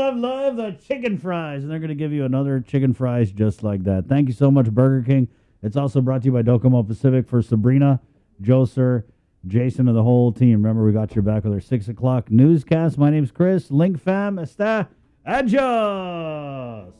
the chicken fries. And they're going to give you another chicken fries just like that. Thank you so much, Burger King. It's also brought to you by Docomo Pacific. For Sabrina, Joe, Sir, Jason, and the whole team. Remember, we got your back with our 6 o'clock newscast. My name's Chris. Link fam, está adios.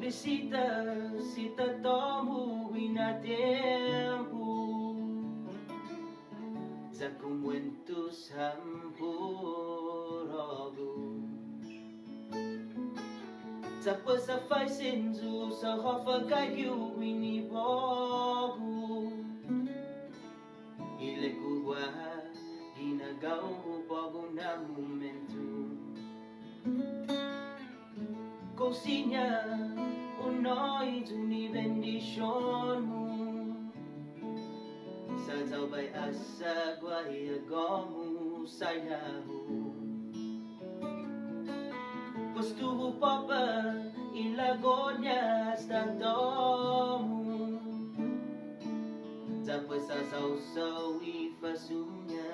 Bisita si tatomu na tempo za kumuentus hampurago za pasafay sinzu sa hafagayu winibogu ile kuwa ginagaw bago na momento cocina unoy tu ni bendición mo sa tau bai asa guai gomu sainahu Postuhu papa ilagonya stantomu Tapos sasaw-saw ifasunya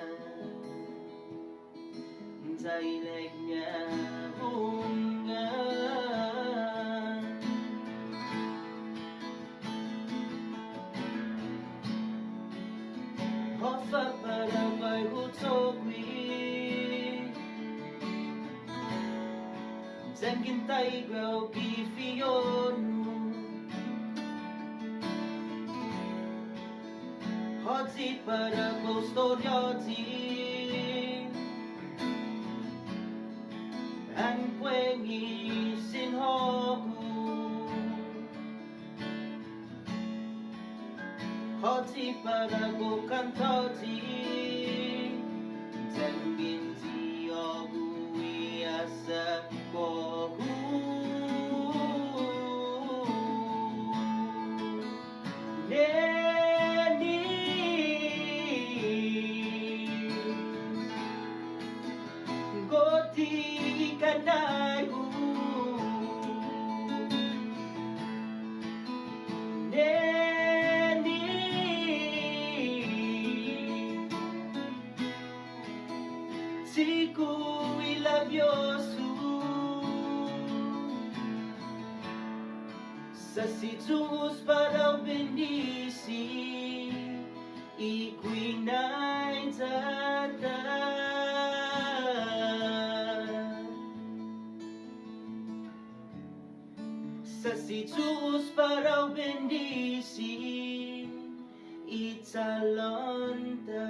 Taileg niya hunggan Hofa para bay utokwi Zengin tay graw kifiyonu Hotzi para kustodioti An kwengi sinhoku Hoti para go cantoti Tengin ti ogu iasa kohu Neni Goti kanayu Neni Siku ilabyosu Sa situs para benisi Iquinay tata Sa situs para benisi Italonta